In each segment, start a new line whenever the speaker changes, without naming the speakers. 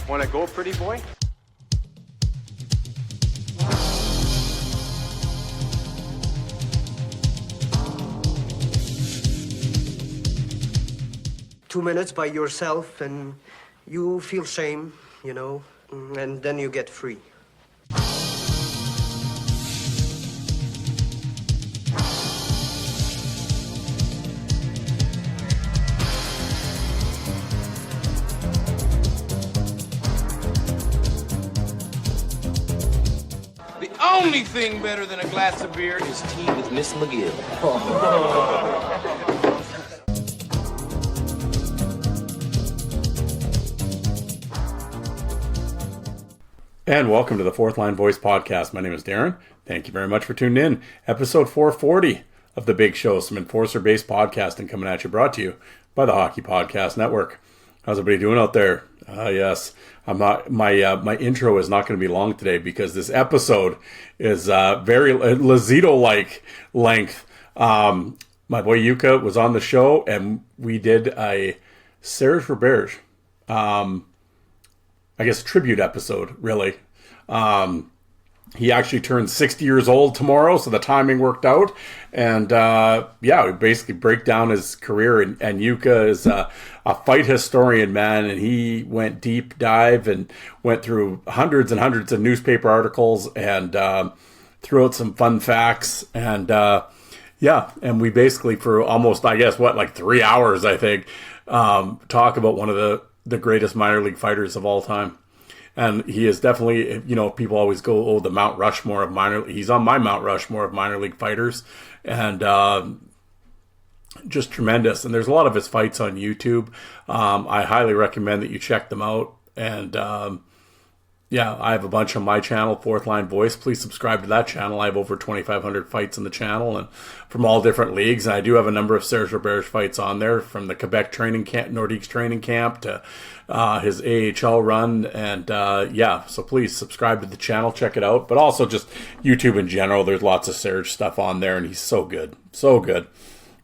Want to go, pretty boy?
Two minutes by yourself and you feel shame, and then you get free.
The only thing better than a glass of beer is tea with Miss McGill.
And welcome to the Fourth Line Voice Podcast. My name is Darren. Thank you very much for tuning in. Episode 440 of The Big Show, some enforcer-based podcasting coming at you, brought to you by the Hockey Podcast Network. How's everybody doing out there? Yes, I'm not. My intro is not going to be long today because this episode is very Lazito-like length. My boy Yuka was on the show, and we did a Serge Roberge, I guess, tribute episode, really. He actually turned 60 years old tomorrow, so the timing worked out. And, we basically break down his career. And Yuka is a fight historian, man, and he went deep dive and went through hundreds and hundreds of newspaper articles and threw out some fun facts. And, and we basically, for almost, 3 hours, I think, talk about one of the greatest minor league fighters of all time. And he is definitely, people always go, the Mount Rushmore of minor league. He's on my Mount Rushmore of minor league fighters. And just tremendous. And there's a lot of his fights on YouTube. I highly recommend that you check them out. And I have a bunch on my channel, Fourth Line Voice. Please subscribe to that channel. I have over 2,500 fights in the channel and from all different leagues. And I do have a number of Serge Roberge fights on there, from the Quebec training camp, Nordiques training camp, to his AHL run. And so please subscribe to the channel, check it out. But also just YouTube in general. There's lots of Serge stuff on there, and he's so good. So good.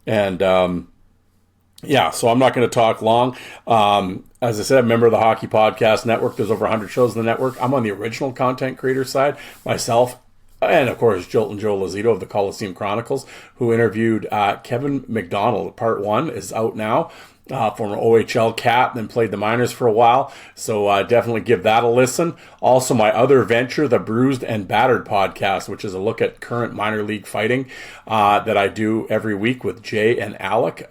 And so I'm not going to talk long. As I said, I'm a member of the Hockey Podcast Network. There's over 100 shows in the network. I'm on the original content creator side, myself, and of course, Jolt and Joe Lazito of the Coliseum Chronicles, who interviewed Kevin McDonald. Part 1 is out now. Former OHL cat, then played the minors for a while. So definitely give that a listen. Also, my other venture, the Bruised and Battered Podcast, which is a look at current minor league fighting that I do every week with Jay and Alec.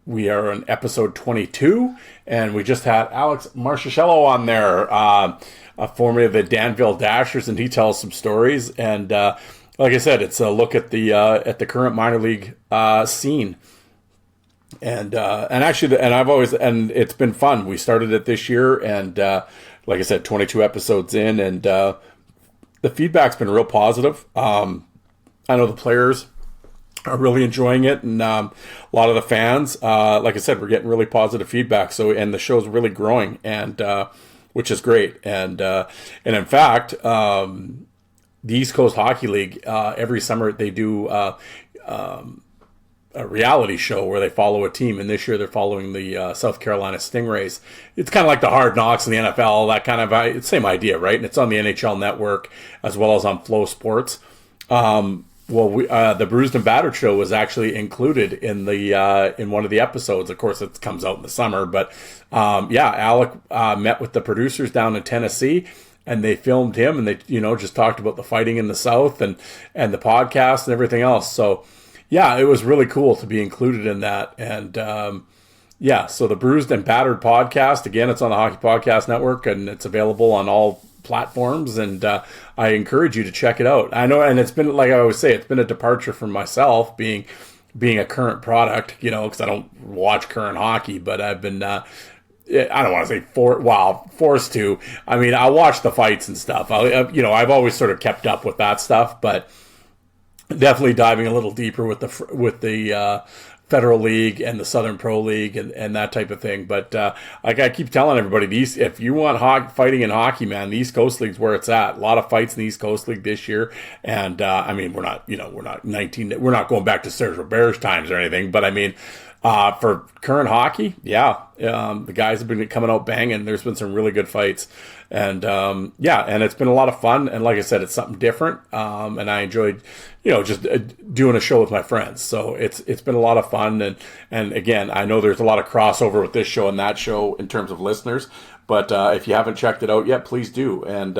We are on episode 22, and we just had Alex Marchichello on there, formerly of the Danville Dashers, and he tells some stories. And like I said, it's a look at the current minor league scene. And it's been fun. We started it this year, and like I said, 22 episodes in, and the feedback's been real positive. I know the players are really enjoying it, and a lot of the fans, like I said, we're getting really positive feedback. So, and the show's really growing, and which is great. And in fact, the East Coast Hockey League, every summer they do a reality show where they follow a team, and this year they're following the South Carolina Stingrays. It's kind of like the Hard Knocks in the NFL, that kind of same idea, right? And it's on the NHL Network as well as on Flow Sports. The Bruised and Battered show was actually included in the in one of the episodes. Of course, it comes out in the summer, but Alec met with the producers down in Tennessee, and they filmed him, and they just talked about the fighting in the South and the podcast and everything else. So it was really cool to be included in that. And so the Bruised and Battered Podcast, again, it's on the Hockey Podcast Network, and it's available on all platforms, and I encourage you to check it out. I know, and it's been, like I always say, it's been a departure from myself being a current product, because I don't watch current hockey, but I've been I don't want to say forced to. I mean, I watch the fights and stuff. I've always sort of kept up with that stuff, but definitely diving a little deeper with the Federal League and the Southern Pro League and that type of thing. But like I keep telling everybody, if you want fighting in hockey, man, the East Coast League's where it's at. A lot of fights in the East Coast League this year. And we're not going back to Serge Roberge times or anything, but I mean, For current hockey, yeah, the guys have been coming out banging. There's been some really good fights, and and it's been a lot of fun. And like I said, it's something different, and I enjoyed, just doing a show with my friends. So it's been a lot of fun, and again, I know there's a lot of crossover with this show and that show in terms of listeners. But if you haven't checked it out yet, please do. And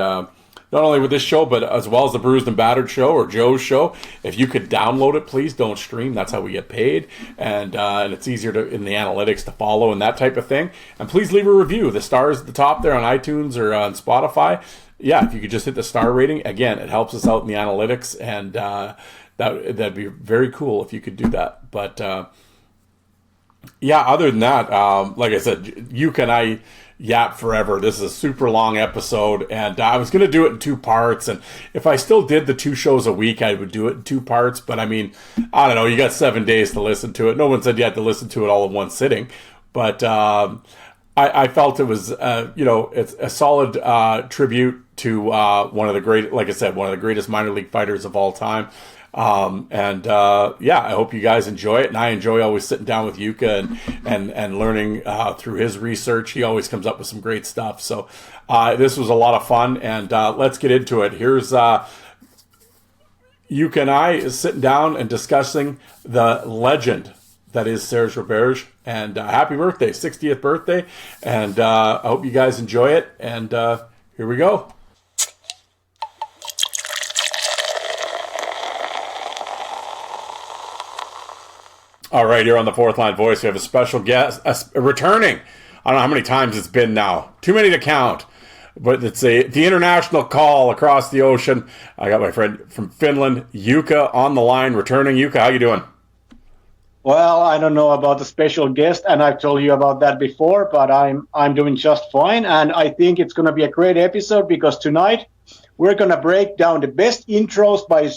not only with this show, but as well as the Bruised and Battered show or Joe's show. If you could download it, please don't stream. That's how we get paid. And it's easier in the analytics to follow and that type of thing. And please leave a review. The stars at the top there on iTunes or on Spotify. Yeah, if you could just hit the star rating. Again, it helps us out in the analytics. And that'd be very cool if you could do that. But other than that, like I said, you and I yap forever. This is a super long episode, and I was going to do it in 2 parts, and if I still did the 2 shows a week, I would do it in 2 parts, but I mean, I don't know, you got 7 days to listen to it. No one said you had to listen to it all in one sitting, but I felt it was, it's a solid tribute to one of the greatest minor league fighters of all time. I hope you guys enjoy it, and I enjoy always sitting down with Yuka and learning through his research. He always comes up with some great stuff. So this was a lot of fun, and let's get into it. Here's Yuka and I sitting down and discussing the legend that is Serge Roberge, and happy birthday, 60th birthday, and I hope you guys enjoy it, and here we go. All right, here on the Fourth Line Voice, we have a special guest, returning. I don't know how many times it's been now. Too many to count. But it's the international call across the ocean. I got my friend from Finland, Yuka, on the line, returning. Yuka, how you doing?
Well, I don't know about the special guest, and I've told you about that before, but I'm doing just fine, and I think it's going to be a great episode because tonight we're going to break down the best intros by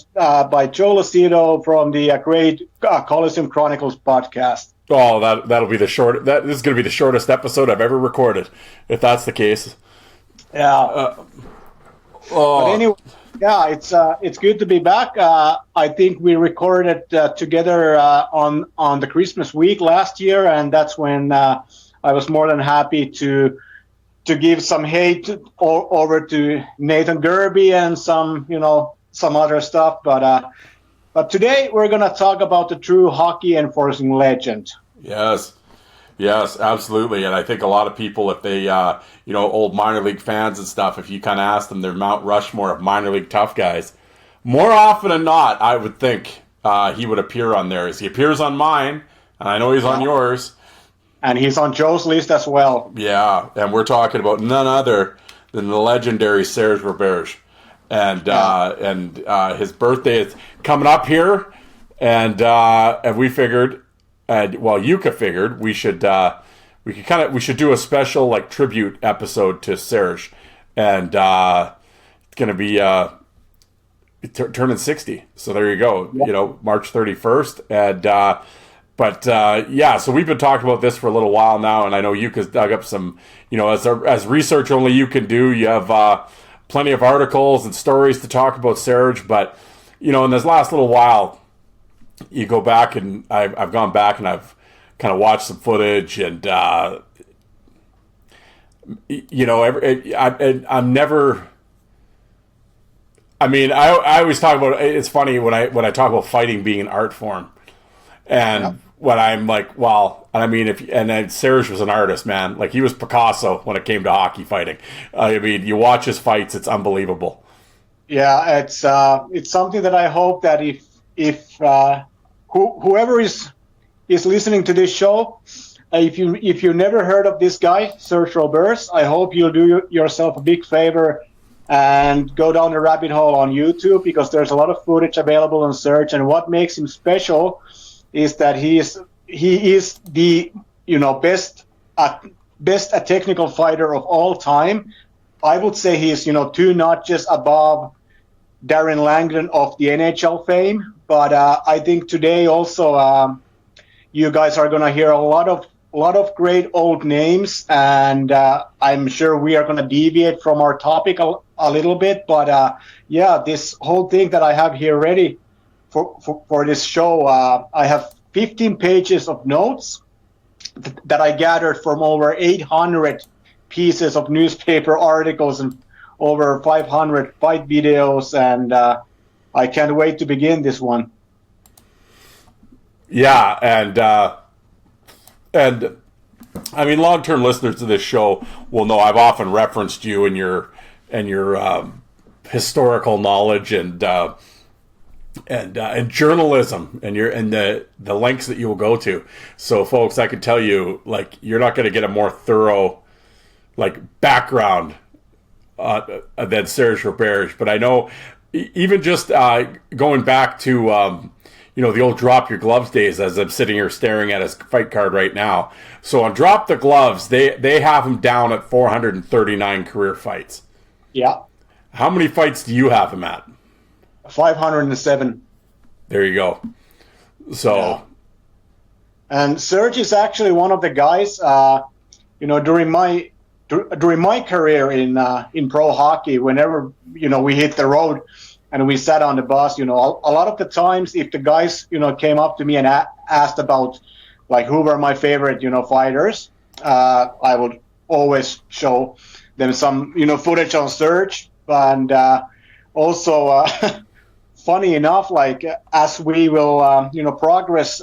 Joe Lucido from the great Coliseum Chronicles podcast.
Oh, that'll be this is going to be the shortest episode I've ever recorded, if that's the case.
Yeah. But anyway, yeah, it's good to be back. I think we recorded together on the Christmas week last year, and that's when I was more than happy to give some hate over to Nathan Gerby and some other stuff. But today we're going to talk about the true hockey enforcing legend.
Yes, absolutely. And I think a lot of people, if they, old minor league fans and stuff, if you kind of ask them, they're Mount Rushmore of minor league tough guys. More often than not, I would think he would appear on theirs. He appears on mine, and I know he's on yours.
And he's on Joe's list as well.
Yeah, and we're talking about none other than the legendary Serge Roberge. And his birthday is coming up here, and we figured, Yuka figured we should do a special tribute episode to Serge, and it's going to be turning 60. So there you go. Yep. March 31st, and. So we've been talking about this for a little while now, and I know Yuka's dug up some, as research only you can do. You have plenty of articles and stories to talk about Serge, but, in this last little while, you go back, and I've gone back and I've kind of watched some footage, and, I'm never... I mean, I always talk about, it's funny when I talk about fighting being an art form. And when I'm like, and Serge was an artist, man. Like, he was Picasso when it came to hockey fighting. I mean, you watch his fights, it's unbelievable.
Yeah, it's something that I hope that if whoever is listening to this show, if you never heard of this guy, Serge Roberge, I hope you'll do yourself a big favor and go down the rabbit hole on YouTube, because there's a lot of footage available on Serge, and what makes him special is that he is the best a technical fighter of all time. I would say he is 2 notches above Darren Langdon of the NHL fame. But I think today also you guys are going to hear a lot of great old names, and I'm sure we are going to deviate from our topic a little bit. But this whole thing that I have here ready for this show, I have 15 pages of notes that I gathered from over 800 pieces of newspaper articles and over 500 fight videos, and I can't wait to begin this one.
Yeah, and I mean, long-term listeners to this show will know I've often referenced you and your historical knowledge and journalism and the lengths that you will go to. So, folks, I can tell you, like, you're not going to get a more thorough background than Serge Roberge. But I know, even just going back to the old Drop Your Gloves days, as I'm sitting here staring at his fight card right now. So on Drop the Gloves, they have him down at 439 career fights.
Yeah.
How many fights do you have him at?
507.
There you go. So.
Yeah. And Serge is actually one of the guys, during my career in pro hockey, whenever, we hit the road and we sat on the bus, a lot of the times if the guys, came up to me and asked about who were my favorite, fighters, I would always show them some, footage on Serge. And also, funny enough, as we will, progress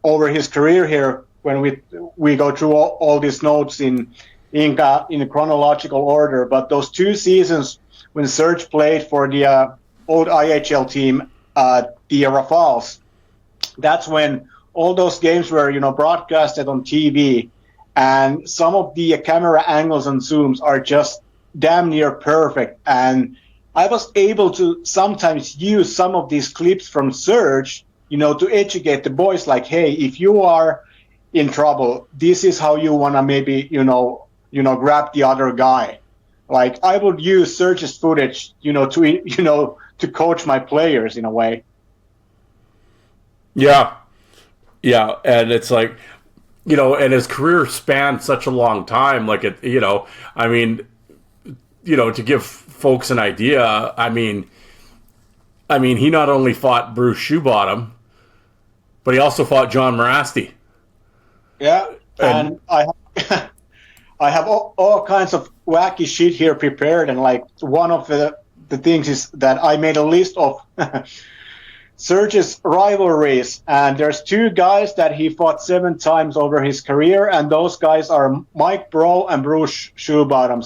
over his career here, when we go through all these notes in a chronological order, but those 2 seasons when Serge played for the old IHL team, the Rafales, that's when all those games were, broadcasted on TV, and some of the camera angles and zooms are just damn near perfect. And I was able to sometimes use some of these clips from Serge, to educate the boys, hey, if you are in trouble, this is how you want to maybe, grab the other guy. I would use Serge's footage, to coach my players in a way.
Yeah. Yeah. And it's and his career spanned such a long time. To give folks an idea, I mean, he not only fought Bruce Shoebottom, but he also fought John Morasti.
Yeah. And I have all kinds of wacky shit here prepared, and one of the things is that I made a list of Serge's rivalries, and there's 2 guys that he fought 7 times over his career, and those guys are Mike Bro and Bruce Shoebottom,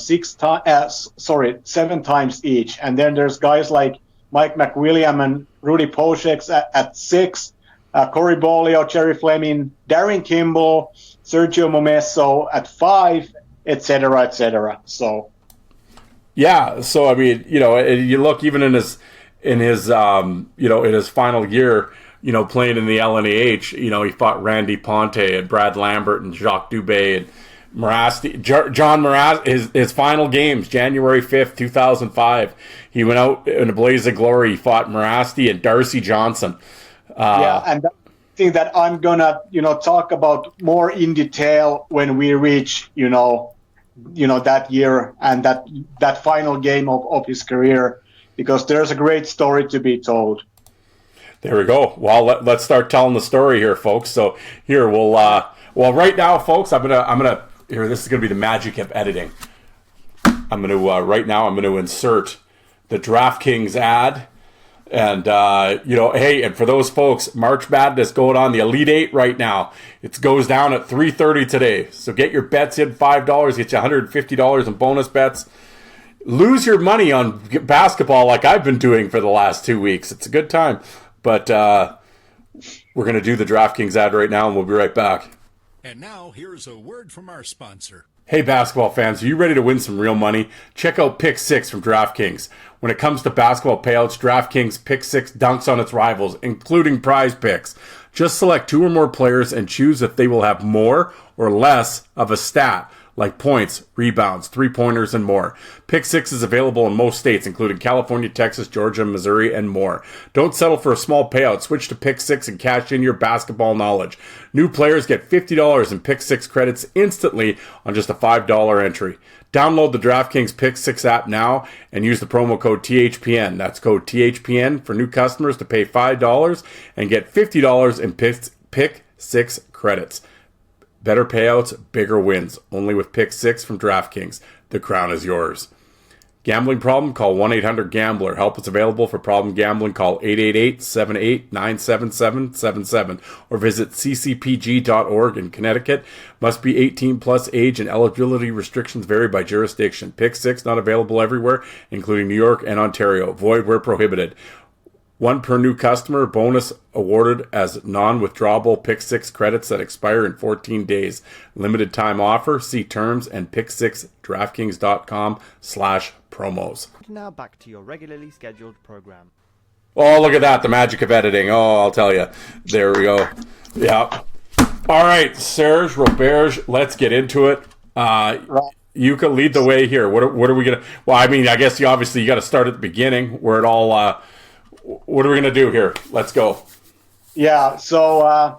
7 times each. And then there's guys like Mike McWilliam and Rudy Poshek at 6, Corey Bolio, Jerry Fleming, Darren Kimball, Sergio Momesso at 5, etc., etc. So,
yeah. So I mean, you look even in his in his final year, playing in the LNAH, he fought Randy Ponte and Brad Lambert and Jacques Dubé and Morasti. John Morasti, his final games, January 5th, 2005. He went out in a blaze of glory. He fought Morasti and Darcy Johnson.
And that's the thing that I'm gonna, talk about more in detail when we reach, that year and that final game of his career, because there's a great story to be told.
There we go. Well, let's start telling the story here, folks. So here we'll right now, folks, I'm gonna here. This is gonna be the magic of editing. I'm gonna insert the DraftKings ad. And, hey, and for those folks, March Madness going on, the Elite Eight right now. It goes down at 3:30 today. So get your bets in, $5, get you $150 in bonus bets. Lose your money on basketball like I've been doing for the last 2 weeks. It's a good time. But we're going to do the DraftKings ad right now, and we'll be right back.
And now, here's a word from our sponsor.
Hey, basketball fans, are you ready to win some real money? Check out Pick 6 from DraftKings. When it comes to basketball payouts, DraftKings Pick 6 dunks on its rivals, including prize picks. Just select 2 or more players and choose if they will have more or less of a stat, like points, rebounds, 3-pointers, and more. Pick 6 is available in most states, including California, Texas, Georgia, Missouri, and more. Don't settle for a small payout. Switch to Pick 6 and cash in your basketball knowledge. New players get $50 in Pick 6 credits instantly on just a $5 entry. Download the DraftKings Pick 6 app now and use the promo code THPN. That's code THPN for new customers to pay $5 and get $50 in Pick 6 credits. Better payouts, bigger wins. Only with Pick 6 from DraftKings. The crown is yours. Gambling problem? Call 1-800-GAMBLER. Help is available for problem gambling. Call 888-78-97777 or visit ccpg.org in Connecticut. Must be 18 plus age and eligibility restrictions vary by jurisdiction. Pick 6 not available everywhere, including New York and Ontario. Void where prohibited. One per new customer. Bonus awarded as non-withdrawable Pick 6 credits that expire in 14 days. Limited time offer. See terms and pick6draftkings.com/promos.
Now back to your regularly scheduled program.
Oh, look at that. The magic of editing. Oh, I'll tell you. There we go. Yeah. All right, Serge Roberge, let's get into it. You can lead the way here. What are we going to... Well, I mean, I guess you got to start at the beginning where it all... what are we going to do here? Let's go.
Yeah, so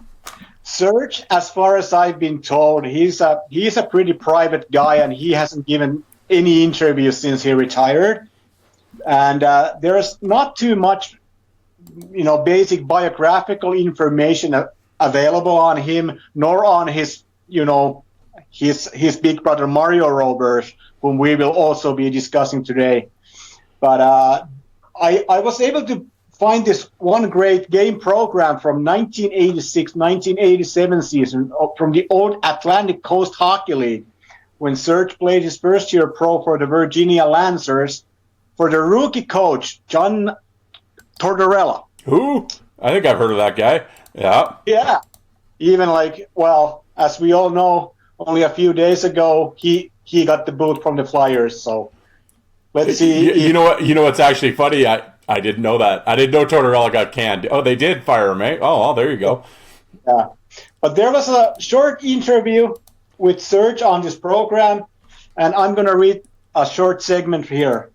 Serge, as far as I've been told, he's a pretty private guy, and he hasn't given any interviews since he retired. And there's not too much, basic biographical information available on him, nor on his big brother Mario Roberge, whom we will also be discussing today. But I was able to find this one great game program from 1986-1987 season from the old Atlantic Coast Hockey League, when Serge played his first year pro for the Virginia Lancers for the rookie coach, John Tortorella.
Who? I think I've heard of that guy. Yeah.
Yeah. Even as we all know, only a few days ago, he got the boot from the Flyers. So let's see.
You know what? You know what's actually funny? I didn't know that. I didn't know Tortorella got canned. Oh, they did fire him, eh? Oh, well, there you go.
Yeah. But there was a short interview with Serge on this program, and I'm going to read a short segment here.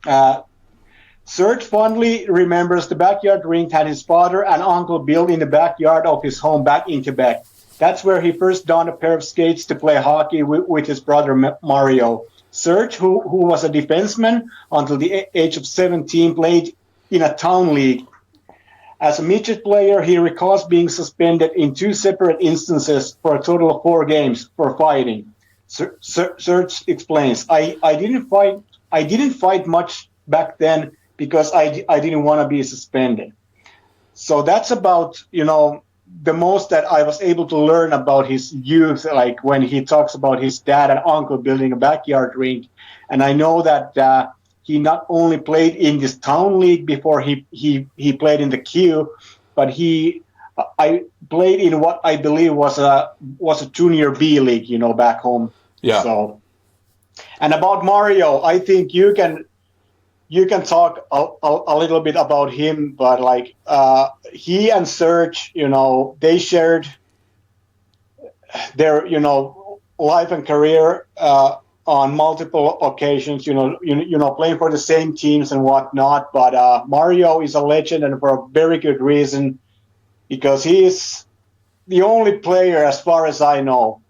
Serge fondly remembers the backyard rink that his father and uncle built in the backyard of his home back in Quebec. That's where he first donned a pair of skates to play hockey with his brother Mario. Serge, who was a defenseman until the age of 17, played in a town league. As a midget player, he recalls being suspended in 2 separate instances for a total of 4 games for fighting. Serge explains, I didn't fight much back then because I didn't want to be suspended. So that's about, the most that I was able to learn about his youth, like when he talks about his dad and uncle building a backyard rink. And I know that he not only played in this town league before he played in the Q, but I played in what I believe was a junior B league, back home.
Yeah.
So, and about Mario, I think you can talk a little bit about him, but he and Serge, they shared their, life and career on multiple occasions, playing for the same teams and whatnot. But Mario is a legend, and for a very good reason, because he is the only player, as far as I know,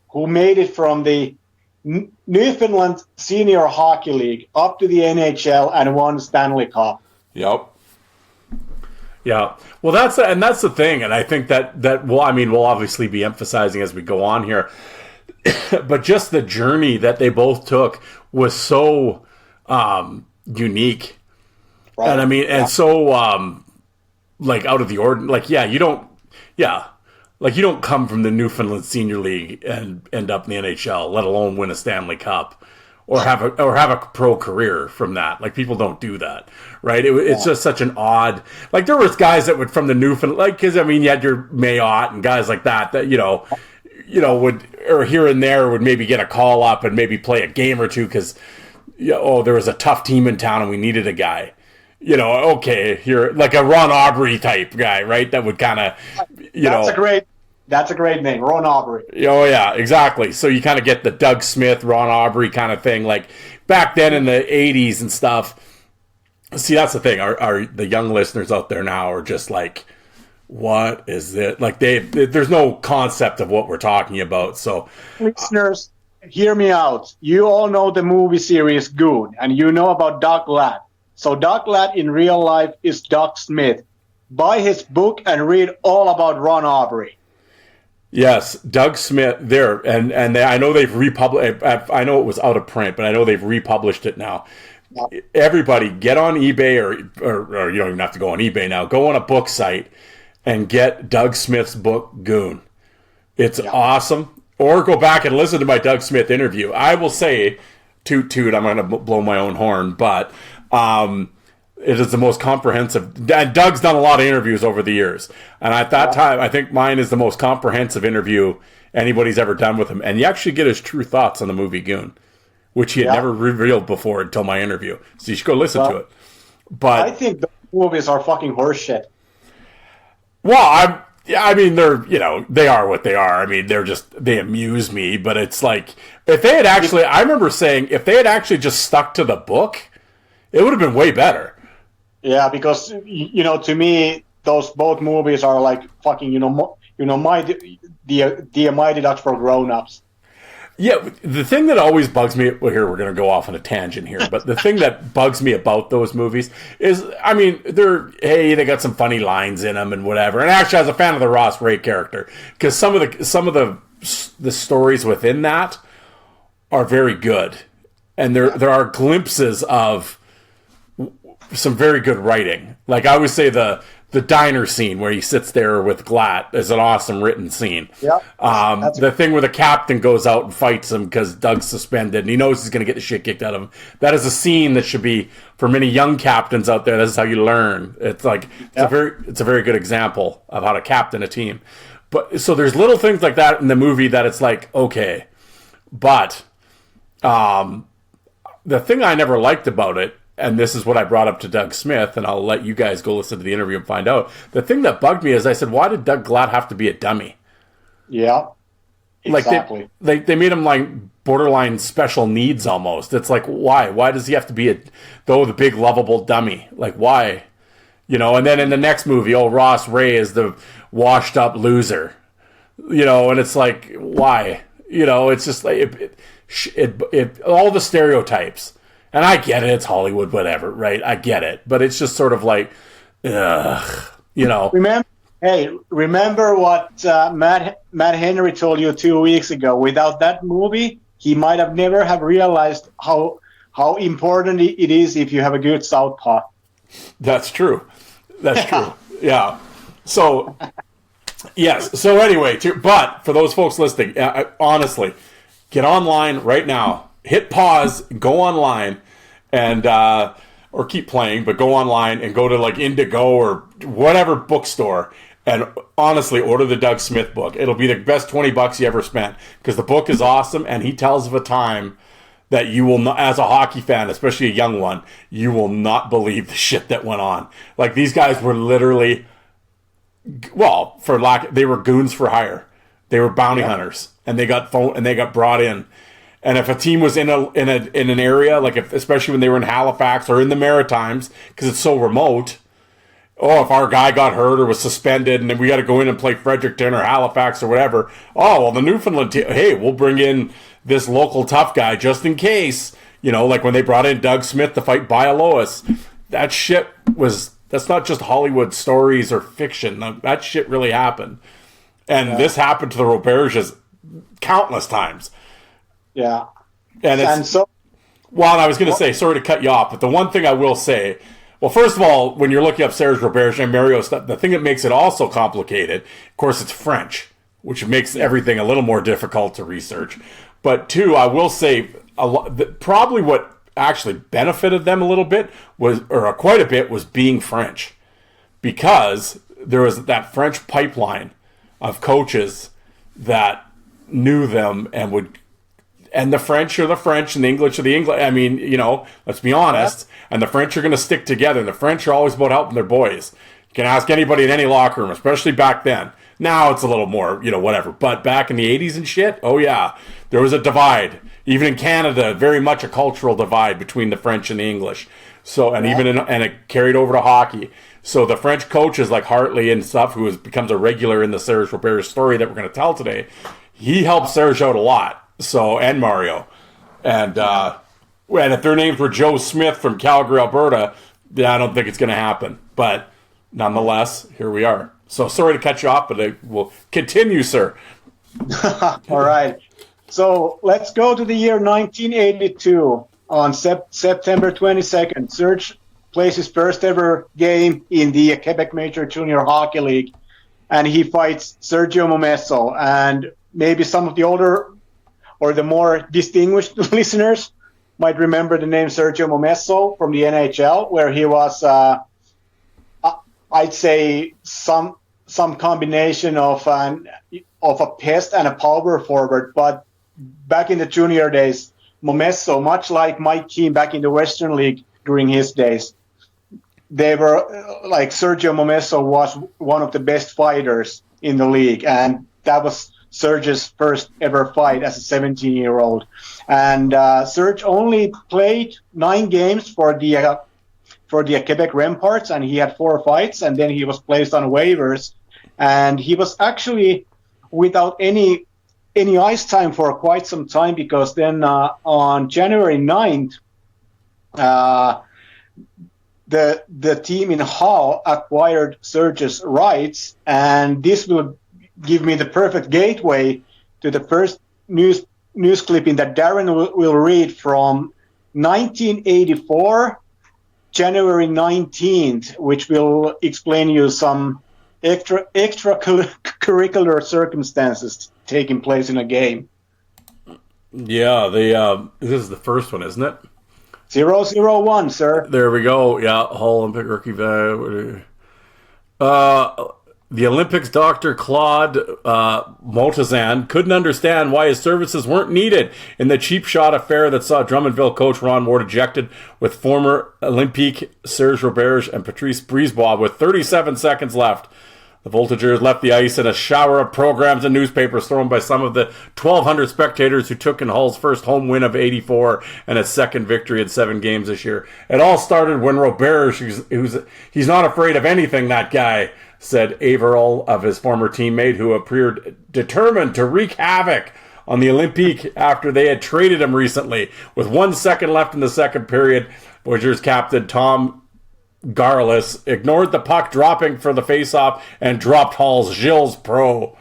who made it from the Newfoundland Senior Hockey League up to the NHL and won Stanley Cup.
Yep. Yeah. Well, that's the thing, and I think that we'll obviously be emphasizing as we go on here, but just the journey that they both took was so unique,
Right.
and and so out of the ordinary. You don't come from the Newfoundland Senior League and end up in the NHL, let alone win a Stanley Cup or have a pro career from that. Like, people don't do that, right? It's just such an odd. Like, there was guys that would from the Newfoundland, because you had your Mayotte and guys like that would, or here and there would maybe get a call up and maybe play a game or two because there was a tough team in town and we needed a guy. Okay, you're like a Ron Aubrey type guy, right? That would kind of,
That's a great name, Ron Aubrey.
Oh, yeah, exactly. So you kind of get the Doug Smith, Ron Aubrey kind of thing, like back then in the 80s and stuff. See, that's the thing. Are the young listeners out there now are just like, what is it? Like, there's no concept of what we're talking about. So
Listeners, hear me out. You all know the movie series Goon, and you know about Doug Ladd. So Doug Ladd in real life is Doug Smith. Buy his book and read all about Ron Aubrey.
Yes, Doug Smith there, and I know they've republished. I know it was out of print, but I know they've republished it now. Yeah. Everybody, get on eBay, or you don't even have to go on eBay now. Go on a book site and get Doug Smith's book Goon. It's awesome. Or go back and listen to my Doug Smith interview. I will say, toot, I'm going to blow my own horn, but it is the most comprehensive. Doug's done a lot of interviews over the years. And at that time, I think mine is the most comprehensive interview anybody's ever done with him. And you actually get his true thoughts on the movie Goon, which he had never revealed before until my interview. So you should go listen to it. But
I think the movies are fucking horseshit.
Well, I mean, they're, they are what they are. I mean, they amuse me, but it's like, if they had actually, I remember saying, if they had actually just stuck to the book, it would have been way better. Yeah,
because, to me, those both movies are like fucking, the Mighty Ducks for grown-ups.
Yeah, the thing that always bugs me, well, here, we're going to go off on a tangent here, but the thing that bugs me about those movies is, I mean, they got some funny lines in them and whatever. And actually, I was a fan of the Ross Ray character, because some of the stories within that are very good. And there are glimpses of some very good writing. Like, I always say the diner scene where he sits there with Glatt is an awesome written scene.
Yeah.
The thing where the captain goes out and fights him because Doug's suspended and he knows he's going to get the shit kicked out of him. That is a scene that should be, for many young captains out there, this is how you learn. It's like, it's a very good example of how to captain a team. But so there's little things like that in the movie that it's like, okay. But the thing I never liked about it, and this is what I brought up to Doug Smith, and I'll let you guys go listen to the interview and find out. The thing that bugged me is I said, why did Doug Glatt have to be a dummy?
Yeah, exactly.
Like they made him like borderline special needs almost. It's like, why? Why does he have to be the big lovable dummy? Like, why? And then in the next movie, Ross Ray is the washed up loser. And it's like, why? It's just like it all the stereotypes. And I get it, it's Hollywood, whatever, right? I get it. But it's just sort of like, ugh,
Remember what Matt Henry told you 2 weeks ago? Without that movie, he might have never have realized how important it is if you have a good southpaw.
That's true. That's true. Yeah. So, yes. So anyway, but for those folks listening, honestly, get online right now. Hit pause, go online, and or keep playing, but go online and go to like Indigo or whatever bookstore, and honestly order the Doug Smith book. It'll be the best $20 you ever spent, because the book is awesome, and he tells of a time that you will not, as a hockey fan, especially a young one, you will not believe the shit that went on. Like, these guys were literally, well, they were goons for hire. They were bounty hunters, and they got brought in. And if a team was in an area, like especially when they were in Halifax or in the Maritimes, because it's so remote, if our guy got hurt or was suspended and then we got to go in and play Fredericton or Halifax or whatever, the Newfoundland team, hey, we'll bring in this local tough guy just in case, like when they brought in Doug Smith to fight Bialowas. That's not just Hollywood stories or fiction. That shit really happened. And this happened to the Roberges countless times.
Yeah.
And I was going to say, sorry to cut you off, but the one thing I will say, well, first of all, when you're looking up Serge Roberge and Mario stuff, the thing that makes it also complicated, of course, it's French, which makes everything a little more difficult to research. But two, I will say, probably what actually benefited them a little bit quite a bit was being French, because there was that French pipeline of coaches that knew them and the French are the French and the English are the English. I mean, let's be honest. And the French are going to stick together. And the French are always about helping their boys. You can ask anybody in any locker room, especially back then. Now it's a little more, whatever. But back in the 80s and shit, oh yeah, there was a divide. Even in Canada, very much a cultural divide between the French and the English. So, and and it carried over to hockey. So the French coaches like Hartley and stuff, who becomes a regular in the Serge Roberge story that we're going to tell today, he helped Serge out a lot. So, and Mario. And if their names were Joe Smith from Calgary, Alberta, then I don't think it's going to happen. But nonetheless, here we are. So sorry to cut you off, but I will continue, sir.
All right. So let's go to the year 1982. On September 22nd, Serge plays his first ever game in the Quebec Major Junior Hockey League, and he fights Sergio Momesso. And maybe some of the older or the more distinguished listeners might remember the name Sergio Momesso from the NHL, where he was, I'd say, some combination of a pest and a power forward. But back in the junior days, Momesso, much like Mike Keane back in the Western League during his days, they were like Sergio Momesso was one of the best fighters in the league, and that was Serge's first ever fight as a 17-year-old. And Serge only played 9 games for the Quebec Remparts, and he had 4 fights, and then he was placed on waivers, and he was actually without any ice time for quite some time, because then on January 9th, the team in Hull acquired Serge's rights, and this will give me the perfect gateway to the first news clipping that Darren will read from 1984, January 19th, which will explain you some extracurricular circumstances taking place in a game.
Yeah, this is the first one, isn't it?
001, sir.
There we go. Yeah, Hull Olympic rookie. The Olympics doctor Claude Montazan couldn't understand why his services weren't needed in the cheap shot affair that saw Drummondville coach Ron Ward ejected with former Olympique Serge Roberge and Patrice Brisebois with 37 seconds left. The Voltigeurs left the ice in a shower of programs and newspapers thrown by some of the 1,200 spectators who took in Hull's first home win of '84 and its second victory in 7 games this year. It all started when Roberge, he's not afraid of anything, that guy, said Averill of his former teammate, who appeared determined to wreak havoc on the Olympique after they had traded him recently. With 1 second left in the second period, Voyageurs captain Tom Garless ignored the puck dropping for the faceoff and dropped Hull's Gilles Pro,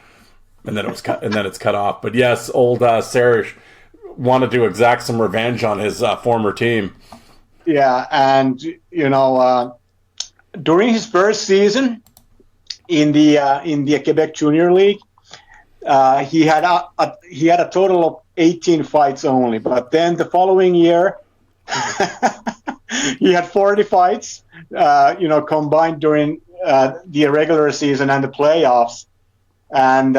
and then it's cut off. But yes, old Serge wanted to exact some revenge on his former team.
Yeah, and during his first season in the Quebec Junior League, he had a total of 18 fights only. But then the following year, he had 40 fights, combined during the regular season and the playoffs. And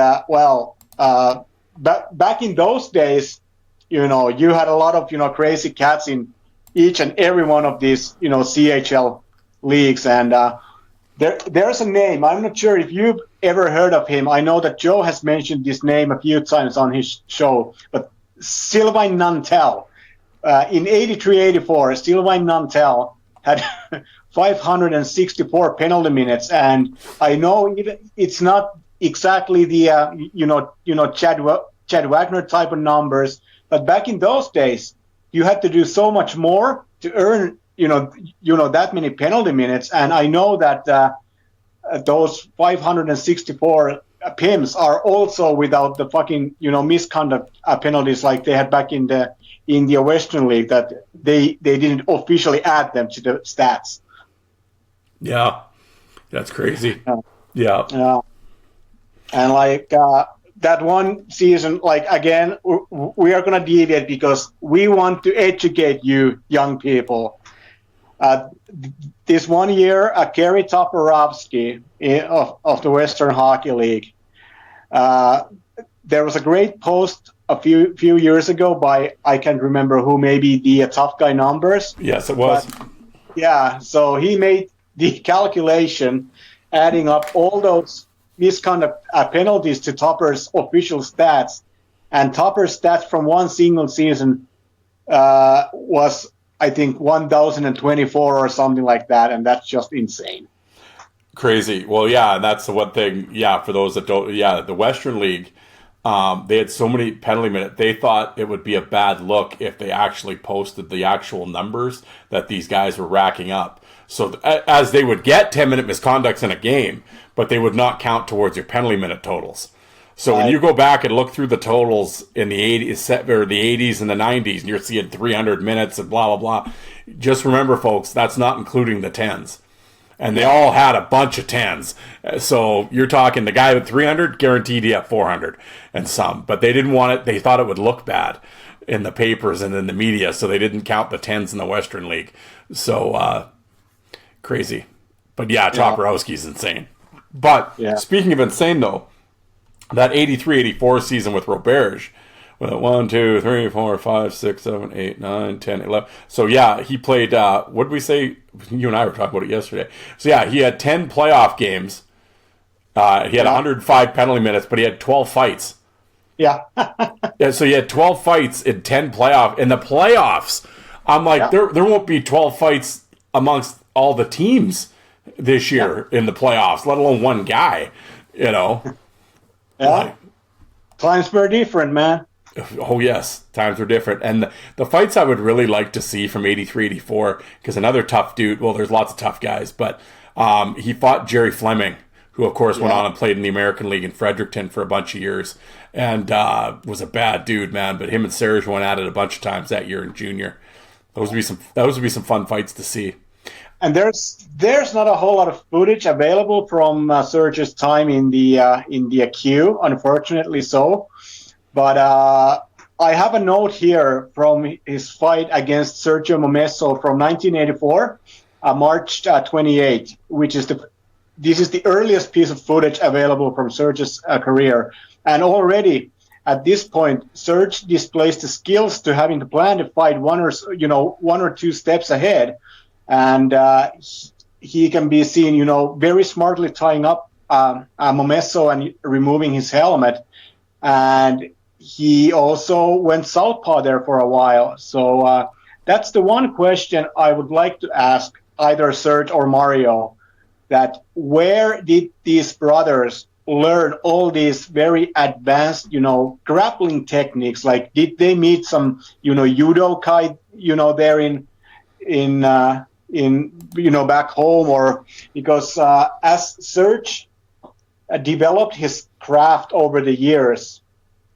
back in those days, you had a lot of crazy cats in each and every one of these CHL leagues. And there's a name. I'm not sure if you've ever heard of him. I know that Joe has mentioned this name a few times on his show, but Sylvain Nantel. In 83-84, Sylvain Nantel had 564 penalty minutes, and I know it's not exactly the Chad Wagner type of numbers, but back in those days, you had to do so much more to earn that many penalty minutes, and I know that those 564 PIMs are also without the fucking misconduct penalties like they had back in the Western League, that they didn't officially add them to the stats.
Yeah, that's crazy. Yeah.
And that one season, again, we are going to deviate because we want to educate you young people. This one year, Kerry Toporowski of the Western Hockey League, there was a great post a few years ago by, I can't remember who, maybe the Tough Guy Numbers.
Yes, it was.
But, so he made the calculation, adding up all those misconduct penalties to Topper's official stats, and Topper's stats from one single season was, I think, 1,024 or something like that, and that's just insane.
Crazy. Well, yeah, and that's the one thing, for those that don't, the Western League, They had so many penalty minutes. They thought it would be a bad look if they actually posted the actual numbers that these guys were racking up. So as they would get 10-minute misconducts in a game, but they would not count towards your penalty minute totals. So when you go back and look through the totals in the 80s or the 80s and the 90s, and you're seeing 300 minutes and blah, blah, blah, just remember, folks, that's not including the 10s. And they all had a bunch of 10s. So you're talking the guy with 300 guaranteed he had 400 and some. But they didn't want it. They thought it would look bad in the papers and in the media. So they didn't count the 10s in the Western League. So crazy. But yeah, Toporowski's insane. But speaking of insane, though, that 83-84 season with Roberge, with 1, 2, 3, 4, 5, 6, 7, 8, 9, 10, 11. So yeah, he played, what did we say? You and I were talking about it yesterday. So yeah, he had 10 playoff games. He had 105 penalty minutes, but he had 12 fights.
Yeah.
Yeah, so he had 12 fights in 10 playoff. In the playoffs, I'm like, there won't be 12 fights amongst all the teams this year in the playoffs, let alone one guy, you know.
Yeah. Times were different, man.
Oh, yes. Times were different. And the fights I would really like to see from 83-84, because another tough dude, well, there's lots of tough guys, but he fought Jerry Fleming, who, of course, went on and played in the American League in Fredericton for a bunch of years, and was a bad dude, man. But him and Serge went at it a bunch of times that year in junior. Those would be some fun fights to see.
And there's not a whole lot of footage available from Serge's time in the queue, unfortunately so. But I have a note here from his fight against Sergio Momesso from 1984, March 28, which is this is the earliest piece of footage available from Serge's career. And already at this point, Serge displays the skills to having to plan to fight one or two steps ahead. And he can be seen, very smartly tying up Momesso and removing his helmet. And he also went southpaw there for a while. So that's the one question I would like to ask either Serge or Mario, that where did these brothers learn all these very advanced, grappling techniques? Like, did they meet some, judokai, there in back home? Or because as Serge developed his craft over the years,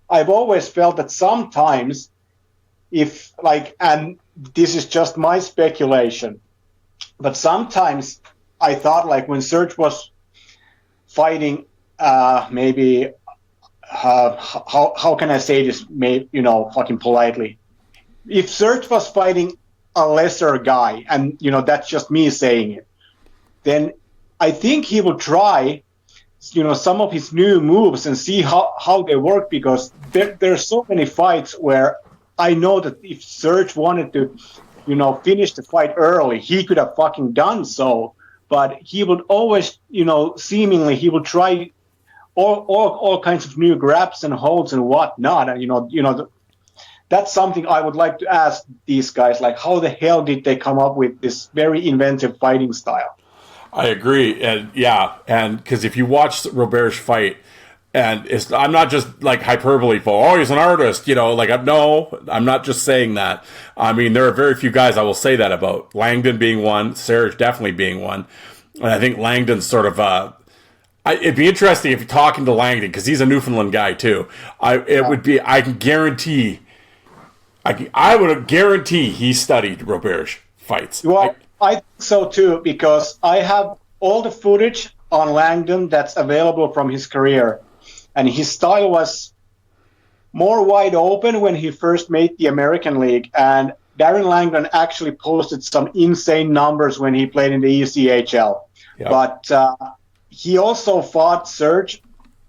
I've always felt that sometimes and this is just my speculation, but sometimes I thought, like, when Serge was fighting, maybe how can I say this, fucking politely? If Serge was fighting a lesser guy, and that's just me saying it, then I think he will try some of his new moves and see how they work, because there's so many fights where I know that if Serge wanted to finish the fight early, he could have fucking done so, but he would always seemingly he would try all kinds of new grabs and holds and whatnot. And that's something I would like to ask these guys, like, how the hell did they come up with this very inventive fighting style?
I agree, and because if you watch Roberge fight, and I'm not just like hyperbole for, he's an artist, I'm not just saying that. I mean, there are very few guys I will say that about. Langdon being one, Serge definitely being one, and I think Langdon's sort of it'd be interesting if you're talking to Langdon, because he's a Newfoundland guy too. I would guarantee he studied Roberge fights.
Well, I think so too, because I have all the footage on Langdon that's available from his career, and his style was more wide open when he first made the American League, and Darren Langdon actually posted some insane numbers when he played in the ECHL. Yep. But he also fought Serge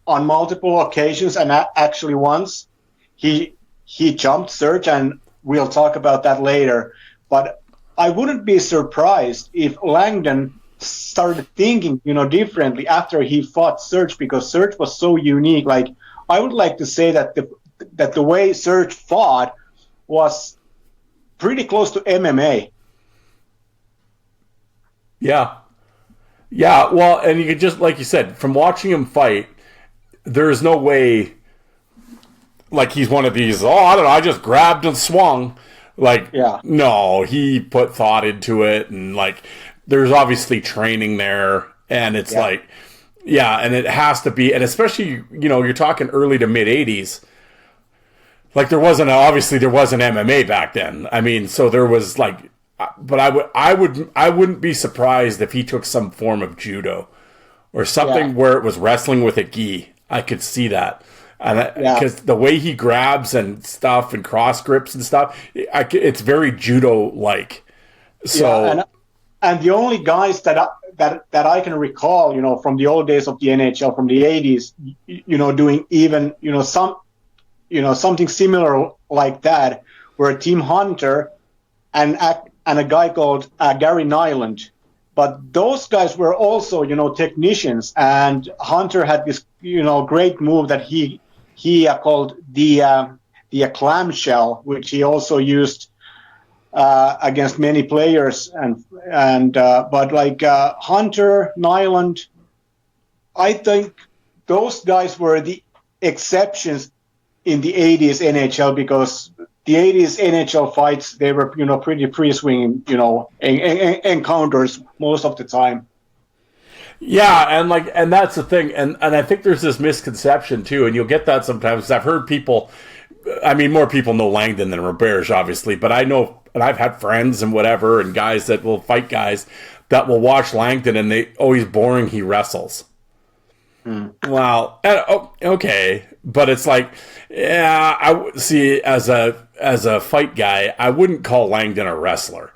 on multiple occasions, and actually once he jumped Serge, and we'll talk about that later. But I wouldn't be surprised if Langdon started thinking, differently after he fought Serge, because Serge was so unique. Like, I would like to say that the way Serge fought was pretty close to MMA.
Yeah. Yeah, well, and you could just, like you said, from watching him fight, there is no way like he's one of these, I don't know, I just grabbed and swung. Like, no, he put thought into it, and like, there's obviously training there, and it's like, and it has to be, and especially, you're talking early to mid 80s. Like, there wasn't MMA back then. I mean, so there was like, but I wouldn't be surprised if he took some form of judo or something where it was wrestling with a gi. I could see that. And because the way he grabs and stuff and cross grips and stuff, it's very judo-like. So,
and the only guys that I can recall, from the old days of the NHL, from the 80s, doing even, something similar like that, were Tim Hunter and a guy called Gary Nyland. But those guys were also, technicians, and Hunter had this, great move that he called the clamshell, which he also used against many players, but like Hunter, Nyland, I think those guys were the exceptions in the 80s NHL, because the 80s NHL fights, they were pretty free-swinging encounters most of the time.
Yeah, and that's the thing, and I think there's this misconception too, and you'll get that sometimes. 'Cause I've heard people, I mean, more people know Langdon than Roberge, obviously, but I know, and I've had friends and whatever, and guys that will fight guys that will watch Langdon, and he's boring, he wrestles. Well, okay, but it's like, I see, as a fight guy, I wouldn't call Langdon a wrestler.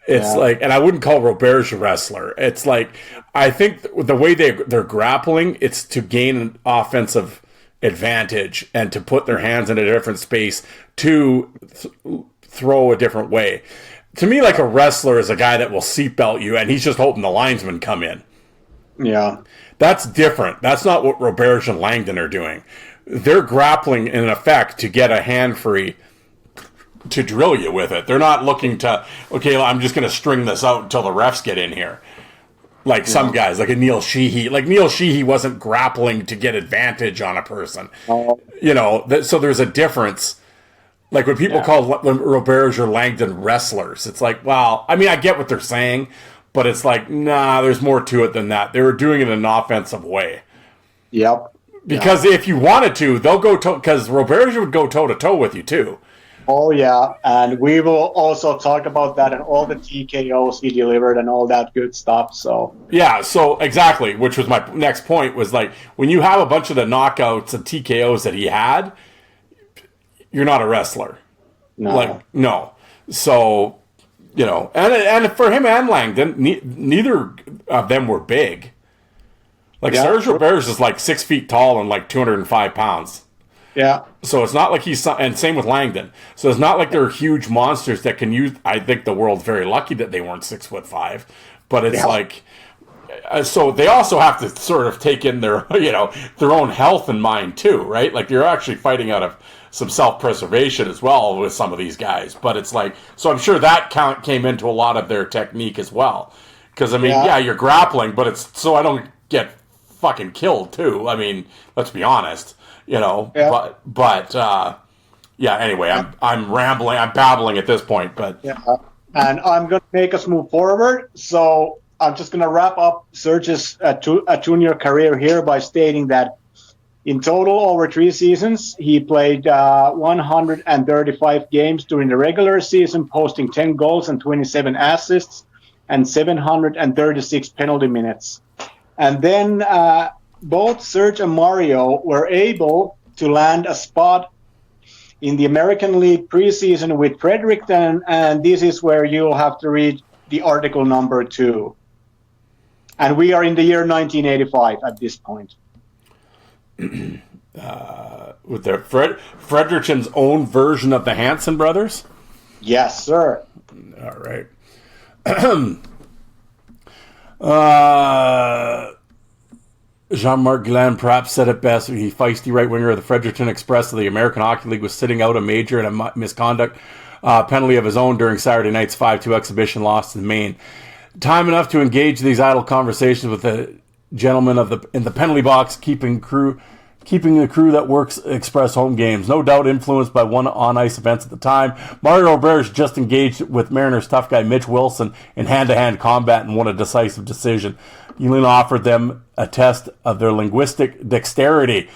It's like, and I wouldn't call Roberge a wrestler. It's like, I think the way they're grappling, it's to gain an offensive advantage and to put their hands in a different space to throw a different way. To me, like, a wrestler is a guy that will seatbelt you, and he's just hoping the linesmen come in.
Yeah.
That's different. That's not what Roberge and Langdon are doing. They're grappling in effect to get a hand free to drill you with it. They're not looking to, okay, well, I'm just going to string this out until the refs get in here. Like some guys, like a Neil Sheehy. Like, Neil Sheehy wasn't grappling to get advantage on a person. So there's a difference. Like, when people call Roberge or Langdon wrestlers, it's like, well, I mean, I get what they're saying, but it's like, nah, there's more to it than that. They were doing it in an offensive way.
Yep.
Because if you wanted to, they'll go because Roberge would go toe-to-toe with you, too.
Oh, yeah, and we will also talk about that and all the TKOs he delivered and all that good stuff. So
yeah, so exactly, which was my next point, was like, when you have a bunch of the knockouts and TKOs that he had, you're not a wrestler.
No.
Like, no. So, and for him and Langdon, neither of them were big. Like, Serge Roberge is like 6 feet tall and like 205 pounds.
Yeah.
So it's not like and same with Langdon. So it's not like they're huge monsters that can use. I think the world's very lucky that they weren't 6'5", but it's like, so they also have to sort of take in their, their own health in mind too, right? Like, you're actually fighting out of some self-preservation as well with some of these guys. But it's like, so I'm sure that came into a lot of their technique as well. Because, I mean, you're grappling, but it's so I don't get fucking killed too. I mean, let's be honest. Anyway, I'm rambling, I'm babbling at this point, but
and I'm going to make us move forward. So I'm just going to wrap up Serge's junior career here by stating that in total, over 3 seasons, he played 135 games during the regular season, posting 10 goals and 27 assists and 736 penalty minutes. And then both Serge and Mario were able to land a spot in the American League preseason with Fredericton, and this is where you'll have to read the article number 2. And we are in the year 1985 at this point.
With the Fredericton's own version of the Hanson brothers?
Yes, sir.
All right. Jean-Marc Glenn perhaps said it best. He feisty right winger of the Fredericton Express of the American Hockey League was sitting out a major and a misconduct penalty of his own during Saturday night's 5-2 exhibition loss to Maine. Time enough to engage these idle conversations with the gentleman in the penalty box, keeping crew keeping the crew that works Express home games. No doubt influenced by one on-ice events at the time. Mario Roberge just engaged with Mariners tough guy Mitch Wilson in hand-to-hand combat and won a decisive decision. Yelena offered them a test of their linguistic dexterity.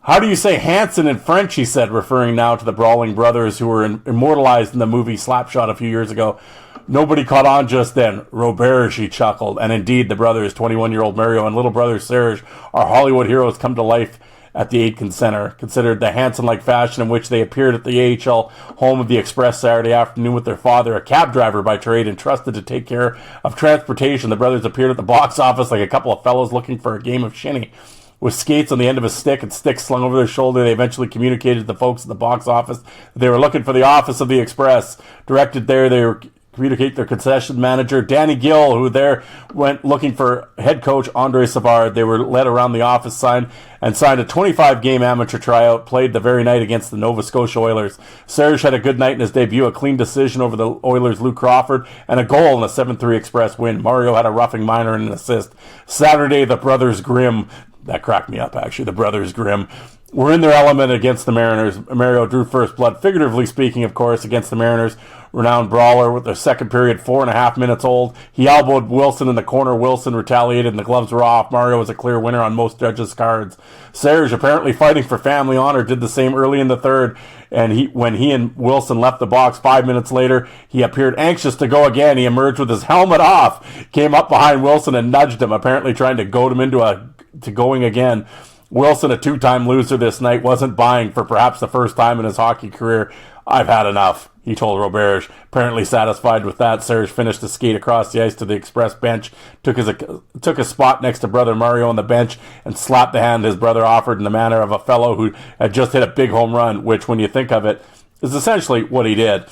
How do you say Hanson in French, he said, referring now to the brawling brothers who were immortalized in the movie Slapshot a few years ago. Nobody caught on just then. Roberge, he chuckled. And indeed, the brothers, 21-year-old Mario and little brother Serge, are Hollywood heroes come to life at the Aitken Center, considered the Hanson-like fashion in which they appeared at the AHL home of the Express Saturday afternoon with their father, a cab driver by trade, entrusted to take care of transportation. The brothers appeared at the box office like a couple of fellows looking for a game of shinny. With skates on the end of a stick and sticks slung over their shoulder, they eventually communicated to the folks at the box office that they were looking for the office of the Express. Directed there, they were communicate their concession manager, Danny Gill, who there went looking for head coach Andre Savard. They were led around the office, signed a 25-game amateur tryout, played the very night against the Nova Scotia Oilers. Serge had a good night in his debut, a clean decision over the Oilers' Lou Crawford, and a goal in a 7-3 Express win. Mario had a roughing minor and an assist. Saturday, the Brothers Grimm, that cracked me up actually, the Brothers Grimm, were in their element against the Mariners. Mario drew first blood, figuratively speaking, of course, against the Mariners. Renowned brawler with their second period, 4.5 minutes old. He elbowed Wilson in the corner. Wilson retaliated and the gloves were off. Mario was a clear winner on most judges' cards. Serge, apparently fighting for family honor, did the same early in the third. And when he and Wilson left the box 5 minutes later, he appeared anxious to go again. He emerged with his helmet off, came up behind Wilson and nudged him, apparently trying to goad him into going again. Wilson, a two-time loser this night, wasn't buying for perhaps the first time in his hockey career. I've had enough, he told Roberge. Apparently satisfied with that, Serge finished the skate across the ice to the Express bench, took a spot next to brother Mario on the bench, and slapped the hand his brother offered in the manner of a fellow who had just hit a big home run, which, when you think of it, is essentially what he did.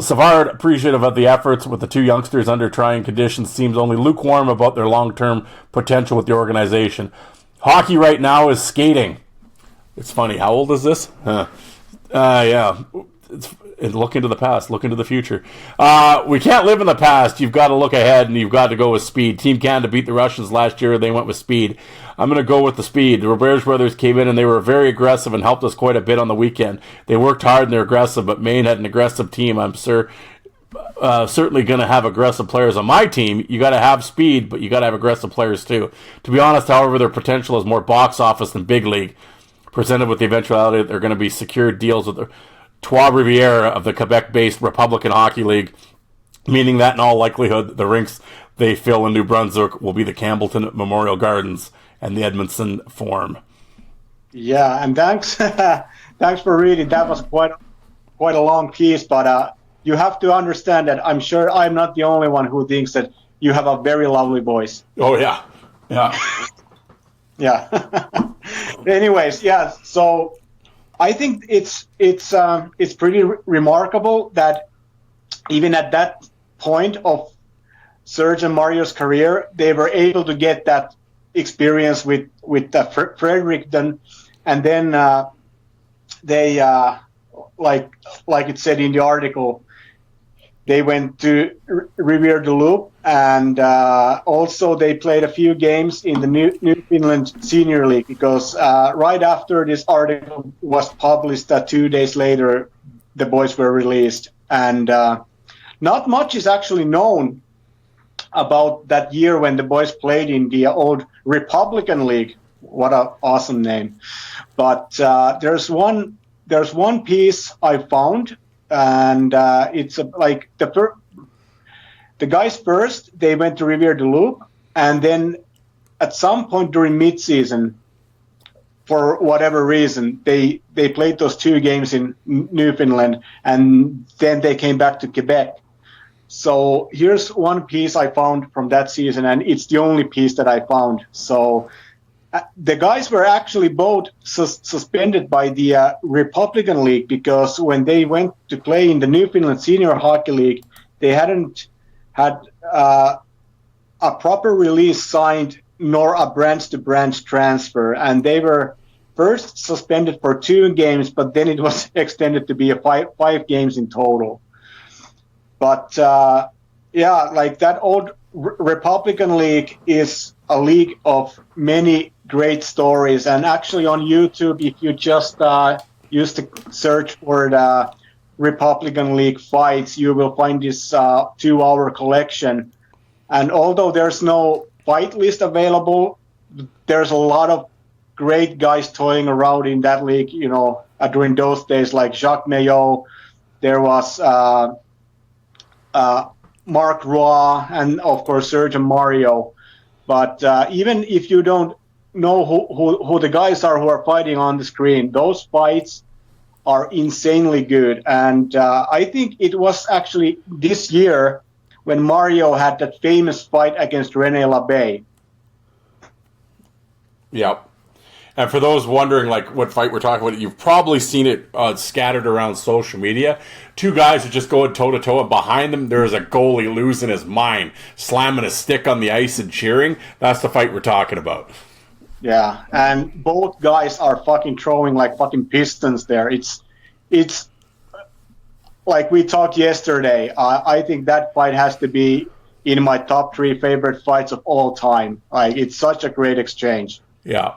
Savard, appreciative of the efforts with the two youngsters under trying conditions, seems only lukewarm about their long-term potential with the organization. Hockey right now is skating. It's funny. How old is this? Yeah. Look into the past. Look into the future. We can't live in the past. You've got to look ahead, and you've got to go with speed. Team Canada beat the Russians last year. They went with speed. I'm going to go with the speed. The Roberge brothers came in, and they were very aggressive and helped us quite a bit on the weekend. They worked hard, and they're aggressive, but Maine had an aggressive team. I'm certainly going to have aggressive players on my team. You got to have speed, but you got to have aggressive players too. To be honest, however, their potential is more box office than big league, presented with the eventuality that they're going to be secured deals with the Trois Rivières of the Quebec-based Republican Hockey League, meaning that in all likelihood the rinks they fill in New Brunswick will be the Campbellton Memorial Gardens and the Edmondson Forum.
Yeah, and thanks for reading. That was quite a long piece, but you have to understand that I'm sure I'm not the only one who thinks that you have a very lovely voice.
Oh, yeah. Yeah.
Yeah. Anyways, yeah, so I think it's pretty remarkable that even at that point of Serge and Mario's career, they were able to get that experience with Fredericton, and then they like it said in the article, they went to Rivière-du-Loup, and also they played a few games in the Newfoundland Senior League, because right after this article was published, 2 days later, the boys were released. And not much is actually known about that year when the boys played in the old Republican League. What an awesome name. But there's one piece I found, and it's like the guys first, they went to Rivière-du-Loup, and then at some point during mid-season, for whatever reason, they played those 2 games in Newfoundland, and then they came back to Quebec. So here's one piece I found from that season, and it's the only piece that I found. So the guys were actually both suspended by the Republican League, because when they went to play in the Newfoundland Senior Hockey League, they hadn't had a proper release signed nor a branch-to-branch transfer, and they were first suspended for 2 games, but then it was extended to be 5 games in total. But yeah, like that old Republican League is a league of many great stories. And actually on YouTube, if you just use the search for the Republican League fights, you will find this 2-hour collection. And although there's no fight list available, there's a lot of great guys toying around in that league, during those days, like Jacques Maillot. There was Mark Roy, and of course Serge and Mario. But even if you don't know who the guys are who are fighting on the screen, those fights are insanely good. And I think it was actually this year when Mario had that famous fight against René Labey.
Yep. And for those wondering, like, what fight we're talking about, you've probably seen it scattered around social media. Two guys are just going toe-to-toe, and behind them there's a goalie losing his mind, slamming a stick on the ice and cheering. That's the fight we're talking about.
Yeah, and both guys are fucking throwing like fucking pistons there. It's like we talked yesterday. I think that fight has to be in my top 3 favorite fights of all time. Like, it's such a great exchange.
Yeah.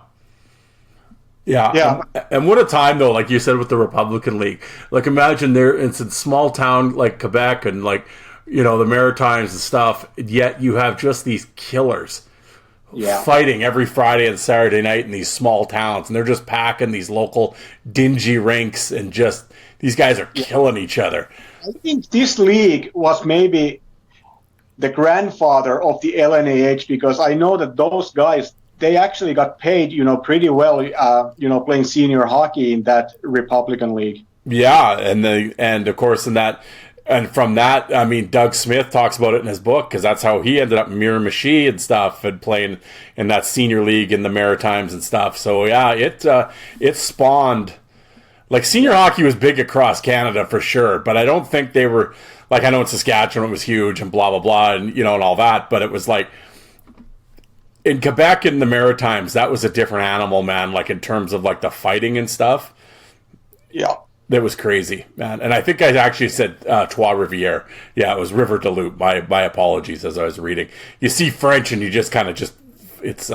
And what a time, though, like you said, with the Republican League. Like, imagine it's a small town like Quebec and, like, the Maritimes and stuff, yet you have just these killers fighting every Friday and Saturday night in these small towns, and they're just packing these local dingy rinks, and just these guys are killing each other.
I think this league was maybe the grandfather of the LNAH, because I know that those guys, they actually got paid, pretty well, playing senior hockey in that Republican League.
Yeah, and of course from that, I mean, Doug Smith talks about it in his book, because that's how he ended up in Miramichi and stuff, and playing in that senior league in the Maritimes and stuff. So yeah, it spawned, like, senior hockey was big across Canada for sure, but I don't think they were, like, I know in Saskatchewan it was huge and blah blah blah and and all that, but it was like, in Quebec and the Maritimes, that was a different animal, man, like, in terms of, like, the fighting and stuff.
Yeah.
That was crazy, man. And I think I actually said Trois Rivières. Yeah, it was River de Loup. My apologies as I was reading. You see French and you just kind of it's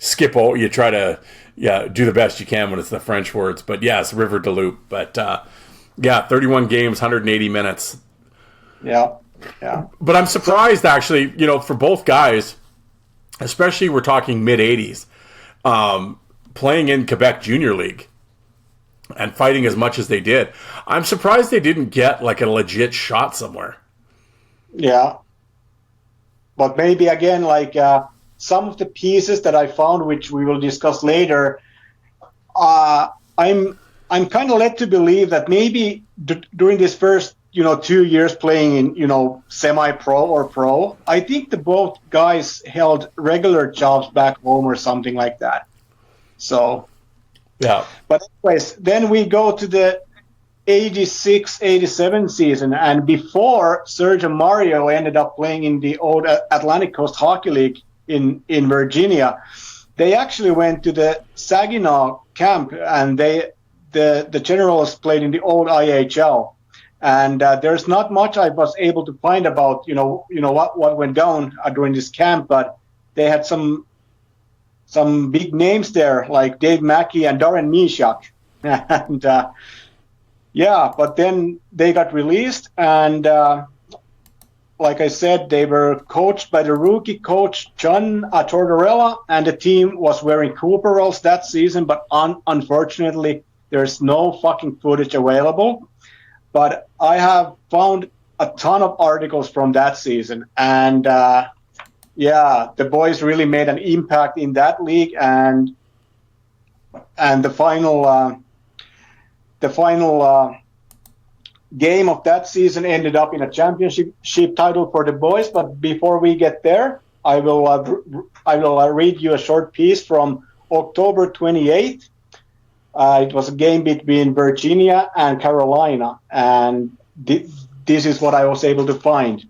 skip over. You try to, do the best you can when it's the French words. But yes, River de Loup. But 31 games, 180 minutes.
Yeah.
But I'm surprised, actually, for both guys, especially we're talking mid-80s, playing in Quebec Junior League and fighting as much as they did. I'm surprised they didn't get, like, a legit shot somewhere.
Yeah. But maybe, again, like, some of the pieces that I found, which we will discuss later, I'm kind of led to believe that maybe during this first, 2 years playing in, semi-pro or pro, I think the both guys held regular jobs back home or something like that. So...
yeah.
But anyways, then we go to the 86-87 season, and before Serge and Mario ended up playing in the old Atlantic Coast Hockey League in Virginia, they actually went to the Saginaw camp, and the Generals played in the old IHL. And there's not much I was able to find about what went down during this camp, but they had some big names there, like Dave Mackey and Darren Mishak. And but then they got released, and like I said, they were coached by the rookie coach John Tortorella, and the team was wearing Cooperalls that season, but unfortunately there's no fucking footage available. But I have found a ton of articles from that season, and the boys really made an impact in that league, and the final game of that season ended up in a championship title for the boys. But before we get there, I will read you a short piece from October 28th. It was a game between Virginia and Carolina, and this is what I was able to find.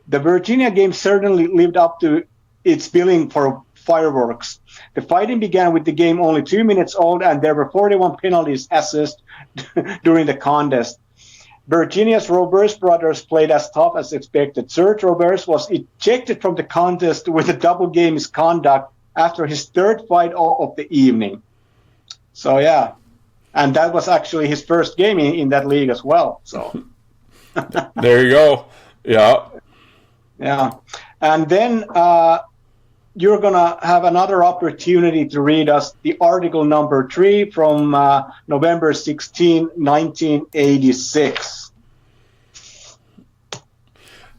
The Virginia game certainly lived up to its billing for fireworks. The fighting began with the game only 2 minutes old, and there were 41 penalties assessed during the contest. Virginia's Roberge brothers played as tough as expected. Serge Roberge was ejected from the contest with a double game misconduct after his third fight of the evening. So, yeah. And that was actually his first game in that league as well. So
there you go. Yeah.
Yeah. And then you're going to have another opportunity to read us the article number 3 from November 16, 1986.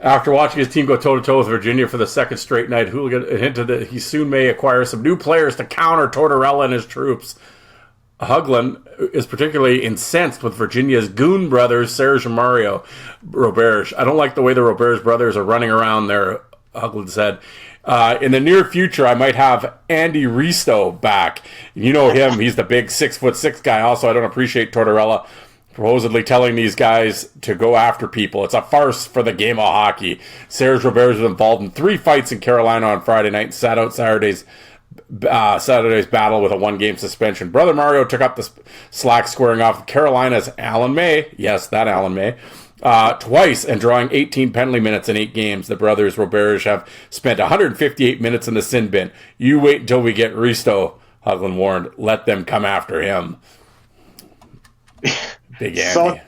After watching his team go toe-to-toe with Virginia for the second straight night, Hooligan hinted that he soon may acquire some new players to counter Tortorella and his troops. Hoagland is particularly incensed with Virginia's goon brothers, Serge and Mario Roberge. I don't like the way the Roberge brothers are running around there, Hoagland said. In the near future, I might have Andy Risto back. You know him. He's the big 6'6" guy. Also, I don't appreciate Tortorella supposedly telling these guys to go after people. It's a farce for the game of hockey. Serge Roberge was involved in 3 fights in Carolina on Friday night and sat out Saturday's battle with a 1-game suspension. Brother Mario took up the slack, squaring off Carolina's Alan May. Yes, that Alan May. Twice and drawing 18 penalty minutes in 8 games. The brothers Roberge have spent 158 minutes in the sin bin. You wait until we get Risto, Hoagland warned. Let them come after him. Big Andy.
So,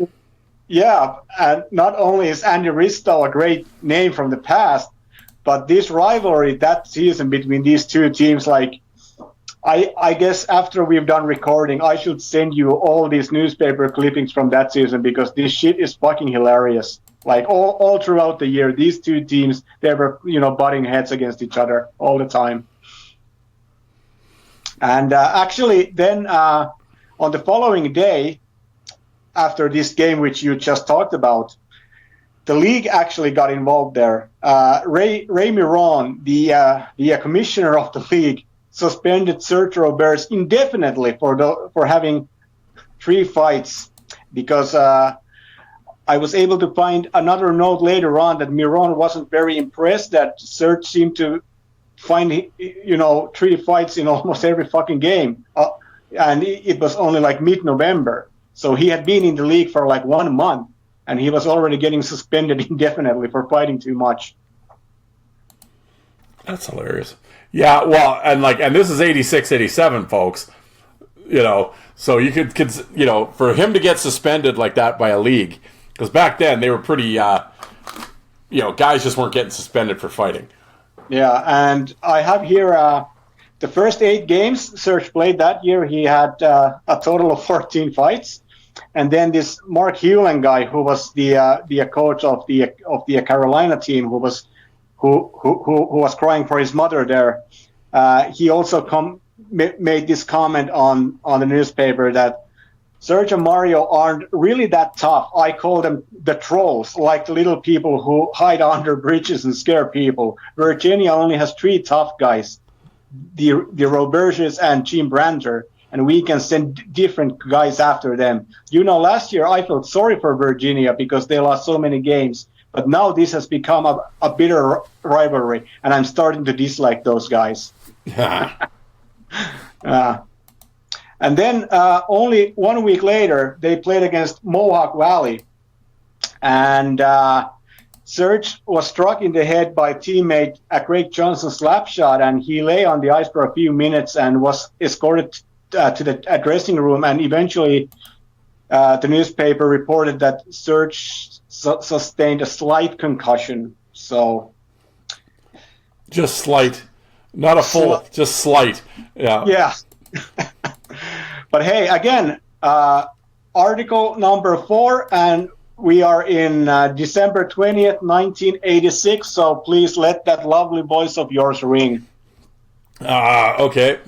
yeah, and not only is Andy Risto a great name from the past, but this rivalry that season between these two teams, like, I guess after we've done recording, I should send you all these newspaper clippings from that season because this shit is fucking hilarious. Like, all throughout the year, these two teams, they were, butting heads against each other all the time. And actually, then on the following day, after this game, which you just talked about, the league actually got involved there. Ray Miron, the commissioner of the league, suspended Serge Roberge indefinitely for having 3 fights because I was able to find another note later on that Miron wasn't very impressed that Serge seemed to find 3 fights in almost every fucking game, and it was only like mid-November. So he had been in the league for like 1 month, and he was already getting suspended indefinitely for fighting too much.
That's hilarious. Yeah, well, and this is 86, 87, folks. So you could for him to get suspended like that by a league, because back then they were pretty, guys just weren't getting suspended for fighting.
Yeah, and I have here the first 8 games Serge played that year. He had a total of 14 fights. And then this Mark Hewlin guy, who was the coach of the Carolina team, who was crying for his mother there, he also made this comment on the newspaper that Serge and Mario aren't really that tough. I call them the trolls, like the little people who hide under bridges and scare people. Virginia only has 3 tough guys, the Roberges and Jim Branter, and we can send different guys after them. Last year I felt sorry for Virginia because they lost so many games, but now this has become a bitter rivalry, and I'm starting to dislike those guys. And then only 1 week later, they played against Mohawk Valley, and Serge was struck in the head by teammate Craig Johnson's slap shot, and he lay on the ice for a few minutes and was escorted to the dressing room, and eventually the newspaper reported that Serge sustained a slight concussion. So
just slight, not a full, just slight. Yeah.
But hey, again, article number 4, and we are in December 20th, 1986. So please let that lovely voice of yours ring.
Okay.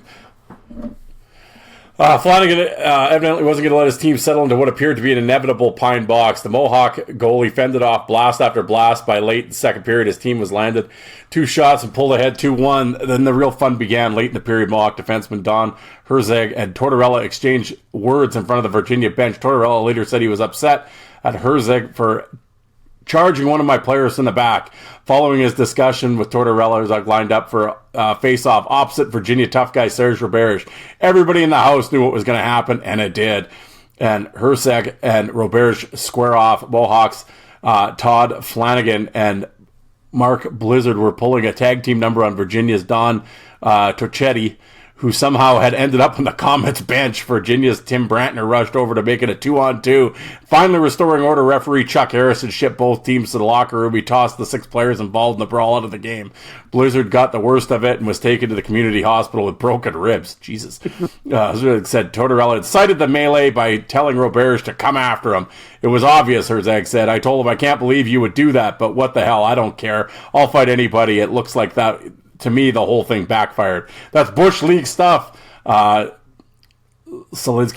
Flanagan evidently wasn't going to let his team settle into what appeared to be an inevitable pine box. The Mohawk goalie fended off blast after blast. By late in the second period, his team was landed 2 shots and pulled ahead 2-1. Then the real fun began. Late in the period, Mohawk defenseman Don Herzeg and Tortorella exchanged words in front of the Virginia bench. Tortorella later said he was upset at Herzeg for charging one of my players in the back. Following his discussion with Tortorella, Herzeg lined up for face-off opposite Virginia tough guy Serge Roberge. Everybody in the house knew what was going to happen, and it did. And Herzeg and Roberge square off. Mohawks Todd Flanagan and Mark Blizzard were pulling a tag team number on Virginia's Don Torchetti, who somehow had ended up on the Comets bench. Virginia's Tim Brantner rushed over to make it a 2-on-2. Finally restoring order, referee Chuck Harrison shipped both teams to the locker room. He tossed the 6 players involved in the brawl out of the game. Blizzard got the worst of it and was taken to the community hospital with broken ribs. Jesus. Said Tortorella incited the melee by telling Roberge to come after him. It was obvious, Herzog said. I told him, I can't believe you would do that, but what the hell? I don't care. I'll fight anybody. It looks like that. To me, the whole thing backfired. That's Bush League stuff. Solinsky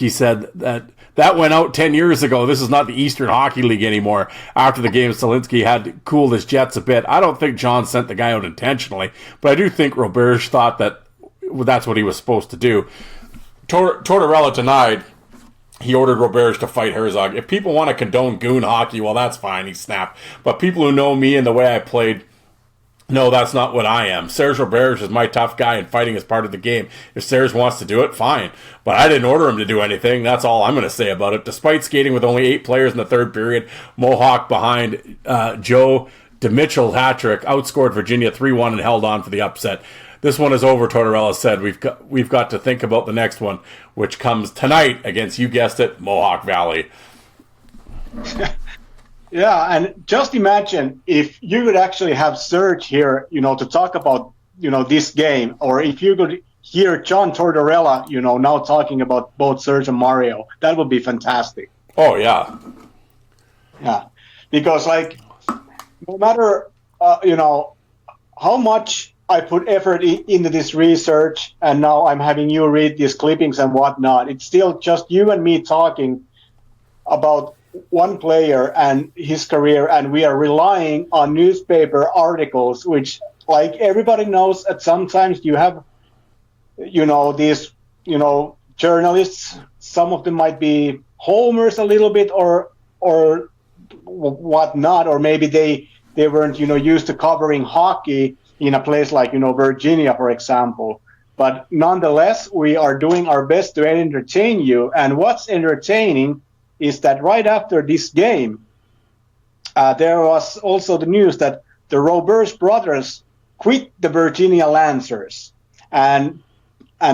said that went out 10 years ago. This is not the Eastern Hockey League anymore. After the game, Solinsky had cooled his jets a bit. I don't think John sent the guy out intentionally, but I do think Roberge thought that that's what he was supposed to do. Tortorella denied he ordered Roberge to fight Herzog. If people want to condone goon hockey, well, that's fine, he snapped. But people who know me and the way I played, no, that's not what I am. Serge Roberge is my tough guy, and fighting is part of the game. If Serge wants to do it, fine. But I didn't order him to do anything. That's all I'm going to say about it. Despite skating with only 8 players in the third period, Mohawk behind Joe DeMitchell hat-trick outscored Virginia 3-1 and held on for the upset. This one is over, Tortorella said. We've got to think about the next one, which comes tonight against, you guessed it, Mohawk Valley.
Yeah, and just imagine if you could actually have Serge here, to talk about, this game, or if you could hear John Tortorella, now talking about both Serge and Mario. That would be fantastic.
Oh, yeah.
Yeah, because, no matter, how much I put effort into this research, and now I'm having you read these clippings and whatnot, it's still just you and me talking about one player and his career, and we are relying on newspaper articles, which, like everybody knows, at sometimes you have, these, journalists. Some of them might be homers a little bit, or whatnot, or maybe they weren't, used to covering hockey in a place like, Virginia, for example. But nonetheless, we are doing our best to entertain you. And what's entertaining is that right after this game, there was also the news that the Roberge brothers quit the Virginia Lancers. And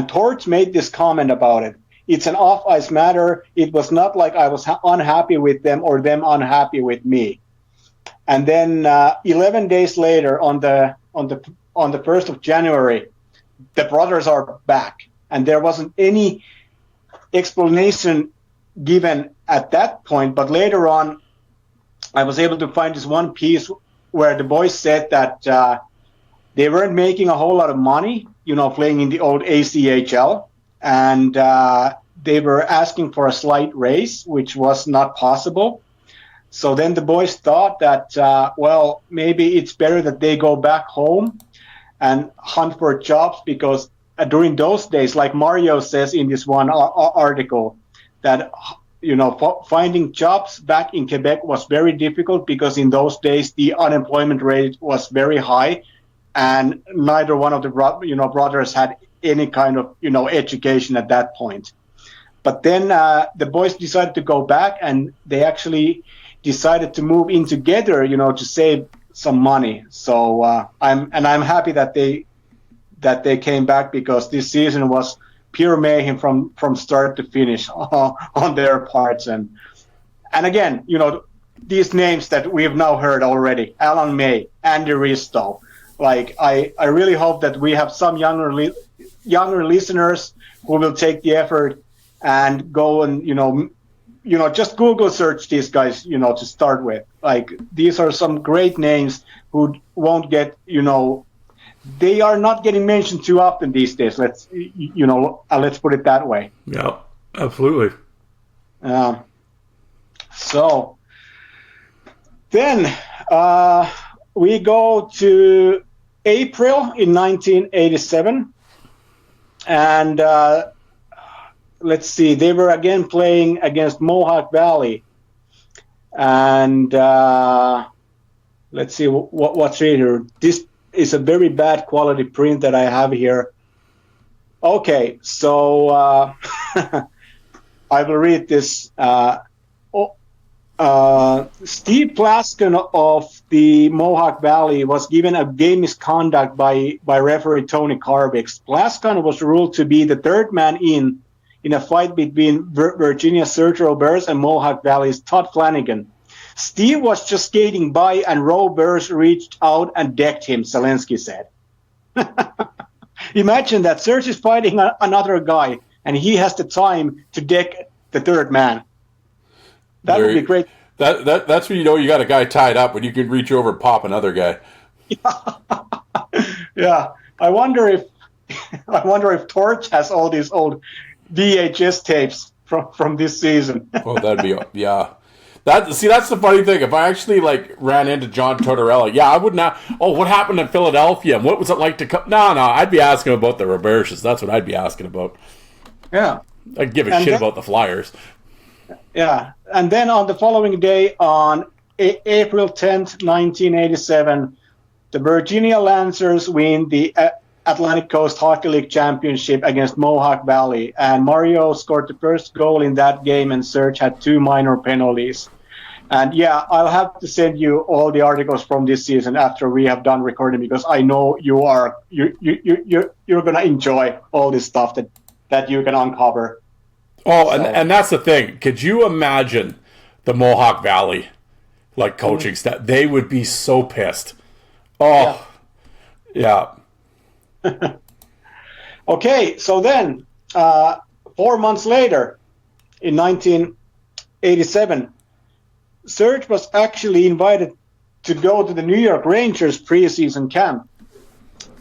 Torch made this comment about it. It's an off-ice matter. It was not like I was unhappy with them or them unhappy with me. And then 11 days later, on the 1st of January, the brothers are back. And there wasn't any explanation given at that point, but later on I was able to find this one piece where the boys said that they weren't making a whole lot of money, playing in the old ACHL, and they were asking for a slight raise, which was not possible. So then the boys thought that, maybe it's better that they go back home and hunt for jobs, because during those days, like Mario says in this one article, that finding jobs back in Quebec was very difficult, because in those days the unemployment rate was very high, and neither one of the brothers had any kind of education at that point. But then the boys decided to go back, and they actually decided to move in together, to save some money. So I'm happy that they came back, because this season was pure mayhem from start to finish on their parts. And again, these names that we've now heard already: Alan May, Andy Risto. I really hope that we have some younger listeners who will take the effort and go and just Google search these guys, to start with. These are some great names who won't get, they are not getting mentioned too often these days. Let's put it that way.
Yeah, absolutely.
So then we go to April in 1987, and let's see, they were again playing against Mohawk Valley, and let's see what's here. This is a very bad quality print that I have here. Okay, so I will read this. Steve Plaskin of the Mohawk Valley was given a game misconduct by referee Tony Carbix. Plaskin was ruled to be the third man in a fight between Virginia's Serge Roberge and Mohawk Valley's Todd Flanagan. Steve was just skating by and Roberge reached out and decked him, Zelensky said. Imagine that Serge is fighting another guy and he has the time to deck the third man. That would be great.
That's when you know you got a guy tied up, when you can reach over and pop another guy.
Yeah. I wonder if Torch has all these old VHS tapes from this season.
Oh, that'd be that's the funny thing. If I actually ran into John Tortorella, I would not. Oh, what happened in Philadelphia? And what was it like to come? No, I'd be asking about the Roberges. That's what I'd be asking about.
Yeah.
I'd give a shit about the Flyers.
Yeah, and then on the following day, on April 10th, 1987, the Virginia Lancers win the Atlantic Coast Hockey League Championship against Mohawk Valley, and Mario scored the first goal in that game, and Serge had 2 minor penalties. And I'll have to send you all the articles from this season after we have done recording, because I know you're gonna enjoy all this stuff that you can uncover.
Oh, and that's the thing. Could you imagine the Mohawk Valley coaching staff? They would be so pissed. Oh, yeah.
Okay, so then 4 months later, in 1987, Serge was actually invited to go to the New York Rangers preseason camp,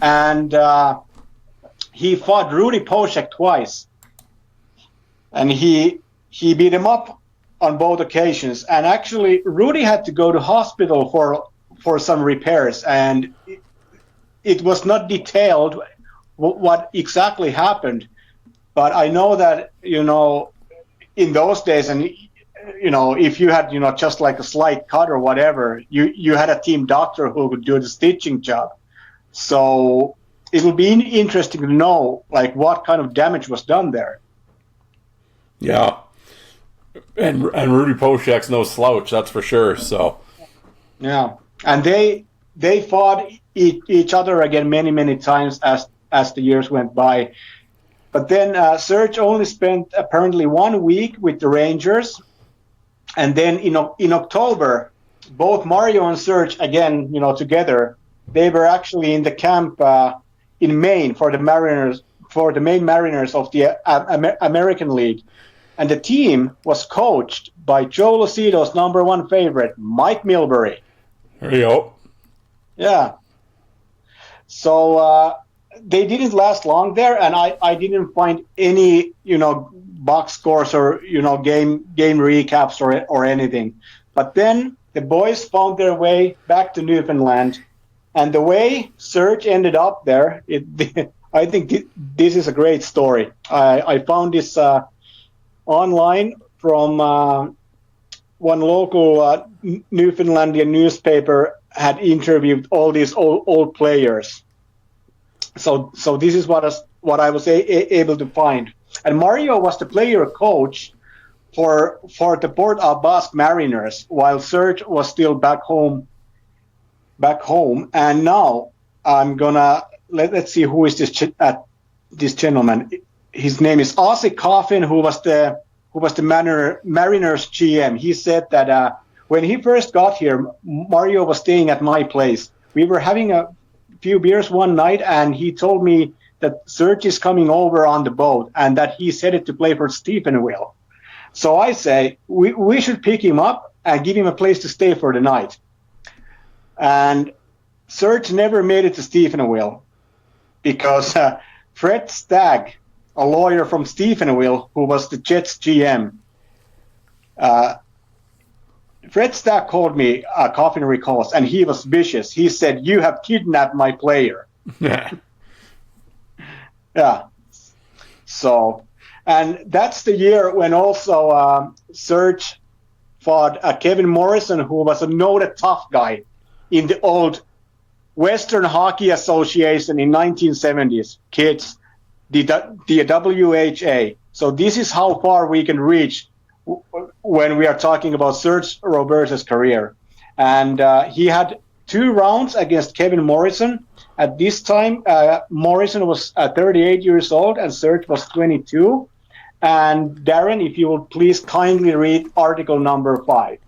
and he fought Rudy Poshek twice. And he beat him up on both occasions. And actually, Rudy had to go to hospital for some repairs. And it was not detailed what exactly happened. But I know that, in those days, and, if you had, just like a slight cut or whatever, you had a team doctor who would do the stitching job. So it will be interesting to know, what kind of damage was done there.
Yeah, and Rudy Poshek's no slouch, that's for sure. So,
yeah, and they fought each other again many times as the years went by. But then Serge only spent apparently 1 week with the Rangers, and then in October, both Mario and Serge again, together, they were actually in the camp in Maine for the Mariners, for the Maine Mariners of the American League. And the team was coached by Joe Lucido's number 1 favorite, Mike Milbury.
There you go.
Yeah. So they didn't last long there, and I didn't find any, box scores or, game recaps or anything. But then the boys found their way back to Newfoundland, and the way Serge ended up there, I think this is a great story. I found this online from one local Newfoundlandian newspaper had interviewed all these old players. So this is what I was able to find. And Mario was the player coach for the Port au Basque Mariners, while Serge was still back home. And now I'm gonna let's see who is this gentleman. His name is Ozzy Coffin, who was the Mariners GM. He said that when he first got here, Mario was staying at my place. We were having a few beers one night, and he told me that Serge is coming over on the boat and that he's headed to play for Stephenville. So I say we should pick him up and give him a place to stay for the night. And Serge never made it to Stephenville because Fred Stagg, a lawyer from Stephenville, who was the Jets GM, Fred Stagg called me, Coffin recalls, and he was vicious. He said, "You have kidnapped my player." Yeah. So, and that's the year when also Serge fought Kevin Morrison, who was a noted tough guy in the old Western Hockey Association in 1970s, kids, the WHA. So this is how far we can reach when we are talking about Serge Roberge's career. And he had 2 rounds against Kevin Morrison. At this time, Morrison was 38 years old and Serge was 22. And Darren, if you will please kindly read article number 5.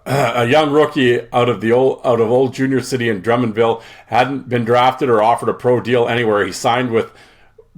A young rookie out of old Junior City in Drummondville hadn't been drafted or offered a pro deal anywhere. He signed with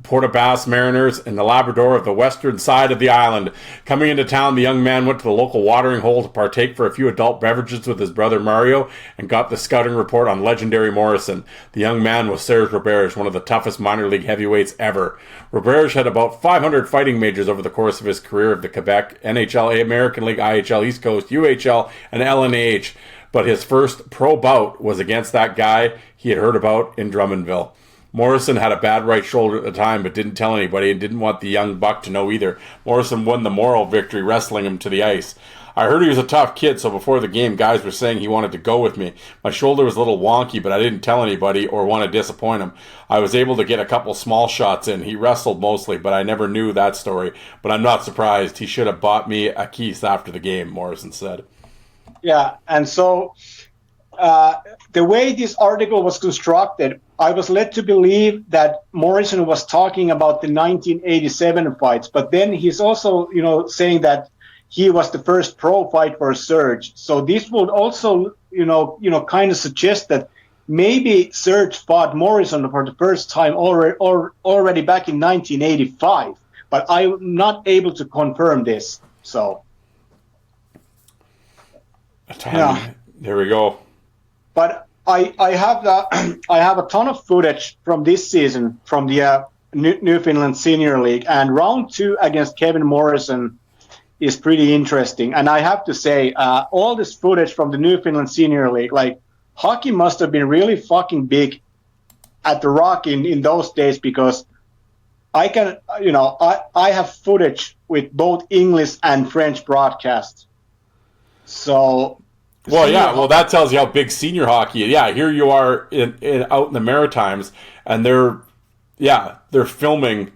Portabass Mariners in the Labrador of the western side of the island. Coming into town, the young man went to the local watering hole to partake for a few adult beverages with his brother Mario and got the scouting report on legendary Morrison. The young man was Serge Roberge, one of the toughest minor league heavyweights ever. Roberge had about 500 fighting majors over the course of his career of the Quebec, NHL, American League, IHL, East Coast, UHL, and LNAH. But his first pro bout was against that guy he had heard about in Drummondville. Morrison had a bad right shoulder at the time, but didn't tell anybody and didn't want the young buck to know either. Morrison won the moral victory, wrestling him to the ice. I heard he was a tough kid, so before the game, guys were saying he wanted to go with me. My shoulder was a little wonky, but I didn't tell anybody or want to disappoint him. I was able to get a couple small shots in. He wrestled mostly, but I never knew that story. But I'm not surprised. He should have bought me a Keith after the game, Morrison said.
Yeah, and so the way this article was constructed, I was led to believe that Morrison was talking about the 1987 fights, but then he's also, saying that he was the first pro fight for Serge. So this would also, kind of suggest that maybe Serge fought Morrison for the first time already back in 1985, but I'm not able to confirm this. So,
yeah, there we go.
But I have a ton of footage from this season from the Newfoundland Senior League, and round 2 against Kevin Morrison is pretty interesting. And I have to say, all this footage from the Newfoundland Senior League, like, hockey must have been really fucking big at the Rock in those days, because I can, I have footage with both English and French broadcasts. So.
Well, yeah. Well, that tells you how big senior hockey is. Yeah, here you are out in the Maritimes, and they're filming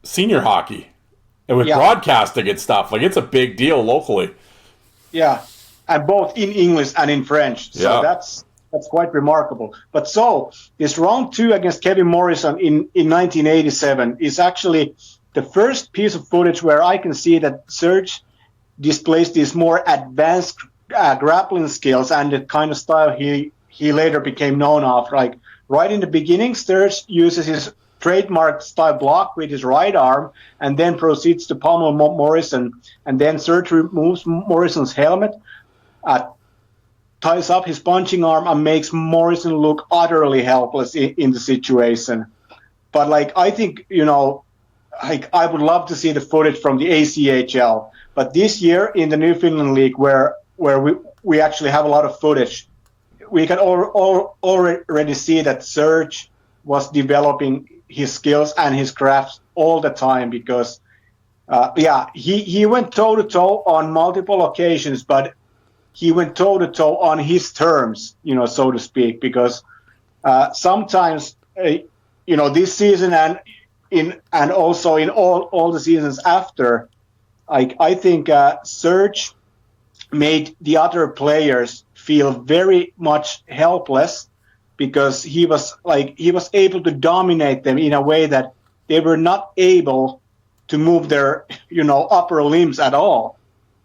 senior hockey and with broadcasting and stuff. Like, it's a big deal locally. Yeah,
and both in English and in French. So that's quite remarkable. But so this round 2 against Kevin Morrison in 1987 is actually the first piece of footage where I can see that Serge displays these more advanced grappling skills and the kind of style he later became known of. Like, right in the beginning, Serge uses his trademark style block with his right arm and then proceeds to pummel Morrison. And then Serge removes Morrison's helmet, ties up his punching arm, and makes Morrison look utterly helpless in the situation. But, like, I think, I would love to see the footage from the ACHL. But this year in the Newfoundland League, where we actually have a lot of footage, we can already see that Serge was developing his skills and his crafts all the time, because he went toe-to-toe on multiple occasions, but he went toe-to-toe on his terms, so to speak, because sometimes, this season and also in all the seasons after, I think Serge made the other players feel very much helpless, because he was able to dominate them in a way that they were not able to move their upper limbs at all.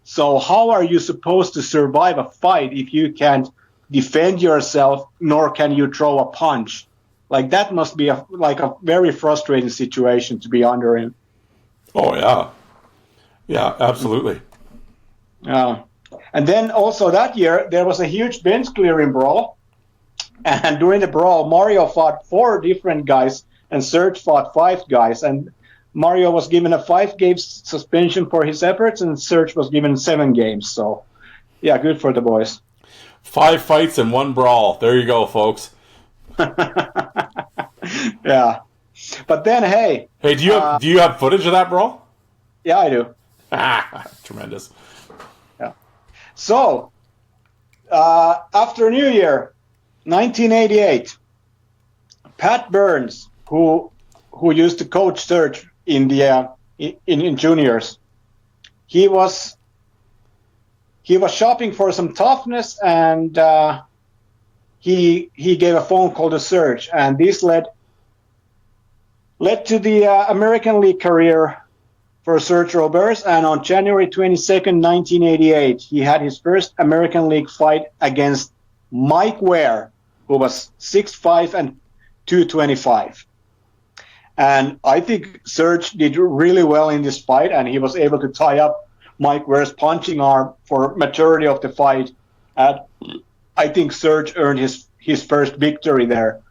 So how are you supposed to survive a fight if you can't defend yourself, nor can you throw a punch? Like, that must be a very frustrating situation to be under in.
Oh yeah, absolutely.
And then also that year, there was a huge bench clearing brawl. And during the brawl, Mario fought 4 different guys and Serge fought 5 guys. And Mario was given a 5-game suspension for his efforts, and Serge was given 7 games. So, yeah, good for the boys.
5 fights and 1 brawl. There you go, folks.
Yeah. But then, hey.
Hey, do you have footage of that brawl?
Yeah, I do.
Tremendous.
Yeah. So, after New Year, 1988, Pat Burns, who used to coach Serge in the in juniors. He was shopping for some toughness, and he gave a phone call to Serge, and this led to the American League career for Serge Roberge. And on January 22nd, 1988, he had his first American League fight against Mike Ware, who was 6'5" and 225. And I think Serge did really well in this fight, and he was able to tie up Mike Ware's punching arm for majority of the fight. And I think Serge earned his first victory there.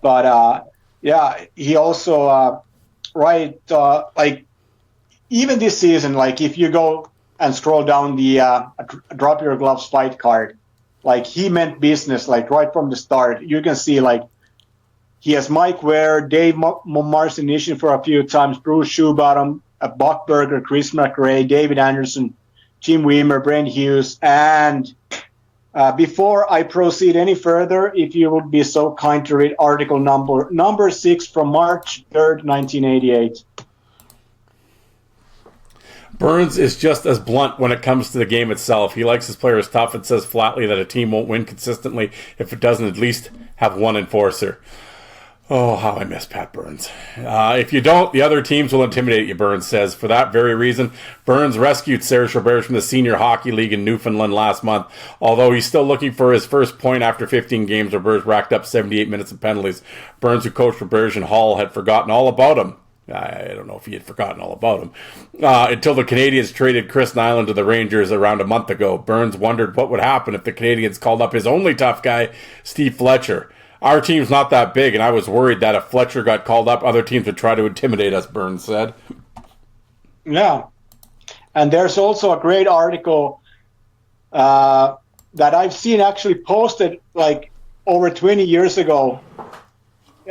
But he also like even this season, like if you go and scroll down the Drop Your Gloves fight card, like he meant business, like right from the start. You can see like he has Mike Ware, Dave Marcinician for a few times, Bruce Shoebottom, Buck Berger, Chris McRae, David Anderson, Jim Weimer, Brent Hughes. And before I proceed any further, if you would be so kind to read article number 6 from March 3rd, 1988.
Burns is just as blunt when it comes to the game itself. He likes his players tough and says flatly that a team won't win consistently if it doesn't at least have one enforcer. Oh, how I miss Pat Burns. If you don't, the other teams will intimidate you, Burns says. For that very reason, Burns rescued Serge Roberge from the Senior Hockey League in Newfoundland last month. Although he's still looking for his first point after 15 games, Roberge racked up 78 minutes of penalties. Burns, who coached Roberge in Hull, had forgotten all about him. I don't know if he had forgotten all about him. Until the Canadiens traded Chris Nyland to the Rangers around a month ago. Burns wondered what would happen if the Canadiens called up his only tough guy, Steve Fletcher. Our team's not that big, and I was worried that if Fletcher got called up, other teams would try to intimidate us, Burns said.
Yeah. And there's also a great article that I've seen actually posted like over 20 years ago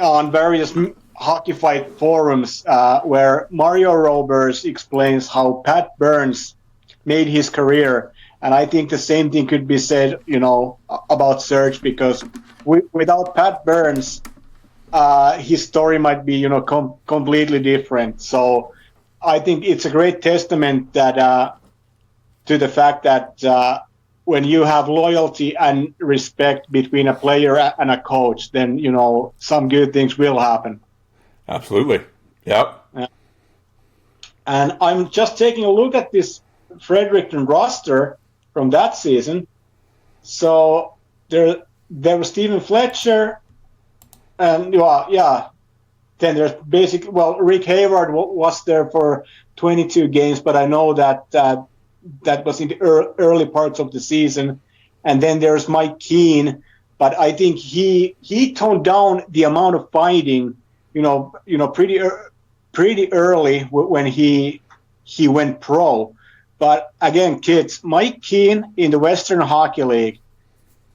on various hockey fight forums where Mario Roberge explains how Pat Burns made his career. And I think the same thing could be said, about Serge, because without Pat Burns, his story might be, completely different. So I think it's a great testament that to the fact that when you have loyalty and respect between a player and a coach, then, some good things will happen.
Absolutely. Yep.
And I'm just taking a look at this Fredericton roster from that season. So there was Stephen Fletcher, and then there's Rick Hayward was there for 22 games, but I know that that was in the early parts of the season. And then there's Mike Keane, but I think he toned down the amount of fighting, pretty early when he went pro. But again, kids, Mike Keane in the Western Hockey League,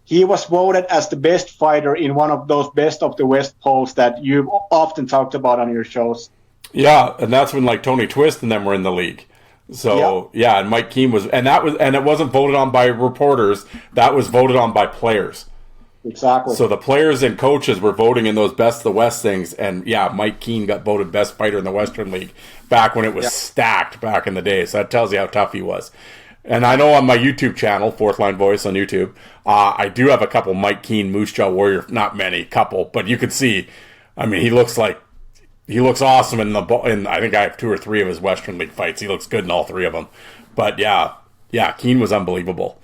he was voted as the best fighter in one of those Best of the West polls that you've often talked about on your shows.
Yeah, and that's when like Tony Twist and them were in the league. So yeah, and Mike Keane was, and it wasn't voted on by reporters. That was voted on by players.
Exactly.
So the players and coaches were voting in those Best of the West things, and yeah, Mike Keane got voted best fighter in the Western League back when it was stacked back in the day. So that tells you how tough he was. And I know on my YouTube channel, Fourth Line Voice on YouTube, I do have a couple Mike Keane Moose Jaw Warrior, not many, couple, but you can see. I mean, he looks awesome in I think I have 2 or 3 of his Western League fights. He looks good in all 3 of them. But yeah, Keane was unbelievable.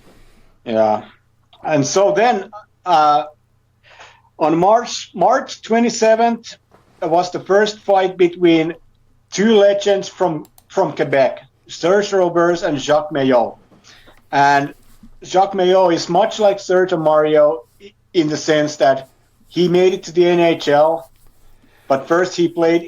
Yeah, and so then. On March 27th was the first fight between 2 legends from Quebec, Serge Roberge and Jacques Maillot. And Jacques Maillot is much like Serge and Mario in the sense that he made it to the NHL, but first he played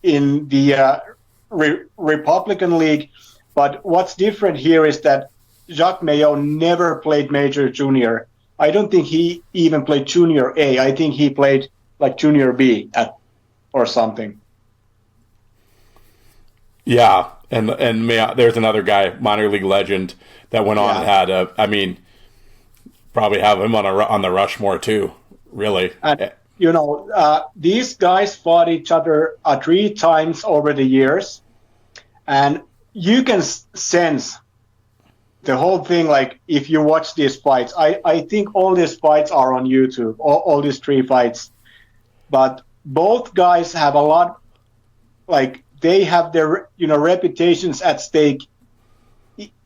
in the Republican League. But what's different here is that Jacques Maillot never played Major Junior. I don't think he even played Junior A. I think he played like Junior B or something.
Yeah, and there's another guy, minor league legend, that went on and had probably have him on the Rushmore too. Really,
and, these guys fought each other 3 times over the years, and you can sense the whole thing. Like if you watch these fights, I think all these fights are on YouTube, all these 3 fights, but both guys have a lot, like they have their reputations at stake,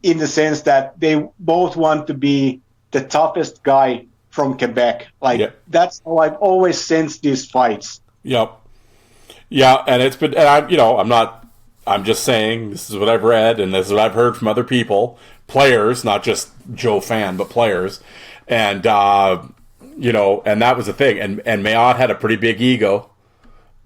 in the sense that they both want to be the toughest guy from Quebec. Like that's how I've always sensed these fights.
Yep. Yeah, and it's been, and I'm just saying, this is what I've read, and this is what I've heard from other people, players, not just Joe Fan, but players, and and that was the thing, and Mayotte had a pretty big ego,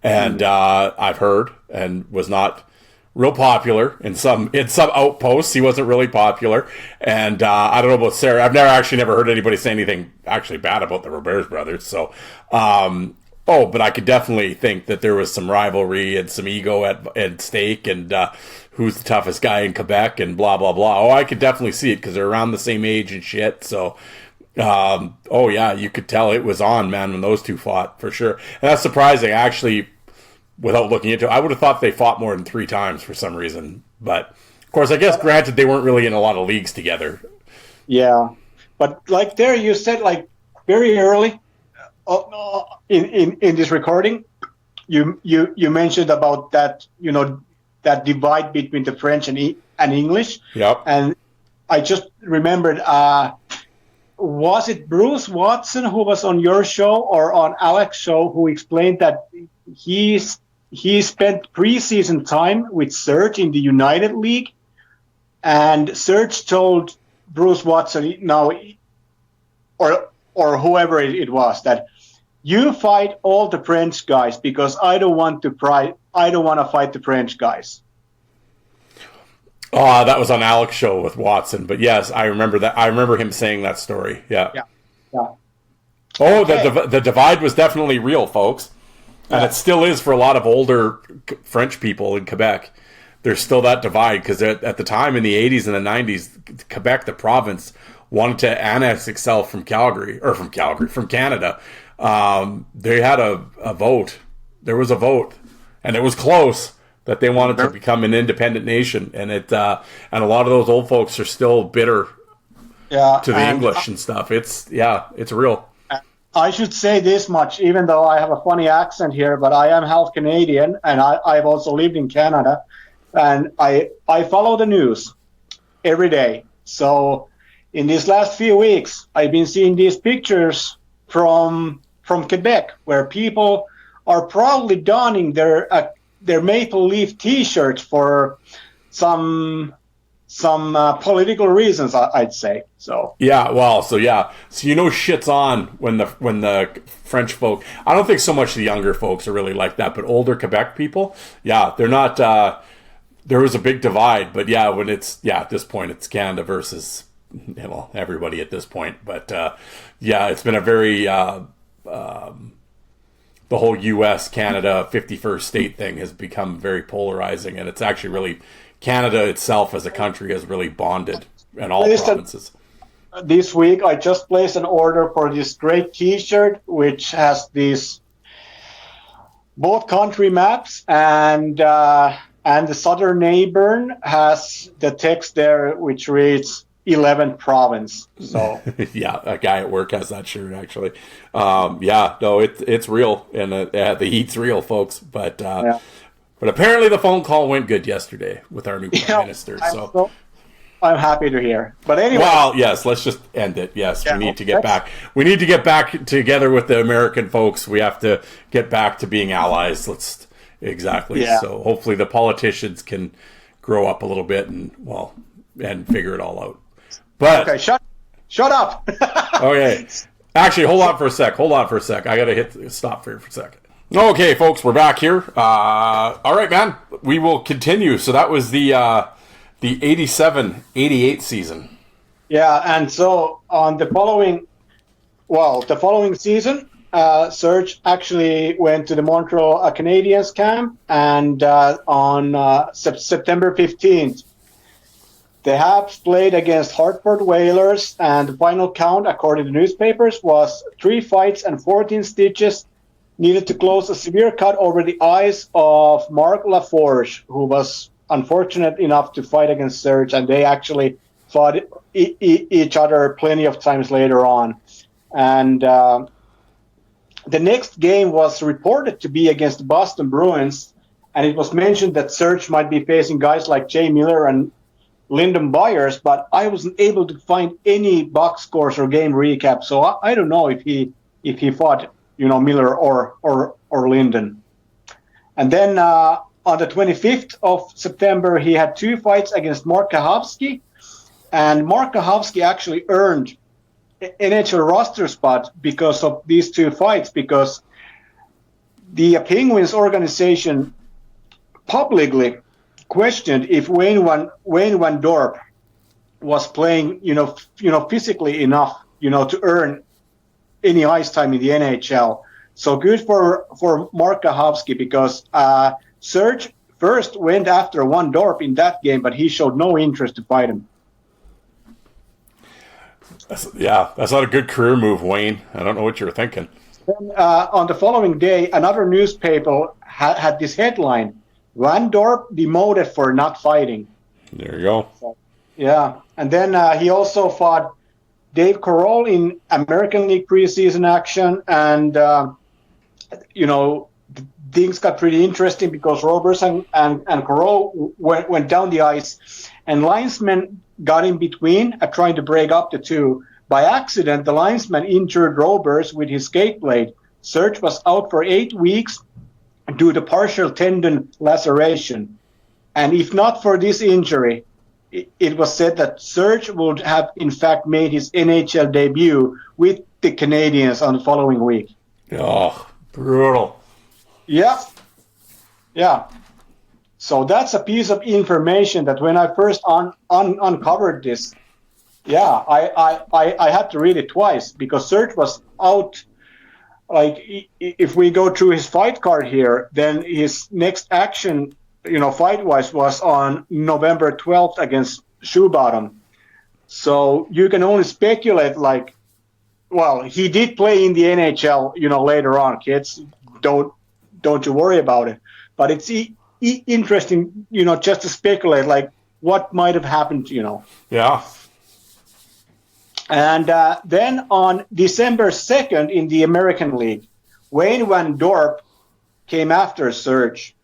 and I've heard, and was not real popular in some outposts. He wasn't really popular, and I don't know about Sarah. I've never heard anybody say anything actually bad about the Roberge brothers. So, but I could definitely think that there was some rivalry and some ego at stake, and who's the toughest guy in Quebec, and blah blah blah. Oh, I could definitely see it because they're around the same age and shit. So, you could tell it was on, man, when those two fought for sure. And that's surprising, actually. Without looking into it, I would have thought they fought more than 3 times for some reason. But, of course, I guess granted they weren't really in a lot of leagues together.
Yeah. But, like there, you said, like, very early in this recording, you mentioned about that, that divide between the French and English.
Yep.
And I just remembered, was it Bruce Watson who was on your show or on Alex's show who explained that he spent preseason time with Serge in the United League, and Serge told Bruce Watson or whoever it was, that you fight all the French guys because I don't want to fight the French guys.
Oh, that was on Alex's show with Watson. But yes, I remember that. I remember him saying that story. Yeah.
Oh,
okay. The divide was definitely real, folks. And it still is for a lot of older French people in Quebec. There's still that divide because at the time in the 80s and the 90s, Quebec, the province, wanted to annex itself from Canada. They had a vote. There was a vote, and it was close that they wanted to become an independent nation. And and a lot of those old folks are still bitter to the English and stuff. It's real.
I should say this much, even though I have a funny accent here, but I am half Canadian, and I've also lived in Canada, and I follow the news every day. So in these last few weeks, I've been seeing these pictures from Quebec, where people are probably donning their Maple Leaf T-shirts for some political reasons, I'd say. So shit's on when the French folk. I don't think so much the younger folks are really like that, but older Quebec people, they're not. There was a big divide, but when it's at this point it's Canada versus everybody at this point. But it's been a very the whole U.S. Canada 51st state thing has become very polarizing, and it's actually really. Canada itself as a country has really bonded in all provinces. This week, I just placed an order for this great T-shirt, which has these both country maps, and the southern neighbor has the text there, which reads 11th province. So
a guy at work has that shirt actually. It's real, and the heat's real, folks. But apparently the phone call went good yesterday with our new prime minister. So
I'm happy to hear. But anyway.
Well, yes, let's just end it. Yes, we need to get back. We need to get back together with the American folks. We have to get back to being allies. Exactly. Yeah. So hopefully the politicians can grow up a little bit and figure it all out. But
okay, shut up.
Okay. Actually, hold on for a sec. I got to hit stop for a second. Okay, folks, we're back here. All right, man. We will continue. So that was the 87-88 season.
Yeah, and so on the following season, Serge actually went to the Montreal Canadiens camp, and on September 15th, the Habs played against Hartford Whalers, and the final count, according to newspapers, was 3 fights and 14 stitches needed to close a severe cut over the eyes of Marc Laforge, who was unfortunate enough to fight against Serge, and they actually fought each other plenty of times later on. And the next game was reported to be against the Boston Bruins, and it was mentioned that Serge might be facing guys like Jay Miller and Lyndon Byers, but I wasn't able to find any box scores or game recap, so I don't know if he fought, Miller or Lyndon. And then on the 25th of September, he had 2 fights against Mark Kahovsky, and Mark Kahovsky actually earned NHL roster spot because of these 2 fights, because the Penguins organization publicly questioned if Wayne Van Dorp was playing, physically enough, to earn any ice time in the NHL. So good for Mark Kahovsky, because Serge first went after Van Dorp in that game, but he showed no interest to fight him.
That's not a good career move, Wayne. I don't know what you were thinking.
Then, on the following day, another newspaper had this headline: Van Dorp demoted for not fighting.
There you go.
So, yeah, and then he also fought Dave Carroll in American League preseason action, and things got pretty interesting because Roberge and Carroll went down the ice, and linesmen got in between trying to break up the two. By accident, the linesman injured Roberge with his skate blade. Serge was out for 8 weeks due to partial tendon laceration. And if not for this injury, it was said that Serge would have, in fact, made his NHL debut with the Canadiens on the following week.
Oh, brutal.
Yeah. So that's a piece of information that when I first uncovered this, I had to read it twice, because Serge was out. Like, if we go through his fight card here, then his next action, fight-wise, was on November 12th against Shoebottom. So you can only speculate, he did play in the NHL, later on, kids. Don't you worry about it. But it's interesting, just to speculate, what might have happened,
Yeah.
And then on December 2nd in the American League, Wayne Van Dorp came after Serge.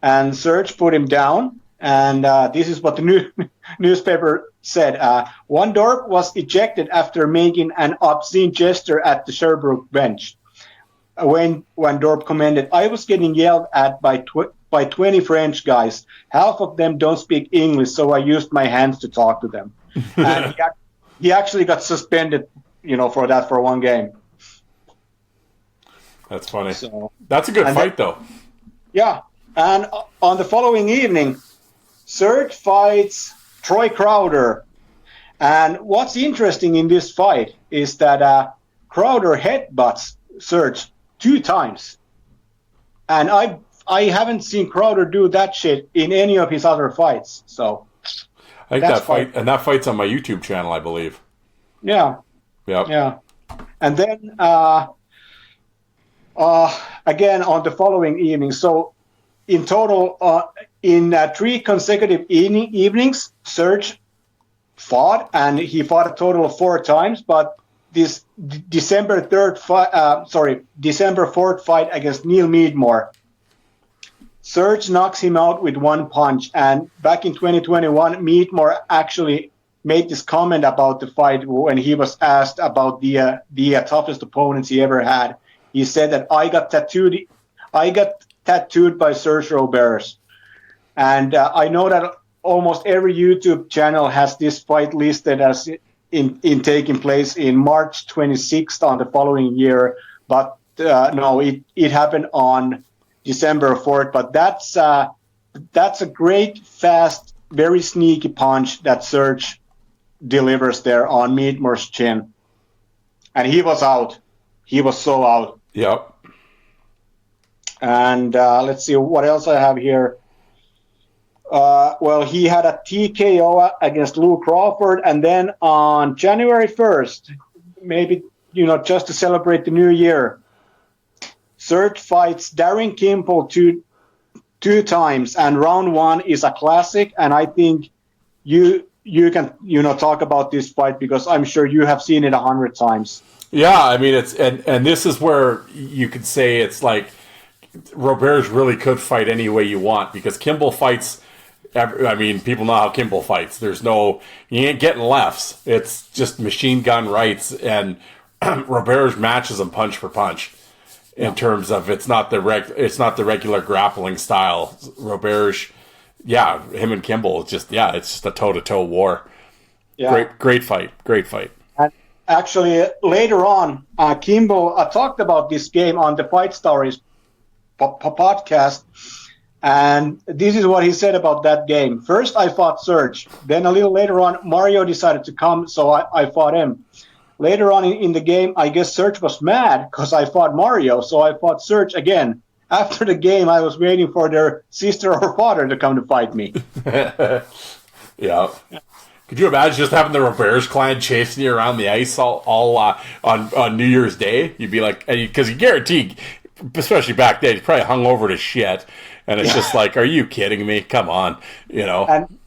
And Serge put him down. And this is what the newspaper said. Van Dorp was ejected after making an obscene gesture at the Sherbrooke bench. Wayne Van Dorp commented, "I was getting yelled at by 20 French guys. Half of them don't speak English, so I used my hands to talk to them." And he actually got suspended, for that for 1 game.
That's funny.
So,
that's a good fight, though.
Yeah. And on the following evening, Serge fights Troy Crowder. And what's interesting in this fight is that Crowder headbutts Serge 2 times. And I haven't seen Crowder do that shit in any of his other fights. So
I think that fight's on my YouTube channel, I believe.
Yeah.
Yep.
Yeah. And then again on the following evening. So in total, in 3 consecutive evenings, Serge fought, and he fought a total of 4 times. But this December 4th fight against Neil Meadmore, Serge knocks him out with 1 punch. And back in 2021, Meadmore actually made this comment about the fight when he was asked about the toughest opponents he ever had. He said that I got tattooed by Serge Roberge. And I know that almost every YouTube channel has this fight listed as in taking place in March 26th on the following year. But no, it happened on December 4th. But that's a great, fast, very sneaky punch that Serge delivers there on Meadmore's chin. And he was out. He was so out.
Yep.
And let's see what else I have here. Well, he had a TKO against Lou Crawford, and then on January 1st, maybe, just to celebrate the new year, Serge fights Darren Kimble to 2 times, and round 1 is a classic. And I think you can talk about this fight because I'm sure you have seen it 100 times.
Yeah, I mean it's and this is where you could say it's like Roberge really could fight any way you want because Kimball fights. I mean, people know how Kimball fights. You ain't getting lefts. It's just machine gun rights, and Roberge matches them punch for punch. In terms of it's not the regular grappling style. Roberge, him and Kimball, it's just a toe to toe war. Yeah. Great fight.
And actually, later on, Kimball talked about this game on the Fight Stories podcast. And this is what he said about that game. First, I fought Serge. Then a little later on, Mario decided to come, so I fought him. Later on in the game, I guess Serge was mad because I fought Mario, so I fought Serge again. After the game, I was waiting for their sister or father to come to fight me.
Yeah. Could you imagine just having the Roberge clan chasing you around the ice all on New Year's Day? You'd be like, because you guarantee, especially back then, he's probably hung over to shit. And it's just like, are you kidding me? Come on, And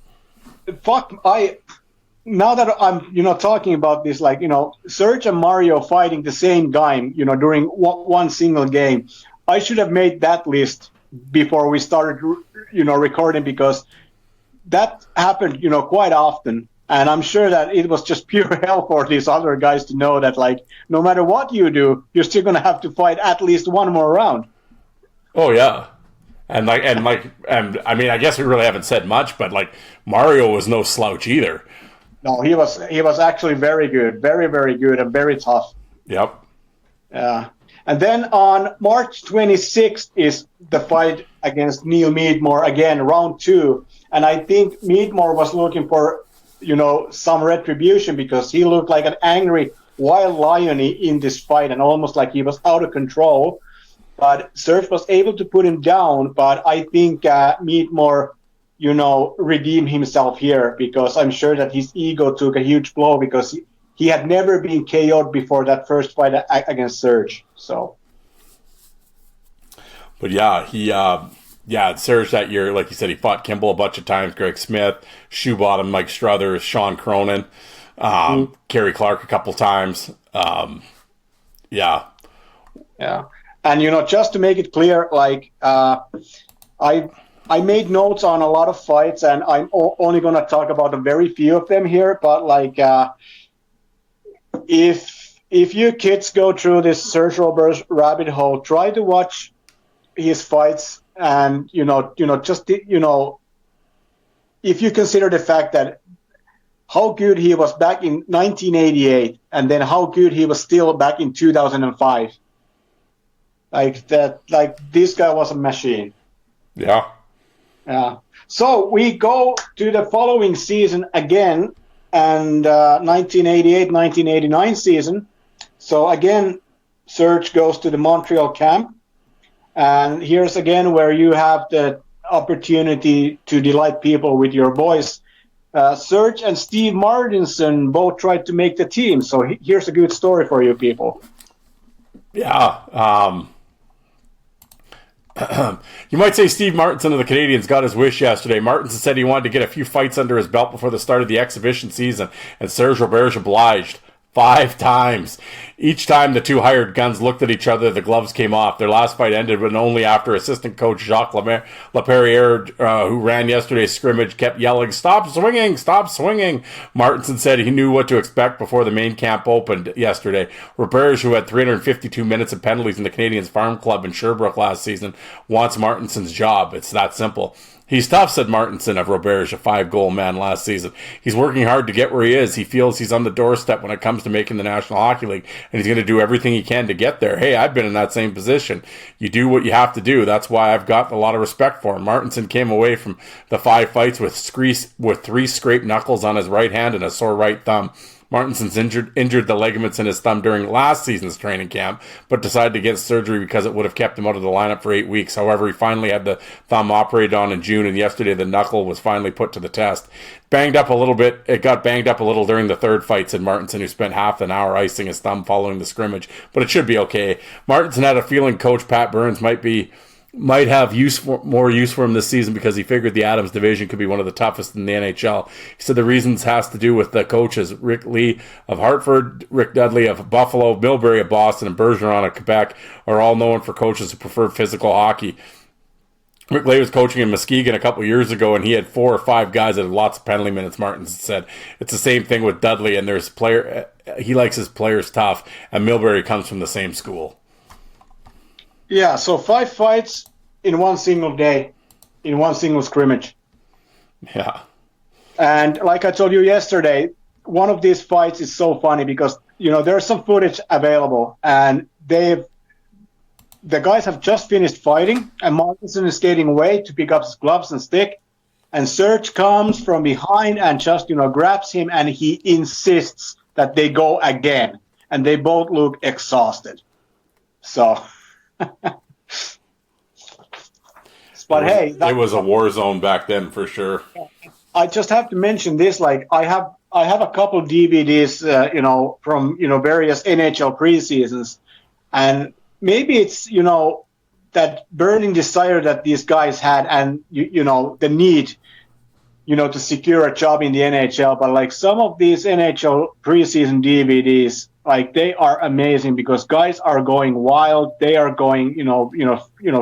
now that I'm, talking about this, like, Serge and Mario fighting the same game, during one single game, I should have made that list before we started, recording because that happened, quite often. And I'm sure that it was just pure hell for these other guys to know that, like, no matter what you do, you're still going to have to fight at least one more round. Oh, yeah. And I mean, I guess we really haven't said much, but like Mario was no slouch either.
No, he was actually very good, very, very good, and very tough.
Yep.
Yeah. And then on March 26th is the fight against Neil Meadmore again, round 2. And I think Meadmore was looking for, some retribution because he looked like an angry wild lion in this fight and almost like he was out of control. But Serge was able to put him down, but I think Meadmore, redeemed himself here because I'm sure that his ego took a huge blow because he had never been KO'd before that first fight against Serge. So,
but Serge that year, like you said, he fought Kimball a bunch of times, Greg Smith, Shoe Bottom, Mike Struthers, Sean Cronin, Kerry Clark a couple times. Yeah.
And, just to make it clear, like, I made notes on a lot of fights, and I'm only going to talk about a very few of them here. But, like, if you kids go through this Serge Roberge rabbit hole, try to watch his fights and, if you consider the fact that how good he was back in 1988 and then how good he was still back in 2005. This guy was a machine.
Yeah.
So we go to the following season again, and 1988-1989 season. So again, Serge goes to the Montreal camp, and here's again where you have the opportunity to delight people with your voice. Serge and Steve Martinson both tried to make the team, so here's a good story for you people.
Yeah. You might say Steve Martinson of the Canadians got his wish yesterday. Martinson said he wanted to get a few fights under his belt before the start of the exhibition season, and Serge Roberge obliged 5 times. Each time the two hired guns looked at each other, the gloves came off. Their last fight ended, but only after assistant coach Jacques Laperriere, who ran yesterday's scrimmage, kept yelling, "Stop swinging! Stop swinging!" Martinson said he knew what to expect before the main camp opened yesterday. Roberge, who had 352 minutes of penalties in the Canadians Farm Club in Sherbrooke last season, wants Martinson's job. It's that simple. He's tough, said Martinson of Roberge, a 5-goal man last season. He's working hard to get where he is. He feels he's on the doorstep when it comes to making the National Hockey League, and he's going to do everything he can to get there. Hey, I've been in that same position. You do what you have to do. That's why I've got a lot of respect for him. Martinson came away from the 5 fights with 3 scraped knuckles on his right hand and a sore right thumb. Martinson's injured the ligaments in his thumb during last season's training camp, but decided to get surgery because it would have kept him out of the lineup for 8 weeks. However, he finally had the thumb operated on in June, and yesterday the knuckle was finally put to the test. Banged up a little bit. It got banged up a little during the 3rd fight, said Martinson, who spent half an hour icing his thumb following the scrimmage, but it should be okay. Martinson had a feeling coach Pat Burns might be might have more use for him this season because he figured the Adams division could be one of the toughest in the NHL. He said the reasons has to do with the coaches, Rick Lee of Hartford, Rick Dudley of Buffalo, Milbury of Boston, and Bergeron of Quebec are all known for coaches who prefer physical hockey. Rick Lee was coaching in Muskegon a couple years ago, and he had 4 or 5 guys that had lots of penalty minutes. Martin said it's the same thing with Dudley, and he likes his players tough, and Milbury comes from the same school.
Yeah, so 5 fights in one single day, in one single scrimmage.
Yeah. And
like I told you yesterday, one of these fights is so funny because, there's some footage available, and the guys have just finished fighting, and Martinson is skating away to pick up his gloves and stick, and Serge comes from behind and just, grabs him, and he insists that they go again, and they both look exhausted. So... But hey,
it was a war zone back then for sure.
I just have to mention this. Like I have a couple DVDs, from various NHL preseasons, and maybe it's that burning desire that these guys had, and the need, to secure a job in the NHL. But like some of these NHL preseason DVDs. Like they are amazing because guys are going wild. They are going,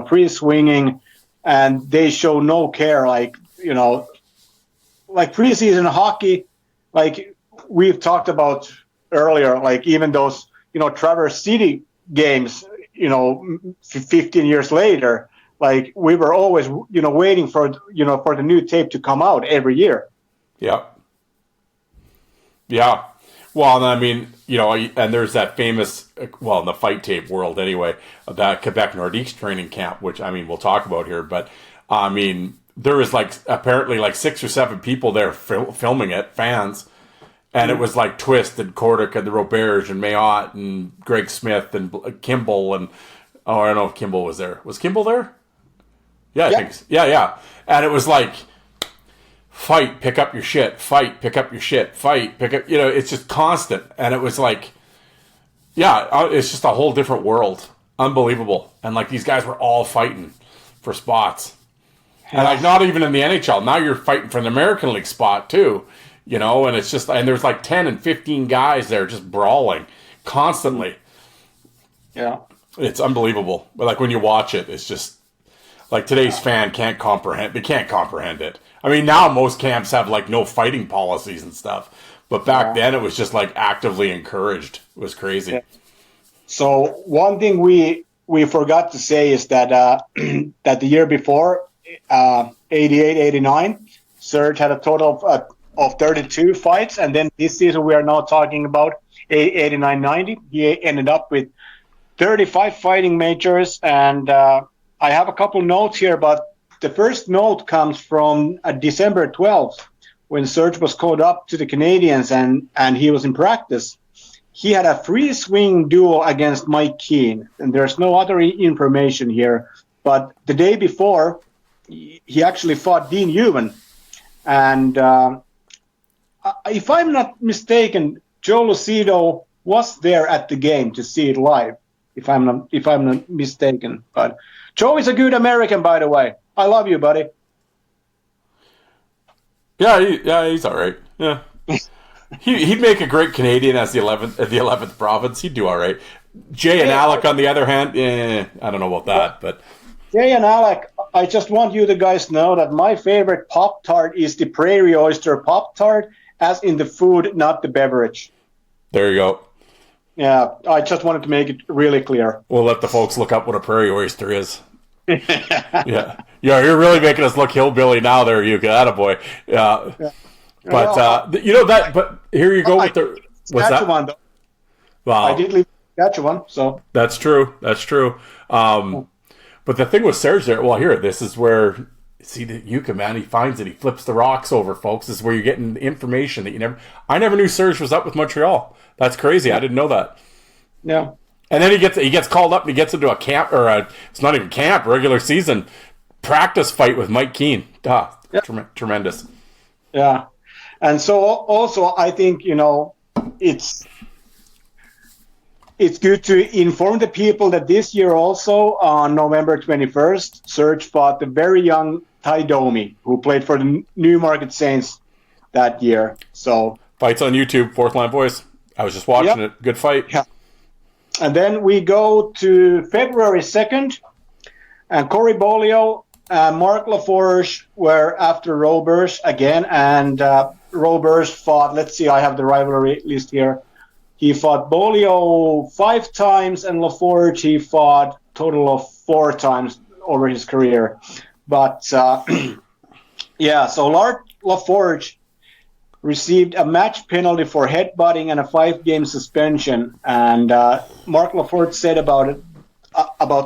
free swinging, and they show no care. Like preseason hockey, like we've talked about earlier. Like even those, Traverse City games, 15 years later. Like we were always, waiting for the new tape to come out every year.
Yeah. Yeah. Well, I mean, and there's that famous, in the fight tape world anyway, that Quebec Nordiques training camp, which, we'll talk about here. But, there was apparently 6 or 7 people there filming it, fans. And it was Twist and Kordic and the Roberge and Mayotte and Greg Smith and Kimball. And, I don't know if Kimball was there. Was Kimball there? Yeah, I think so. Yeah. And it was fight, pick up your shit, fight, pick up your shit, fight, pick up, it's just constant. And it was it's just a whole different world. Unbelievable. And these guys were all fighting for spots. Yeah. And not even in the NHL. Now you're fighting for an American League spot too, and it's just, and there's 10 and 15 guys there just brawling constantly.
Yeah.
It's unbelievable. But when you watch it, it's just today's fan can't comprehend it. Now most camps have no fighting policies and stuff, but back then it was just actively encouraged. It was crazy. Yeah.
So one thing we forgot to say is that that the year before, 88-89, Serge had a total of 32 fights, and then this season we are now talking about 89-90. He ended up with 35 fighting majors, and I have a couple notes here, but the first note comes from December 12th when Serge was called up to the Canadiens and he was in practice. He had a free swing duel against Mike Keane, and there's no other information here. But the day before, he actually fought Dean Ewan. And if I'm not mistaken, Joe Lucido was there at the game to see it live, if I'm not mistaken. But Joe is a good American, by the way. I love you, buddy.
Yeah, he's all right. Yeah, he'd make a great Canadian as the 11th province. He'd do all right. Jay and Alec, on the other hand, I don't know about that, but
Jay and Alec, I just want you guys to know that my favorite Pop-Tart is the Prairie Oyster Pop-Tart, as in the food, not the beverage.
There you go.
Yeah, I just wanted to make it really clear.
We'll let the folks look up what a Prairie Oyster is. Yeah, you're really making us look hillbilly now there, Yuka. Attaboy. Yeah. But, but here you go with the... What's that?
One, though.
Wow.
I did leave Saskatchewan, so...
That's true. But the thing with Serge there, this is where... See, the Yuka, man, he finds it. He flips the rocks over, folks. This is where you're getting information that you never... I never knew Serge was up with Montreal. That's crazy. I didn't know that.
Yeah.
And then he gets called up and he gets into a camp, it's not even camp, regular season practice fight with Mike Keane. Tremendous.
Yeah. And so also I think, it's it's good to inform the people that this year also, on November 21st, Serge fought the very young Ty Domi, who played for the Newmarket Saints that year. So
Fights on YouTube, Fourth Line Voice. I was just watching it. Good fight.
Yeah. And then we go to February 2nd, and Corey Bolio and Mark LaForge were after Roberge again, and Roberge fought, let's see, I have the rivalry list here. He fought Bolio 5 times, and LaForge he fought total of 4 times over his career. But, yeah, so LaForge received a match penalty for headbutting and a 5-game suspension. And Mark LaForge said about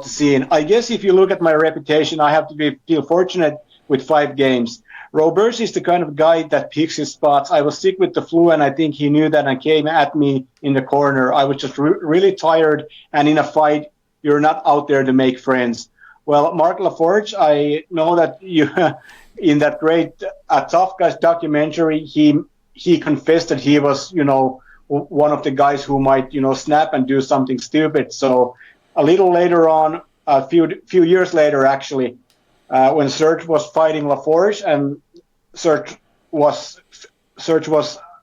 the scene, I guess if you look at my reputation, I have to feel fortunate with 5 games. Roberge is the kind of guy that picks his spots. I was sick with the flu, and I think he knew that and came at me in the corner. I was just really tired, and in a fight, you're not out there to make friends. Well, Mark LaForge, I know that you, in that great Tough Guys documentary, he confessed that he was, one of the guys who might, snap and do something stupid. So a little later on, a few years later, actually, when Serge was fighting LaForge and Serge was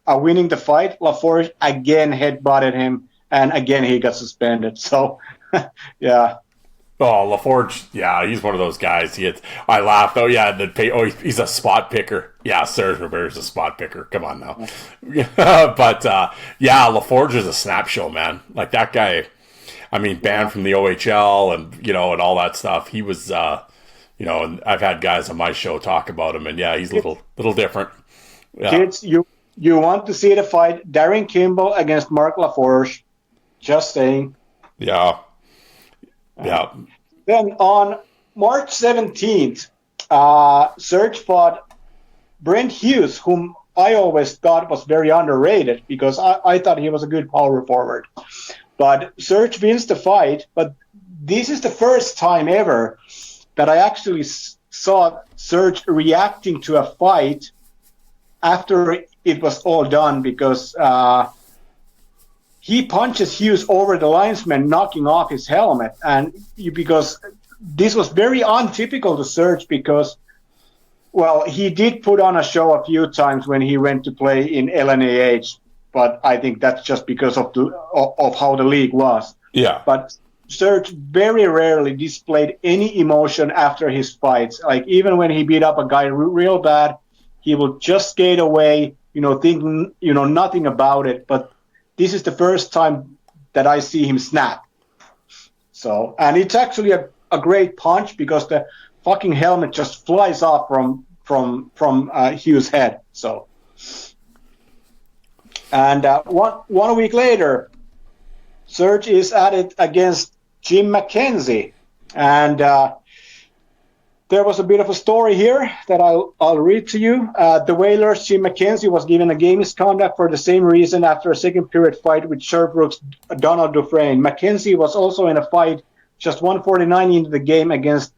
winning the fight, LaForge again headbutted him, and again he got suspended. So, yeah.
Oh, LaForge, yeah, he's one of those guys. I laughed. Oh, yeah, he's a spot picker. Yeah, Serge Roberge is a spot picker. Come on now. But, yeah, LaForge is a snap show, man. Like, that guy, I mean, banned from the OHL and, and all that stuff. He was, and I've had guys on my show talk about him, and, yeah, he's a little different. Yeah.
Kids, you want to see the fight, Darren Kimball against Mark LaForge. Just saying.
Yeah. Yeah.
Then on March 17th, Serge fought Brent Hughes, whom I always thought was very underrated because I thought he was a good power forward. But Serge wins the fight, but this is the first time ever that I actually saw Serge reacting to a fight after it was all done because he punches Hughes over the linesman, knocking off his helmet. And because this was very untypical to Serge because, well, he did put on a show a few times when he went to play in LNAH, but I think that's just because of how the league was.
Yeah.
But Serge very rarely displayed any emotion after his fights. Like, even when he beat up a guy real bad, he would just skate away, thinking, nothing about it. But this is the first time that I see him snap. So, and it's actually a great punch because the fucking helmet just flies off from Hughes' head. So, and one week later, Serge is at it against Jim McKenzie, and there was a bit of a story here that I'll read to you. The Whalers' Jim McKenzie was given a game misconduct for the same reason after a second period fight with Sherbrooke's Donald Dufresne. McKenzie was also in a fight just 149 into the game against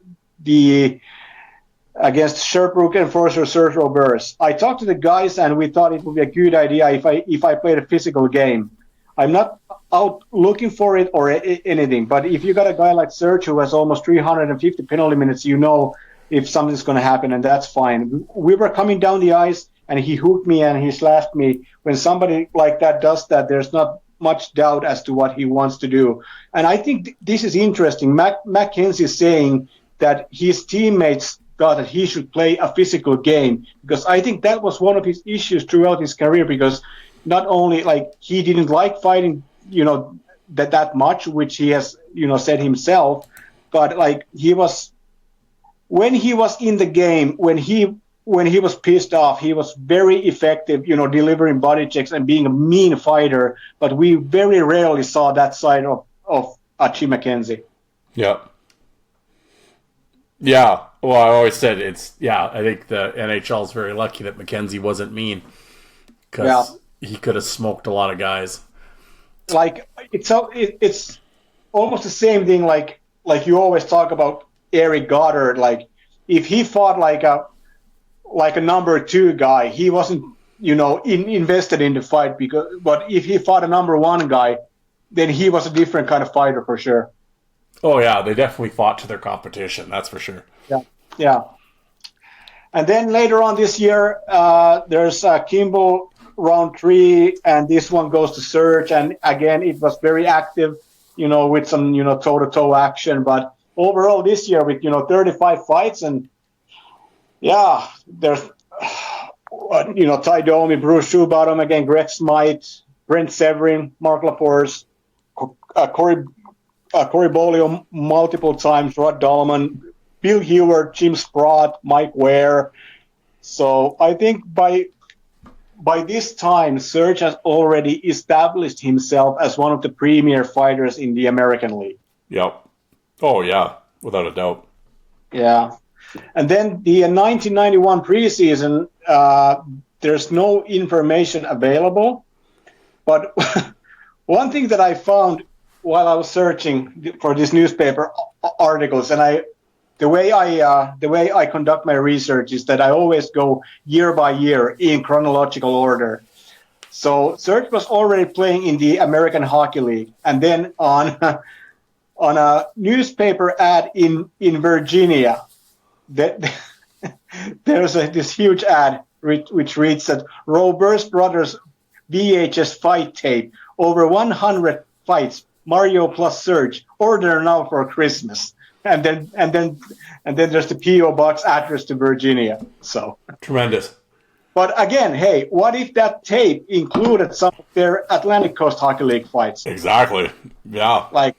Sherbrooke enforcer Serge Roberge. I talked to the guys and we thought it would be a good idea if I played a physical game. I'm not out looking for it or anything, but if you got a guy like Serge who has almost 350 penalty minutes, if something's going to happen, and that's fine. We were coming down the ice, and he hooked me and he slashed me. When somebody like that does that, there's not much doubt as to what he wants to do. And I think this is interesting. McKenzie is saying that his teammates thought that he should play a physical game, because I think that was one of his issues throughout his career, because not only he didn't like fighting, that much, which he has, said himself, but when he was in the game, when he was pissed off, he was very effective, delivering body checks and being a mean fighter, but we very rarely saw that side of Jim McKenzie.
Yeah. Yeah. Well, I always said I think the NHL is very lucky that McKenzie wasn't mean, because he could have smoked a lot of guys. It's
almost the same thing. Like you always talk about Eric Goddard. If he fought like a number 2 guy, he wasn't invested in the fight, but if he fought a number 1 guy, then he was a different kind of fighter for sure.
Oh yeah, they definitely fought to their competition. That's for sure.
Yeah. And then later on this year, there's Kimball round 3, and this one goes to Serge. And again, it was very active, with some, toe-to-toe action. But overall this year with, 35 fights, and yeah, there's, Ty Domi, Bruce Shoebottom, again, Greg Smythe, Brent Severin, Mark LaForce, Corey Bolio multiple times, Rod Dahlman, Bill Heward, Jim Sprott, Mike Ware. So I think by this time, Serge has already established himself as one of the premier fighters in the American League.
Yep. Oh, yeah, without a doubt.
Yeah. And then the 1991 preseason, there's no information available. But one thing that I found while I was searching for these newspaper articles, and the way I conduct my research is that I always go year by year in chronological order. So Serge was already playing in the American Hockey League, and then on a newspaper ad in Virginia, there's this huge ad which reads that Roberge Brothers VHS fight tape, over 100 fights, Mario plus Serge, order now for Christmas. And then there's the P.O. box address to Virginia. So
tremendous.
But again, hey, what if that tape included some of their Atlantic Coast Hockey League fights?
Exactly. Yeah.
Like,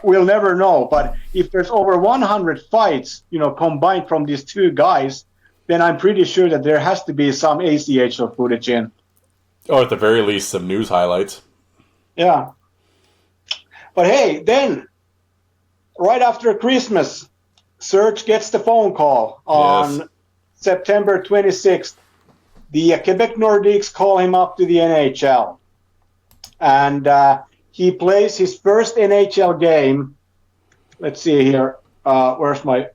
we'll never know. But if there's over 100 fights, combined from these two guys, then I'm pretty sure that there has to be some ACHL footage in.
Or at the very least, some news highlights.
Yeah. But hey, then, right after Christmas, Serge gets the phone call on September 26th. The Quebec Nordiques call him up to the NHL. And he plays his first NHL game. Let's see here. Where's my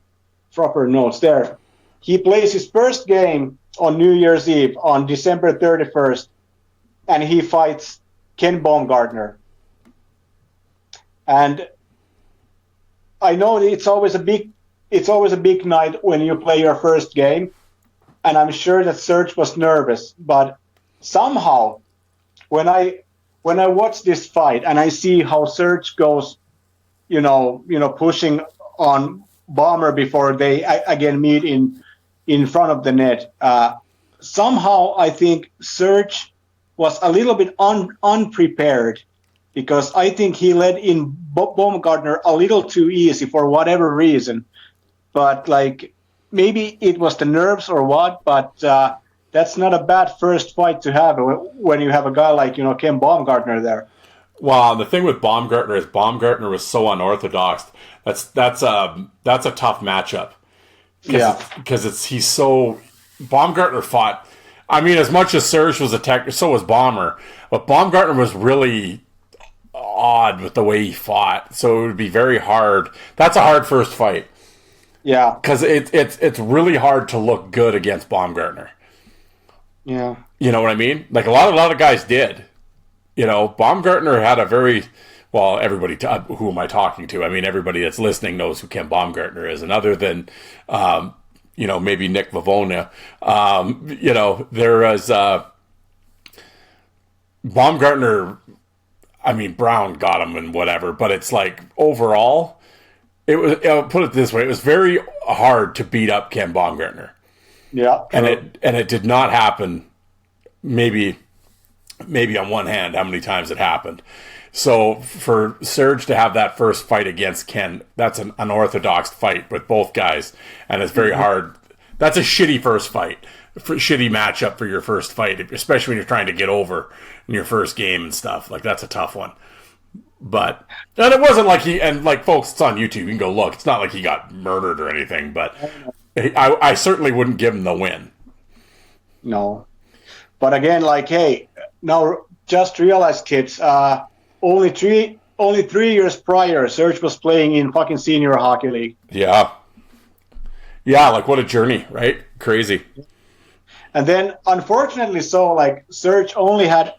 proper notes? There. He plays his first game on New Year's Eve on December 31st. And he fights Ken Baumgartner. And I know it's always a big night when you play your first game, and I'm sure that Serge was nervous. But somehow, when I watch this fight and I see how Serge goes, pushing on Bomber before they again meet in front of the net, somehow I think Serge was a little bit unprepared. Because I think he let in Baumgartner a little too easy for whatever reason. But, maybe it was the nerves or what, but that's not a bad first fight to have when you have a guy like, Ken Baumgartner there.
Well, the thing with Baumgartner is Baumgartner was so unorthodox. That's a tough matchup. Because Baumgartner fought. I mean, as much as Serge was a tech, so was Bomber. But Baumgartner was really odd with the way he fought, so it would be very hard. That's a hard first fight.
Yeah,
because it's really hard to look good against Baumgartner.
Yeah,
you know what I mean. Like a lot of guys did. Baumgartner had a very everybody. Who am I talking to? I mean, everybody that's listening knows who Ken Baumgartner is, and other than maybe Nick Vavonia, there was Baumgartner. I mean, Brown got him and whatever, but it's like overall, I'll put it this way: it was very hard to beat up Ken Baumgartner.
Yeah,
and it did not happen. Maybe on one hand, how many times it happened. So for Serge to have that first fight against Ken, that's an unorthodox fight with both guys, and it's very hard. That's a shitty first fight. Shitty matchup for your first fight, especially when you're trying to get over in your first game and stuff. Like, that's a tough one. And it wasn't like folks, it's on YouTube, you can go look. It's not like he got murdered or anything, but I certainly wouldn't give him the win.
No. But again, hey, now just realize, kids, only 3 years prior, Serge was playing in fucking senior hockey league.
Yeah. Yeah, what a journey, right? Crazy.
And then, unfortunately, Serge only had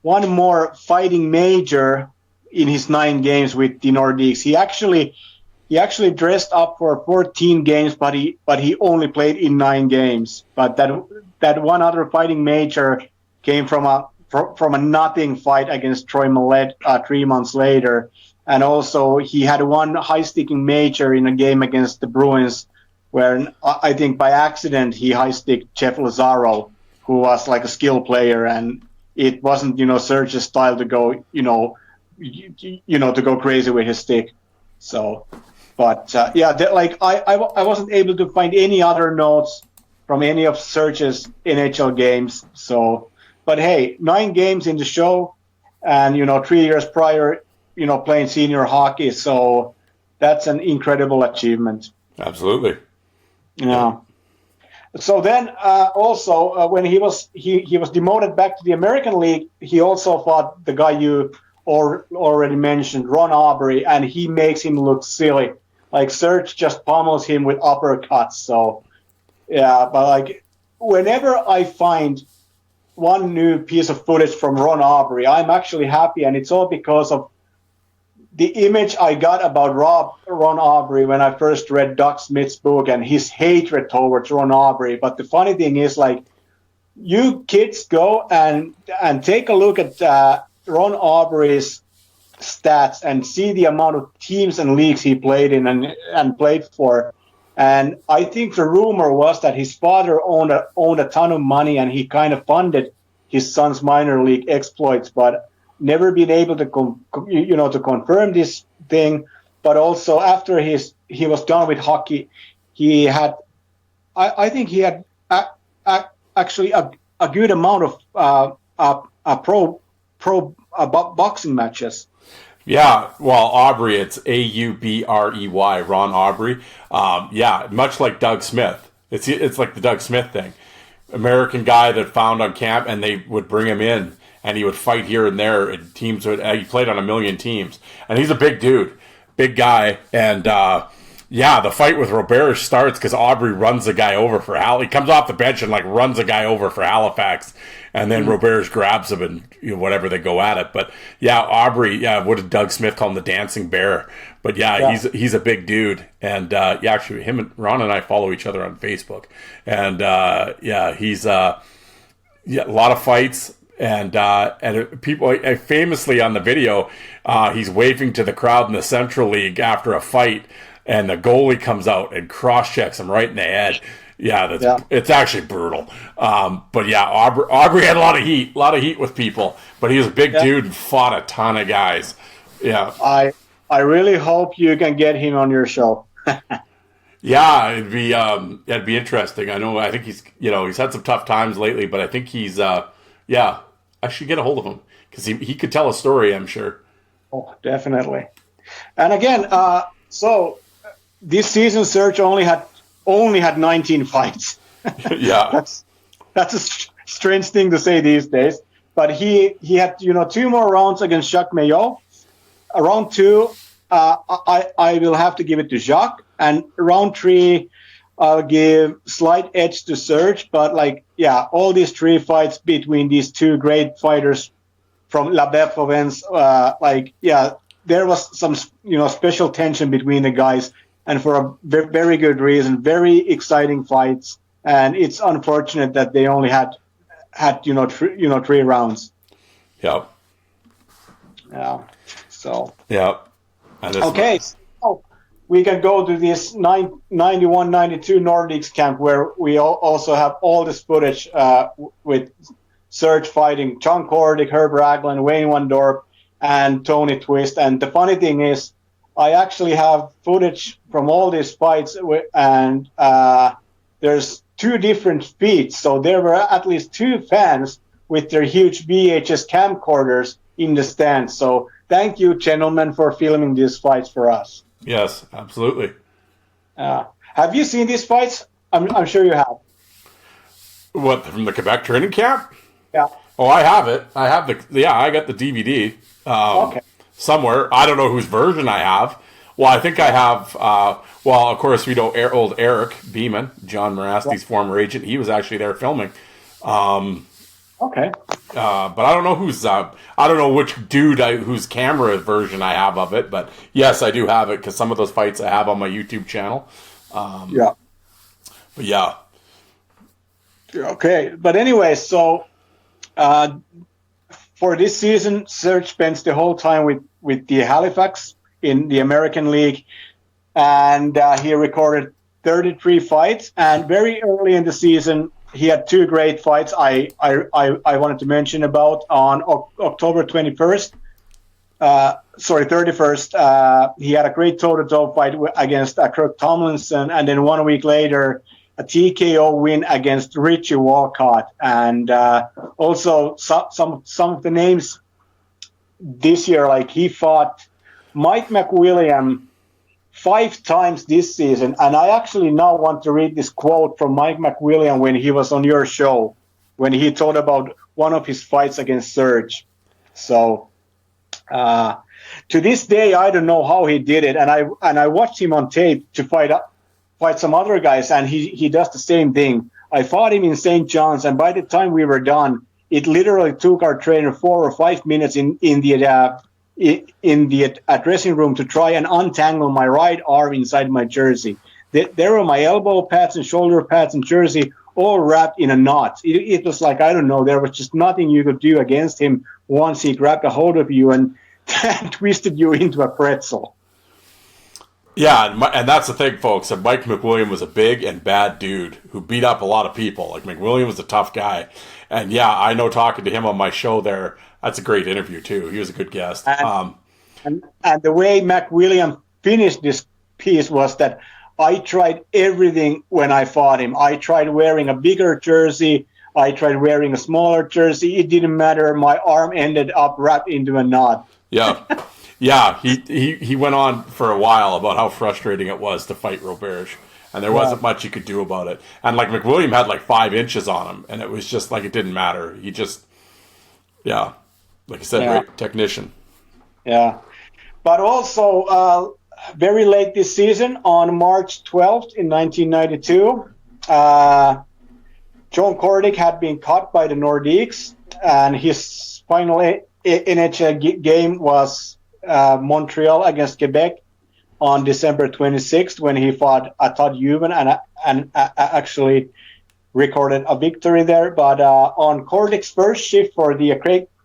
one more fighting major in his 9 games with the Nordiques. He actually dressed up for 14 games, but he only played in 9 games. But that one other fighting major came from a nothing fight against Troy Millette 3 months later. And also he had one high sticking major in a game against the Bruins, where I think by accident he high sticked Jeff Lazaro, who was like a skill player, and it wasn't Serge's style to go to go crazy with his stick. So. But I wasn't able to find any other notes from any of Serge's NHL games. So, but hey, 9 games in the show, and 3 years prior, playing senior hockey. So that's an incredible achievement.
Absolutely.
Yeah. So then, also when he was demoted back to the American League, he also fought the guy you already mentioned, Ron Aubrey, and he makes him look silly. Like Serge just pummels him with uppercuts. So, yeah, but like whenever I find one new piece of footage from Ron Aubrey, I'm actually happy, and it's all because of the image I got about Ron Aubrey when I first read Doug Smith's book and his hatred towards Ron Aubrey. But the funny thing is, like, you kids go and take a look at Ron Aubrey's stats and see the amount of teams and leagues he played in and played for. And I think the rumor was that his father owned a ton of money and he kind of funded his son's minor league exploits, but never been able to to confirm this thing. But also after he was done with hockey, he had I think he had actually a good amount of pro boxing matches.
Yeah, well, Aubrey, it's Aubrey, Ron Aubrey. Yeah, much like Doug Smith. It's like the Doug Smith thing. American guy that found on camp, and they would bring him in, and he would fight here and there, and teams would. He played on a million teams, and he's a big dude, big guy, and yeah, the fight with Roberge starts because Aubrey runs the guy over for He comes off the bench and like runs the guy over for Halifax, and then Roberge grabs him and whatever, they go at it. But yeah, Aubrey, yeah, what did Doug Smith call him, the dancing bear? But yeah. He's a big dude, and yeah, actually, him and Ron and I follow each other on Facebook, and yeah, he's a lot of fights. And people famously on the video, he's waving to the crowd in the Central League after a fight, and the goalie comes out and cross-checks him right in the head. Yeah, it's actually brutal. But yeah, Aubrey had a lot of heat with people, but he was a big dude and fought a ton of guys. Yeah,
I really hope you can get him on your show.
Yeah, it'd be interesting. I think he's had some tough times lately, but I think he's I should get a hold of him because he could tell a story, I'm sure.
Oh, definitely. And again, so this season, Serge only had 19 fights.
Yeah,
that's a strange thing to say these days. But he had 2 more rounds against Jacques Maillot. Round 2, I will have to give it to Jacques, and round 3, I'll give slight edge to Serge. But all these 3 fights between these 2 great fighters from La Belle Province, there was some special tension between the guys, and for a very good reason. Very exciting fights, and it's unfortunate that they only had 3 rounds.
Yeah.
Yeah. So.
Yeah.
Okay. So we can go to this 91-92 Nordics camp where we also have all this footage with Serge fighting John Kordic, Herb Ragland, Wayne Wandorp, and Tony Twist. And the funny thing is, I actually have footage from all these fights, and there's 2 different feeds. So there were at least 2 fans with their huge VHS camcorders in the stands. So thank you, gentlemen, for filming these fights for us.
Yes, absolutely.
Have you seen these fights? I'm sure you have.
What, from the Quebec training camp?
Yeah.
Oh, I have it. I got the DVD.
Okay.
Somewhere. I don't know whose version I have. Well, I think I have, of course, we know old Eric Beeman, John Morasti's former agent. He was actually there filming.
Okay.
But I don't know I don't know which dude whose camera version I have of it. But yes, I do have it because some of those fights I have on my YouTube channel.
Yeah.
But yeah.
Okay. But anyway, so for this season, Serge spends the whole time with the Halifax in the American League, and he recorded 33 fights. And very early in the season, he had two great fights I wanted to mention about. On October 21st, 31st, he had a great toe-to-toe fight against Kirk Tomlinson, and then 1 week later, a TKO win against Richie Walcott. And also some of the names this year, like he fought Mike McWilliam 5 times this season. And I actually now want to read this quote from Mike McWilliam when he was on your show, when he told about one of his fights against Serge. So to this day, I don't know how he did it. And I watched him on tape to fight some other guys, and he does the same thing. I fought him in St. John's, and by the time we were done, it literally took our trainer 4 or 5 minutes in the dressing room to try and untangle my right arm inside my jersey. There were my elbow pads and shoulder pads and jersey all wrapped in a knot. It was like, I don't know, there was just nothing you could do against him once he grabbed a hold of you and twisted you into a pretzel.
Yeah, and that's the thing, folks. That Mike McWilliam was a big and bad dude who beat up a lot of people. Like, McWilliam was a tough guy. And yeah, I know, talking to him on my show there, that's a great interview too. He was a good guest.
And the way McWilliam finished this piece was that I tried everything when I fought him. I tried wearing a bigger jersey. I tried wearing a smaller jersey. It didn't matter. My arm ended up wrapped into a knot.
Yeah. Yeah, he went on for a while about how frustrating it was to fight Roberge, and there wasn't much you could do about it. And like McWilliam had like 5 inches on him, and it was just like it didn't matter. He just, like I said, great technician. Yeah,
but also very late this season, on March 12th in 1992, John Cordic had been cut by the Nordiques, and his final NHL game was Montreal against Quebec on December 26th, when he fought Todd Euban and actually recorded a victory there. But on Cordic's first shift for the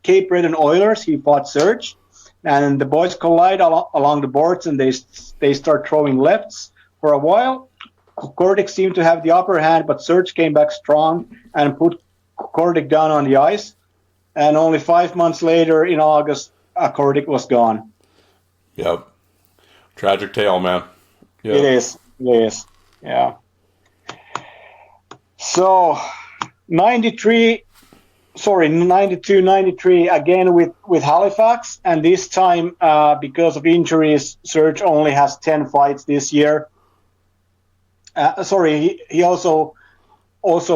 Cape Breton Oilers, he fought Serge, and the boys collide along the boards, and they start throwing lefts for a while. Cordic seemed to have the upper hand, but Serge came back strong and put Cordic down on the ice. And only 5 months later, in August, Cordic was gone.
Yep. Tragic tale, man. Yep.
It is. Yeah. So, 92, 93, again with Halifax. And this time, because of injuries, Serge only has 10 fights this year. He also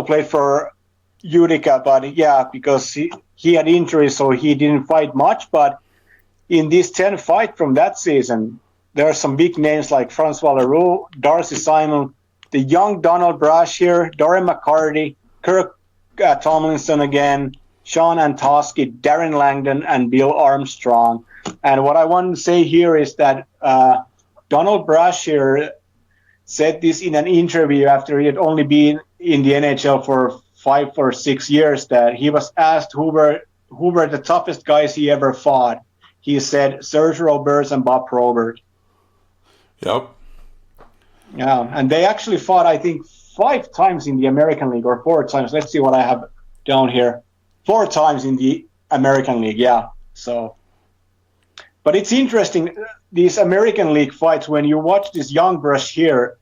played for Utica, but because he had injuries, so he didn't fight much. But in these 10 fights from that season, there are some big names like Francois Leroux, Darcy Simon, the young Donald Brashear, Doran McCarty, Kirk Tomlinson again, Sean Antosky, Darren Langdon, and Bill Armstrong. And what I want to say here is that Donald Brashear said this in an interview after he had only been in the NHL for 5 or 6 years, that he was asked who were the toughest guys he ever fought. He said Serge Roberge and Bob Probert.
Yep.
Yeah, and they actually fought, I think, 5 times in the American League, or 4 times. Let's see what I have down here. 4 times in the American League, yeah. So, but it's interesting, these American League fights, when you watch this young brush here,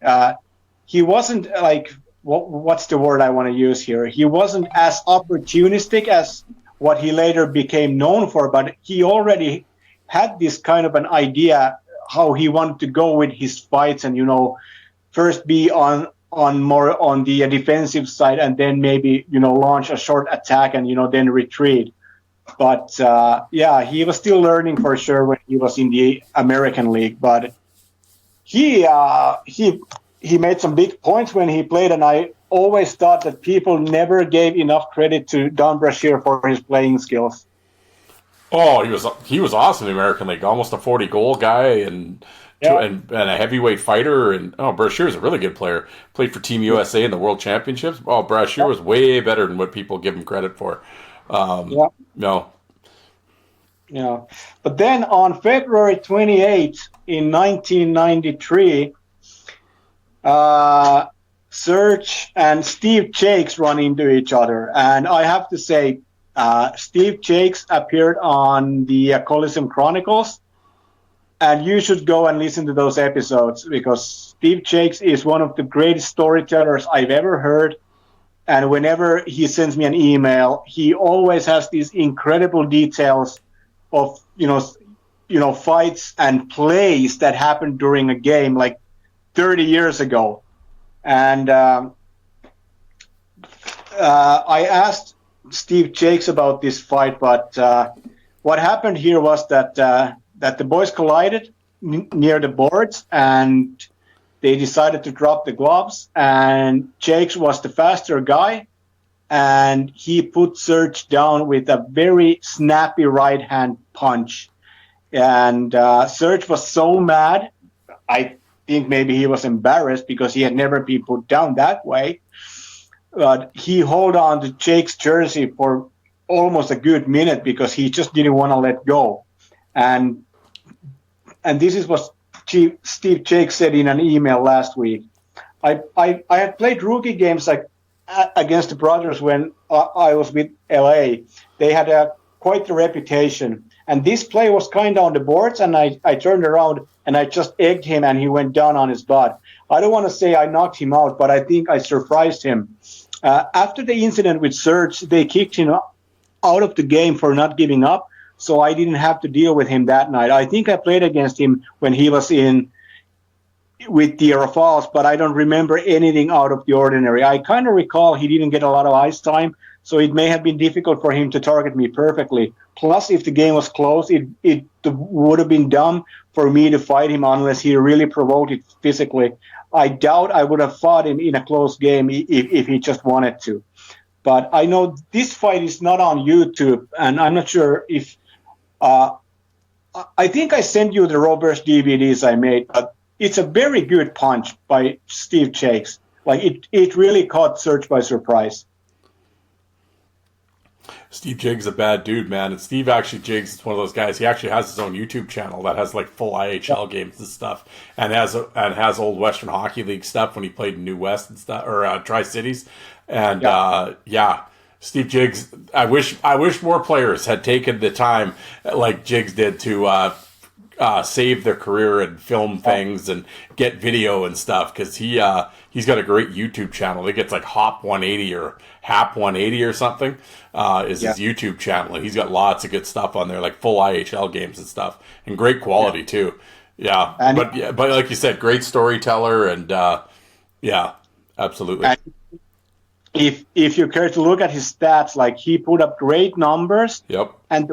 he wasn't like, what's the word I want to use here? He wasn't as opportunistic as what he later became known for, but he already had this kind of an idea how he wanted to go with his fights, and first be on more on the defensive side, and then maybe launch a short attack and then retreat. But he was still learning for sure when he was in the American League. But he made some big points when he played, and I always thought that people never gave enough credit to Don Brashear for his playing skills.
Oh, he was awesome in the American League. Almost a 40-goal guy and a heavyweight fighter. And Brashear is a really good player. Played for Team USA in the World Championships. Oh, Brashear was way better than what people give him credit for. No.
Yeah. But then on February 28th in 1993, Serge and Steve Jakes run into each other. And I have to say, Steve Jakes appeared on the Coliseum Chronicles. And you should go and listen to those episodes because Steve Jakes is one of the greatest storytellers I've ever heard. And whenever he sends me an email, he always has these incredible details of, fights and plays that happened during a game like 30 years ago. And I asked Steve Jakes about this fight, but what happened here was that the boys collided near the boards and they decided to drop the gloves, and Jakes was the faster guy, and he put Serge down with a very snappy right hand punch. And Serge was so mad, I think maybe he was embarrassed because he had never been put down that way. But he held on to Jake's jersey for almost a good minute because he just didn't want to let go. And this is what Steve Jakes said in an email last week. I had played rookie games like against the Brothers when I was with LA. They had quite the reputation. And this play was kind of on the boards, and I turned around and I just egged him, and he went down on his butt. I don't want to say I knocked him out, but I think I surprised him. After the incident with Serge, they kicked him out of the game for not giving up, so I didn't have to deal with him that night. I think I played against him when he was in with the Rafales, but I don't remember anything out of the ordinary. I kind of recall he didn't get a lot of ice time, so it may have been difficult for him to target me perfectly. Plus, if the game was close, it would have been dumb for me to fight him unless he really provoked it physically. I doubt I would have fought him in a close game if he just wanted to. But I know this fight is not on YouTube, and I'm not sure if... I think I sent you the Roberge DVDs I made, but it's a very good punch by Steve Jakes. Like, it really caught Serge by surprise.
Steve Jakes is a bad dude, man. And Steve Jakes is one of those guys. He actually has his own YouTube channel that has like full IHL games and stuff, and has old Western Hockey League stuff when he played in New West and stuff, or Tri-Cities. And Steve Jakes. I wish more players had taken the time like Jakes did to save their career and film things and get video and stuff, because he's got a great YouTube channel. It gets like Hop 180 or Hap 180 or something his YouTube channel, and he's got lots of good stuff on there, like full IHL games and stuff, and great quality too. But like you said, great storyteller, and absolutely.
And if you care to look at his stats, like, he put up great numbers.
Yep.
And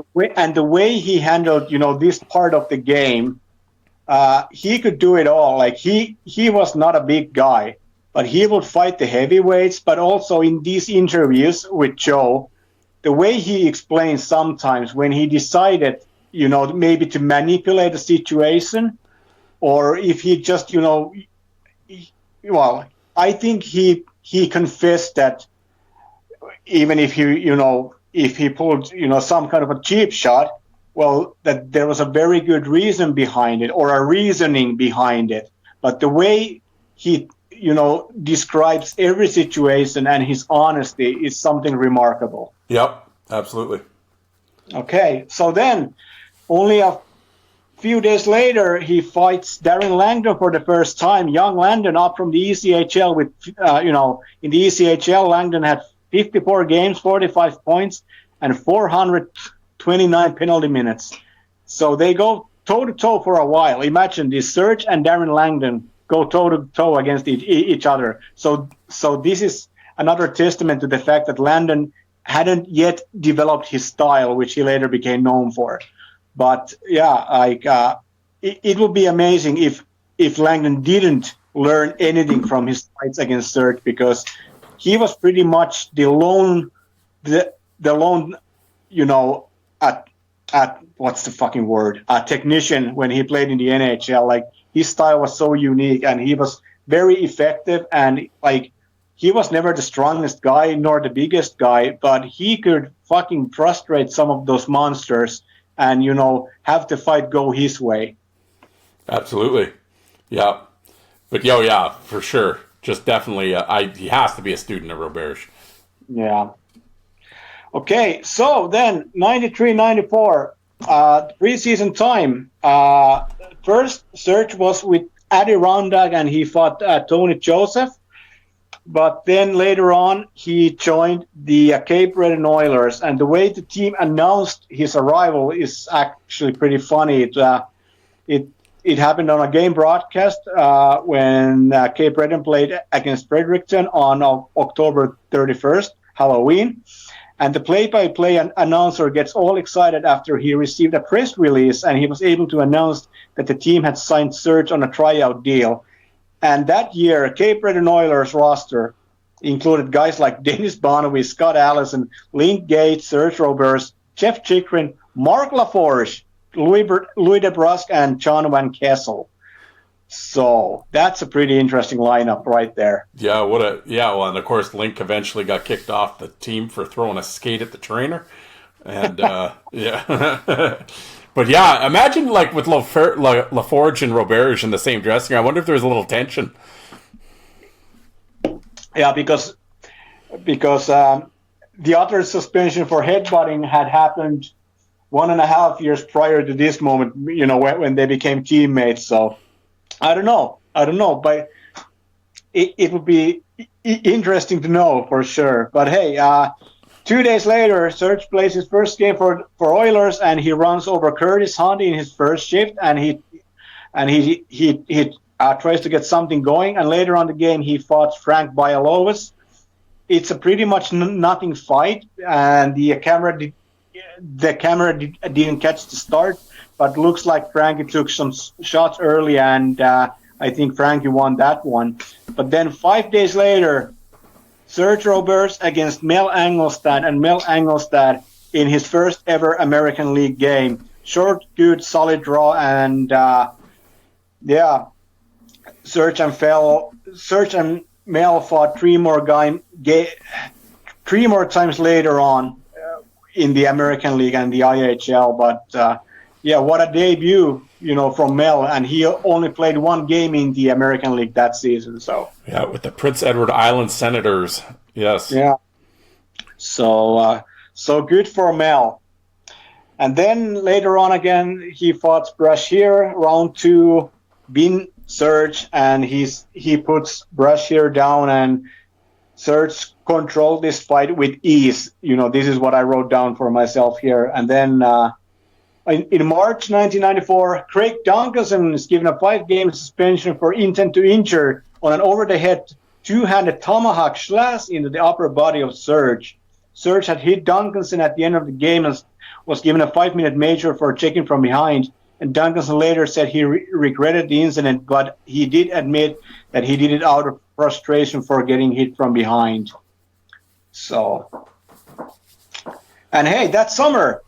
the way he handled, this part of the game, he could do it all. Like, he was not a big guy, but he would fight the heavyweights. But also in these interviews with Joe, the way he explains sometimes when he decided, maybe to manipulate a situation, or if he just, I think he confessed that even if he pulled, some kind of a cheap shot, well, that there was a very good reason behind it, or a reasoning behind it. But the way he, describes every situation and his honesty is something remarkable.
Yep, absolutely.
Okay, so then only a few days later, he fights Darren Langdon for the first time. Young Langdon up from the ECHL with, in the ECHL, Langdon had 54 games, 45 points, and 429 penalty minutes. So they go toe-to-toe for a while. Imagine this, Serge and Darren Langdon go toe-to-toe against each other. So this is another testament to the fact that Langdon hadn't yet developed his style, which he later became known for. But it would be amazing if Langdon didn't learn anything from his fights against Serge, because he was pretty much the lone, at what's the fucking word? A technician when he played in the NHL. Like, his style was so unique, and he was very effective, and like, he was never the strongest guy nor the biggest guy, but he could fucking frustrate some of those monsters and, have the fight go his way.
Absolutely. Yeah. But yeah, for sure. Just definitely, he has to be a student of Roberge.
Yeah. Okay, so then 93-94, preseason time. First, Serge was with Adirondack, and he fought Tony Joseph. But then later on, he joined the Cape Breton Oilers, and the way the team announced his arrival is actually pretty funny. It happened on a game broadcast when Cape Breton played against Fredericton on October 31st, Halloween. And the play-by-play announcer gets all excited after he received a press release, and he was able to announce that the team had signed Serge on a tryout deal. And that year, Cape Breton Oilers roster included guys like Dennis Bonaway, Scott Allison, Link Gates, Serge Roberge, Jeff Chikrin, Mark LaForge, Louis DeBrusque, and John Van Kessel. So that's a pretty interesting lineup right there.
Yeah, well, and of course Link eventually got kicked off the team for throwing a skate at the trainer. And yeah. But yeah, imagine like with LaForge and Roberge in the same dressing room. I wonder if there's a little tension.
Yeah, because the other suspension for headbutting had happened 1.5 years prior to this moment, when they became teammates. So I don't know, but it would be interesting to know for sure. But hey, 2 days later, Serge plays his first game for Oilers, and he runs over Curtis Hunt in his first shift, and he tries to get something going. And later on the game, he fought Frank Bialowas. It's a pretty much nothing fight, and the camera didn't catch the start, but looks like Frankie took some shots early, and I think Frankie won that one. But then 5 days later, Serge Roberge against Mel Engelstad, and Mel Engelstad in his first ever American League game. Short, good, solid draw, and Serge and Mel fought three more times later on in the American League and the IHL. But what a debut, from Mel, and he only played one game in the American League that season. So
yeah, with the Prince Edward Island Senators. Yes. Yeah.
So good for Mel. And then later on again, he fought Brashear, round 2, beat Serge, and he puts Brashear down, and Serge controlled this fight with ease. This is what I wrote down for myself here. And then in March 1994, Craig Duncanson is given a 5-game suspension for intent to injure on an over-the-head two-handed tomahawk slash into the upper body of Serge. Serge had hit Duncanson at the end of the game and was given a 5-minute major for checking from behind. And Duncanson later said he regretted the incident, but he did admit that he did it out of frustration for getting hit from behind. So, and hey, that summer,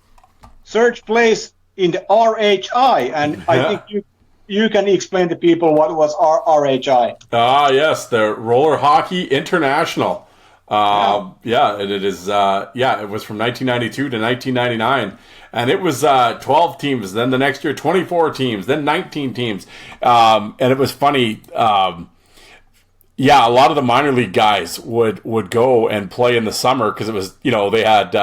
Serge plays in the RHI, and I think you can explain to people what was RHI.
Yes, the Roller Hockey International. It is. It was from 1992 to 1999, and it was 12 teams. Then the next year, 24 teams. Then 19 teams, and it was funny. A lot of the minor league guys would go and play in the summer because it was they had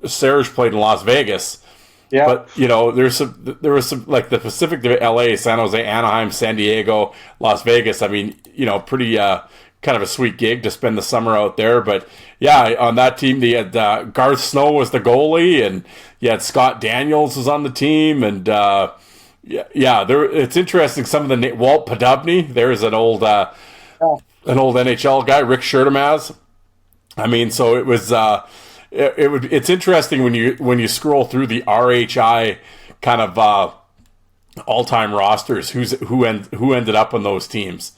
Serge played in Las Vegas. Yeah. But there was some like the Pacific, LA, San Jose, Anaheim, San Diego, Las Vegas. I mean, pretty kind of a sweet gig to spend the summer out there. But yeah, on that team, they had Garth Snow was the goalie, and you had Scott Daniels was on the team, and it's interesting. Some of the Walt Podubny, there's an old NHL guy, Rick Schertemaz. I mean, so it was. It's interesting when you scroll through the RHI kind of all-time rosters who ended up on those teams.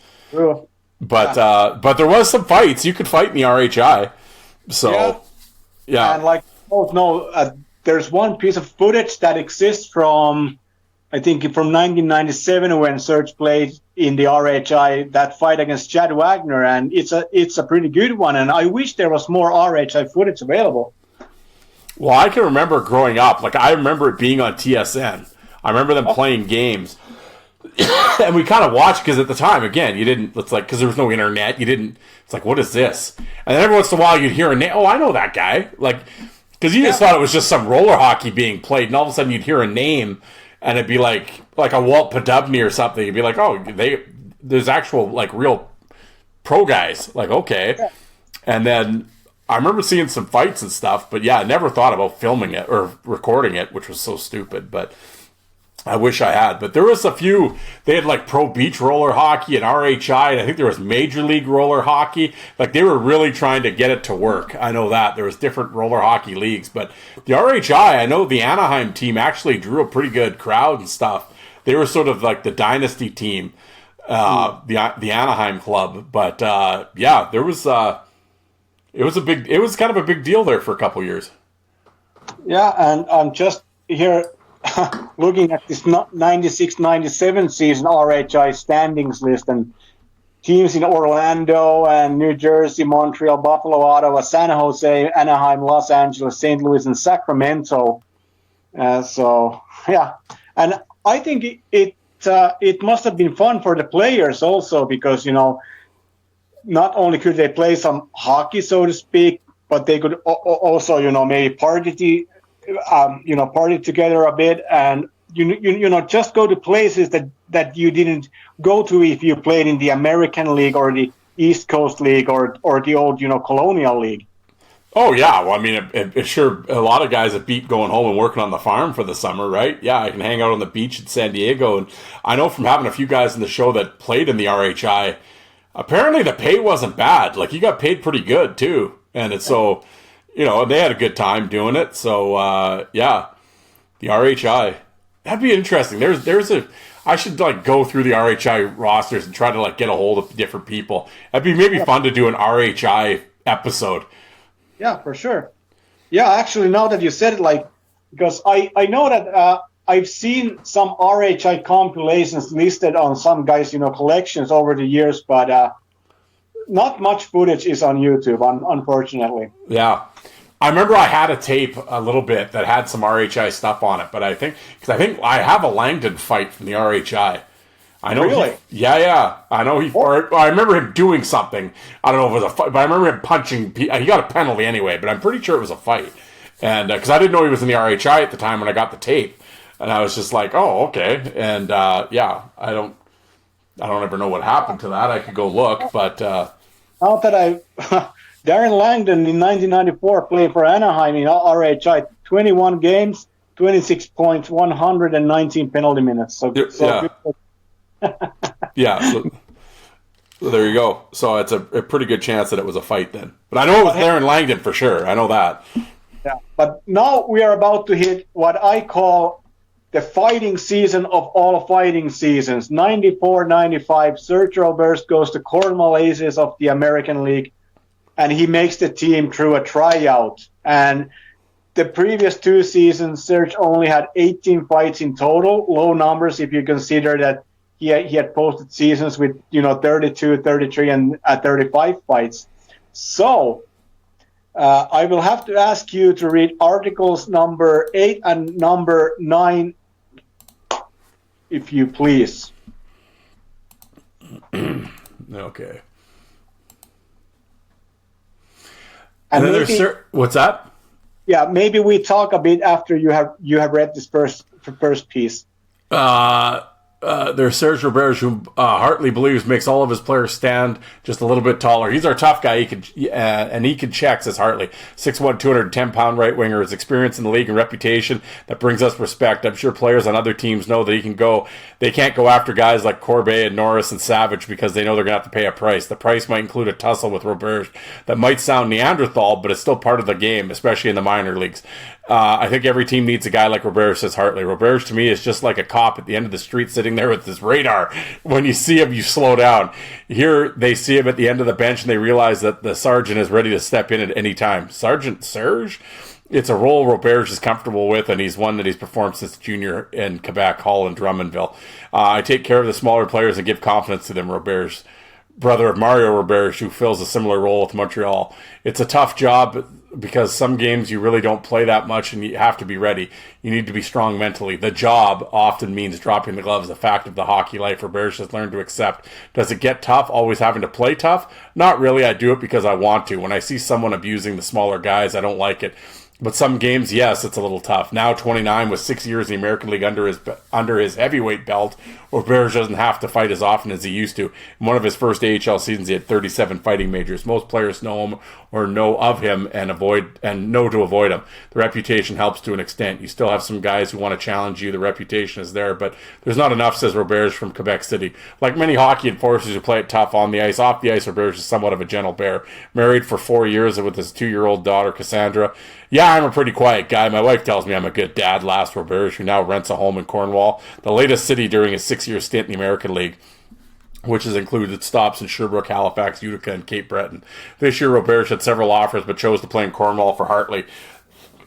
But there was some fights. You could fight in the RHI. So, yeah.
And like, there's one piece of footage that exists from, I think, from 1997 when Serge played in the RHI, that fight against Chad Wagner, and it's a pretty good one. And I wish there was more RHI footage available.
Well, I can remember growing up. Like, I remember it being on TSN. I remember them playing games. And we kind of watched, because at the time, again, you didn't, it's like, because there was no internet, you didn't, it's like, what is this? And then every once in a while you'd hear a name, oh, I know that guy. Like, because you just thought it was just some roller hockey being played, and all of a sudden you'd hear a name, and it'd be like a Walt Podubny or something. You'd be like, oh, there's actual, like, real pro guys. Like, okay. Yeah. And then I remember seeing some fights and stuff, but yeah, I never thought about filming it or recording it, which was so stupid, but I wish I had. But there was a few, they had like pro beach roller hockey and RHI, and I think there was major league roller hockey. Like, they were really trying to get it to work. I know that. There was different roller hockey leagues, but the RHI, I know the Anaheim team actually drew a pretty good crowd and stuff. They were sort of like the dynasty team, the Anaheim club. But yeah, there was it was kind of a big deal there for a couple years.
Yeah, and I'm just here looking at this 96-97 season RHI standings list, and teams in Orlando and New Jersey, Montreal, Buffalo, Ottawa, San Jose, Anaheim, Los Angeles, St. Louis, and Sacramento. So, yeah. And I think it must have been fun for the players also, because, not only could they play some hockey, so to speak, but they could also, maybe party together a bit, and just go to places that you didn't go to if you played in the American League or the East Coast League or the old Colonial League.
Oh yeah, well, I mean, it's sure a lot of guys that beat going home and working on the farm for the summer, right? Yeah, I can hang out on the beach in San Diego, and I know from having a few guys in the show that played in the RHI. Apparently the pay wasn't bad. Like, you got paid pretty good too, and it's so. They had a good time doing it. So, yeah, the RHI. That'd be interesting. I should, like, go through the RHI rosters and try to, like, get a hold of different people. That'd be maybe fun to do an RHI episode.
Yeah, for sure. Yeah, actually, now that you said it, like, because I know that I've seen some RHI compilations listed on some guys, collections over the years, but not much footage is on YouTube, unfortunately.
Yeah. I remember I had a tape a little bit that had some RHI stuff on it, but I think I have a Langdon fight from the RHI. I know.
Really?
Yeah. I know I remember him doing something. I don't know if it was a fight, but I remember him punching. He got a penalty anyway, but I'm pretty sure it was a fight. And because I didn't know he was in the RHI at the time when I got the tape, and I was just like, oh, okay. And yeah, I don't ever know what happened to that. I could go look, but
now that Darren Langdon in 1994 played for Anaheim in RHI, 21 games, 26 points, 119 penalty minutes. So
yeah.
Good.
Yeah. So there you go. So it's a pretty good chance that it was a fight then. But I know it was Darren Langdon for sure. I know that.
Yeah. But now we are about to hit what I call the fighting season of all fighting seasons. 94-95, Serge Roberge goes to Cornwall Aces of the American League, and he makes the team through a tryout. And the previous two seasons, Serge only had 18 fights in total. Low numbers if you consider that he had posted seasons with 32, 33, and 35 fights. So I will have to ask you to read articles number 8 and number 9, if you please.
Okay.
And
then
maybe,
what's that?
Yeah, maybe we talk a bit after you have read this first piece.
There's Serge Roberge, who Hartley believes makes all of his players stand just a little bit taller. He's our tough guy. He can check, says Hartley. 6'1", 210-pound right winger. His experience in the league and reputation that brings us respect. I'm sure players on other teams know that he can go. They can't go after guys like Corbet and Norris and Savage because they know they're going to have to pay a price. The price might include a tussle with Roberge that might sound Neanderthal, but it's still part of the game, especially in the minor leagues. I think every team needs a guy like Roberge, says Hartley. Roberge, to me, is just like a cop at the end of the street sitting there with his radar. When you see him, you slow down. Here, they see him at the end of the bench, and they realize that the sergeant is ready to step in at any time. Sergeant Serge? It's a role Roberge is comfortable with, and he's one that he's performed since junior in Quebec, Hull, and Drummondville. I take care of the smaller players and give confidence to them, Roberge. Brother of Mario Roberge, who fills a similar role with Montreal. It's a tough job because some games you really don't play that much and you have to be ready. You need to be strong mentally. The job often means dropping the gloves, a fact of the hockey life Roberge has learned to accept. Does it get tough, always having to play tough? Not really. I do it because I want to. When I see someone abusing the smaller guys, I don't like it. But some games, yes, it's a little tough. Now 29 with 6 years in the American League under his heavyweight belt, Roberge doesn't have to fight as often as he used to. In one of his first AHL seasons, he had 37 fighting majors. Most players know him or know of him and know to avoid him. The reputation helps to an extent. You still have some guys who want to challenge you. The reputation is there, but there's not enough, says Roberge from Quebec City. Like many hockey enforcers who play it tough on the ice, off the ice, Roberge is somewhat of a gentle bear. Married for 4 years with his 2-year-old daughter, Cassandra. Yeah, I'm a pretty quiet guy. My wife tells me I'm a good dad, laughs Roberge, who now rents a home in Cornwall, the latest city during his 6-year stint in the American League, which has included stops in Sherbrooke, Halifax, Utica, and Cape Breton. This year, Roberge had several offers, but chose to play in Cornwall for Hartley,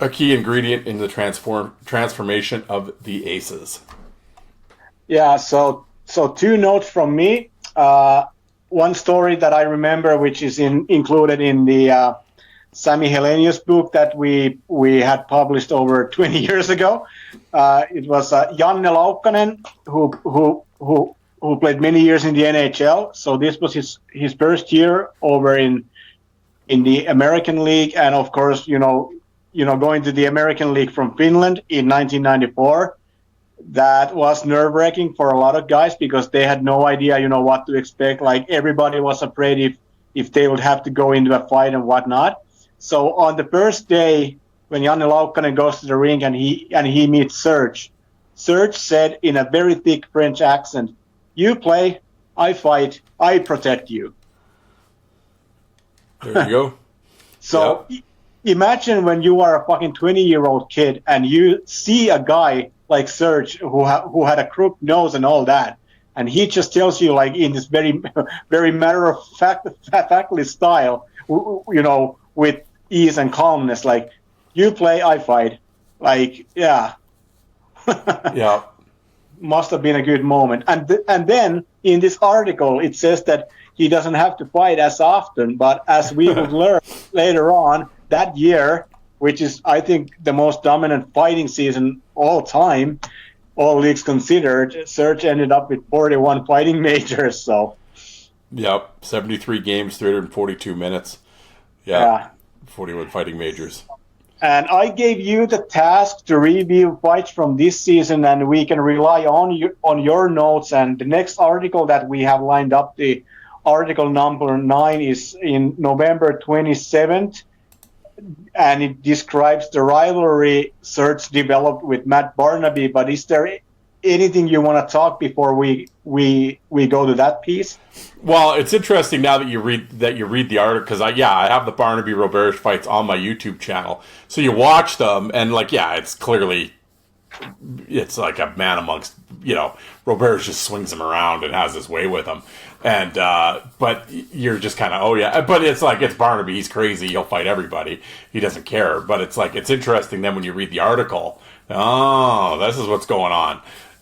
a key ingredient in the transformation of the Aces.
Yeah, so 2 notes from me. One story that I remember, which is included in the Sami Helenius book that we had published over 20 years ago. It was Janne Laukkanen who played many years in the NHL. So this was his first year over in the American League, and of course, going to the American League from Finland in 1994. That was nerve-wracking for a lot of guys because they had no idea, what to expect. Like everybody was afraid if they would have to go into a fight and whatnot. So on the first day, when Janne Laukkanen goes to the ring and he meets Serge said in a very thick French accent, "You play, I fight, I protect you."
There you go.
So imagine when you are a fucking 20-year-old kid and you see a guy like Serge who had a crooked nose and all that, and he just tells you like in this very very matter-of-factly style, with ease and calmness, like, "You play, I fight." Like, yeah.
Yeah.
Must have been a good moment. And then in this article, it says that he doesn't have to fight as often, but as we would learn later on, that year, which is, I think, the most dominant fighting season all time, all leagues considered, Serge ended up with 41 fighting majors, so.
Yep, 73 games, 342 minutes. Yeah. 41 fighting majors.
And I gave you the task to review fights from this season, and we can rely on your notes. And the next article that we have lined up, the article number 9, is in November 27th, and it describes the rivalry Serge developed with Matt Barnaby. But is there anything you want to talk before we go to that piece?
Well, it's interesting now that you read the article, because I have the Barnaby Roberge fights on my YouTube channel. So you watch them, and it's like a man amongst, Roberge just swings him around and has his way with him. And but you're just kind of, but it's like, it's Barnaby, he's crazy, he'll fight everybody, he doesn't care. But it's like, it's interesting then when you read the article, this is what's going on.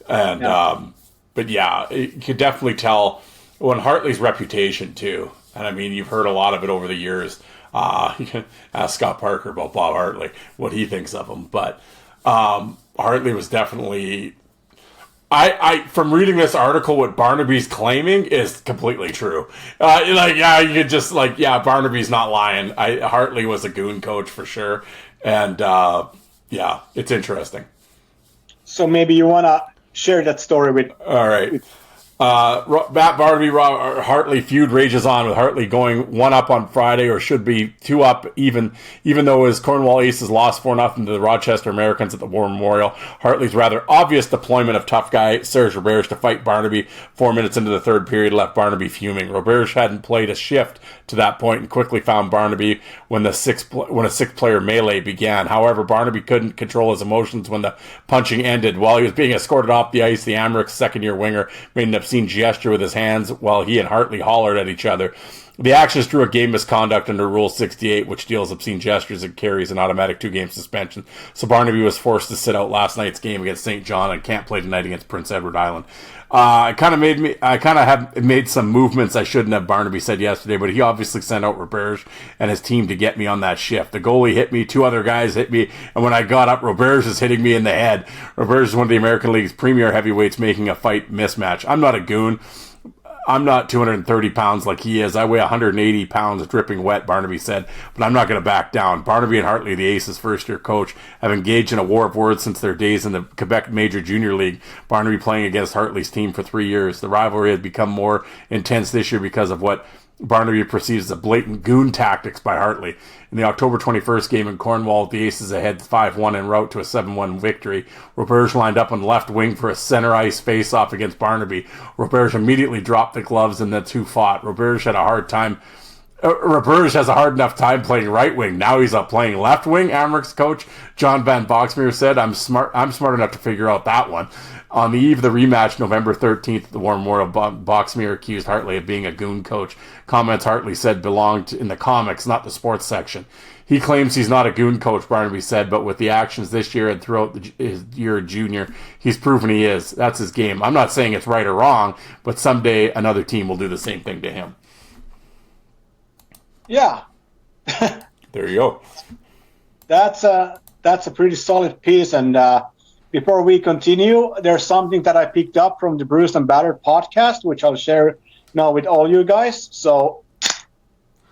And but you could definitely tell when Hartley's reputation too, and I mean, you've heard a lot of it over the years. You can ask Scott Parker about Bob Hartley, what he thinks of him. But Hartley was definitely, I from reading this article, what Barnaby's claiming is completely true. You could just Barnaby's not lying. Hartley was a goon coach for sure, and it's interesting.
So maybe you want to share that story with.
All right. Matt Barnaby, Hartley feud rages on, with Hartley going 1 up on Friday, or should be 2 up, even though his Cornwall Aces lost 4-0 to the Rochester Americans at the War Memorial. Hartley's rather obvious deployment of tough guy Serge Roberge to fight Barnaby 4 minutes into the third period left Barnaby fuming. Roberge hadn't played a shift to that point and quickly found Barnaby when a six-player melee began. However, Barnaby couldn't control his emotions when the punching ended. While he was being escorted off the ice, the Amherst second-year winger made an obscene gesture with his hands while he and Hartley hollered at each other. The actions drew a game misconduct under Rule 68, which deals obscene gestures and carries an automatic 2-game suspension. So Barnaby was forced to sit out last night's game against St. John and can't play tonight against Prince Edward Island. I kind of have made some movements I shouldn't have, Barnaby said yesterday, but he obviously sent out Roberge and his team to get me on that shift. The goalie hit me, 2 other guys hit me, and when I got up, Roberge is hitting me in the head. Roberge is one of the American League's premier heavyweights, making a fight mismatch. I'm not a goon. I'm not 230 pounds like he is. I weigh 180 pounds dripping wet, Barnaby said, but I'm not going to back down. Barnaby and Hartley, the Aces' first-year coach, have engaged in a war of words since their days in the Quebec Major Junior League, Barnaby playing against Hartley's team for 3 years. The rivalry has become more intense this year because of what Barnaby perceives as blatant goon tactics by Hartley. In the October 21st game in Cornwall, the Aces ahead 5-1 en route to a 7-1 victory. Roberge lined up on left wing for a center ice face-off against Barnaby. Roberge immediately dropped the gloves and the two fought. Roberge has a hard enough time playing right wing. Now he's up playing left wing, Amherst coach John Van Boxmeer said. I'm smart enough to figure out that one. On the eve of the rematch, November 13th, the War Memorial, Boxmeer accused Hartley of being a goon coach. Comments Hartley said belonged in the comics, not the sports section. He claims he's not a goon coach, Barnaby said, but with the actions this year and throughout his year at junior, he's proven he is. That's his game. I'm not saying it's right or wrong, but someday another team will do the same thing to him.
Yeah.
There you go.
That's a pretty solid piece. And before we continue, there's something that I picked up from the Bruised and Battered podcast, which I'll share now with all you guys.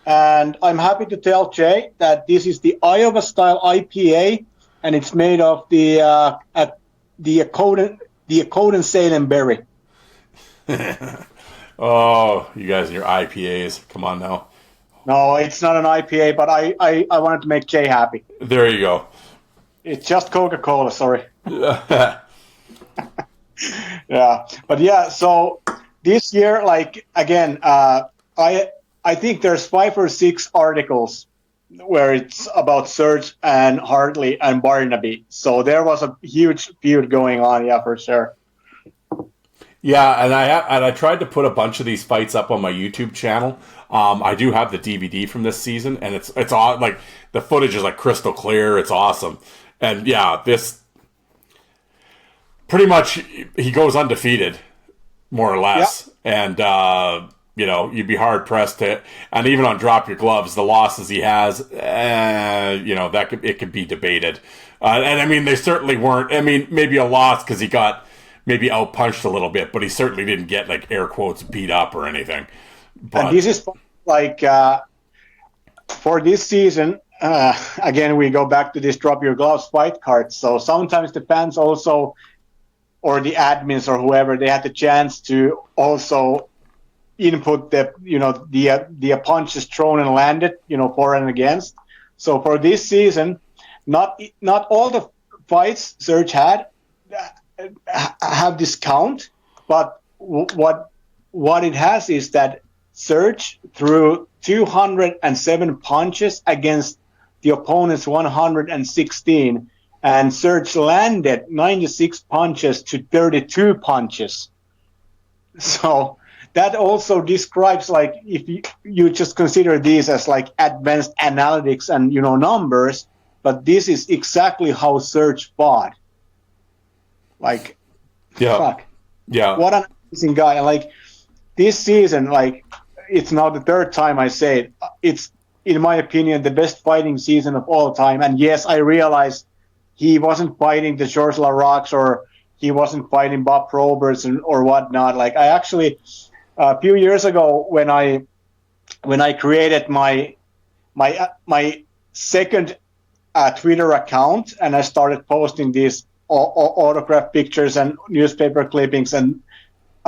And I'm happy to tell Jay that this is the Iowa style IPA, and it's made of the Acoden Salem berry.
Oh, you guys and your IPAs. Come on now.
No, it's not an IPA, but I wanted to make Jay happy.
There you go.
It's just Coca-Cola, sorry. Yeah. But yeah, so this year, like, again, I think there's 5 or 6 articles where it's about Serge and Hartley and Barnaby. So there was a huge feud going on, yeah, for sure.
Yeah, and I tried to put a bunch of these fights up on my YouTube channel. I do have the DVD from this season, and it's all like the footage is like crystal clear. It's awesome, and yeah, this pretty much he goes undefeated, more or less, and you'd be hard pressed to, and even on Drop Your Gloves, the losses he has, it could be debated, and I mean they certainly weren't. I mean maybe a loss because he got maybe outpunched a little bit, but he certainly didn't get like air quotes beat up or anything. But
and this is like for this season, again, we go back to this Drop Your Gloves fight card. So sometimes the fans also, or the admins or whoever, they had the chance to also input the punches thrown and landed, for and against. So for this season, not all the fights Serge had have this count, but what it has is that Serge threw 207 punches against the opponent's 116, and Serge landed 96 punches to 32 punches. So that also describes, like, if you just consider these as like advanced analytics and numbers, but this is exactly how Serge fought. Like, fuck.
Yeah.
What an amazing guy. And like this season, like, it's now the third time I say it. It's, in my opinion, the best fighting season of all time. And yes, I realize he wasn't fighting the George Larocques, or he wasn't fighting Bob Roberts or whatnot. Like, I actually, a few years ago, when I created my second Twitter account, and I started posting these autograph pictures and newspaper clippings, and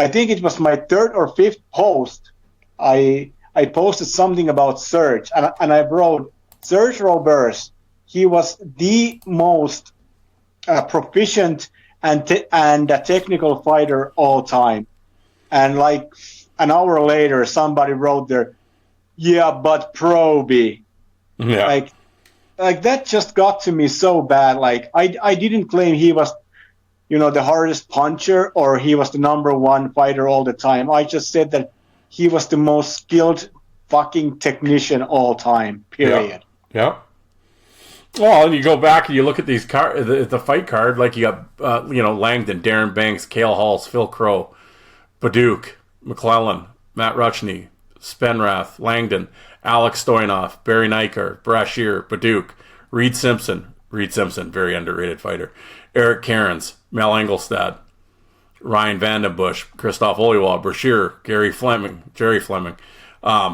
I think it was my third or fifth post. I posted something about Serge, and I wrote Serge Roberge. He was the most proficient and technical fighter all time. And like an hour later, somebody wrote there, "Yeah, but Proby."
Yeah.
Like that just got to me so bad. Like I didn't claim he was, the hardest puncher or he was the number one fighter all the time. I just said that he was the most skilled fucking technician all time. Period.
Yeah. Well, and you go back and you look at these the fight card, like you got Langdon, Darren Banks, Cale Halls, Phil Crow, Baduk, McClellan, Matt Ruchney, Spenrath, Langdon, Alex Stoyanov, Barry Nyker, Brashear, Baduk, Reed Simpson, very underrated fighter, Eric Cairns, Mel Engelstad, Ryan Vandenbush, Christoph Oliwa, Brashear, Jerry Fleming,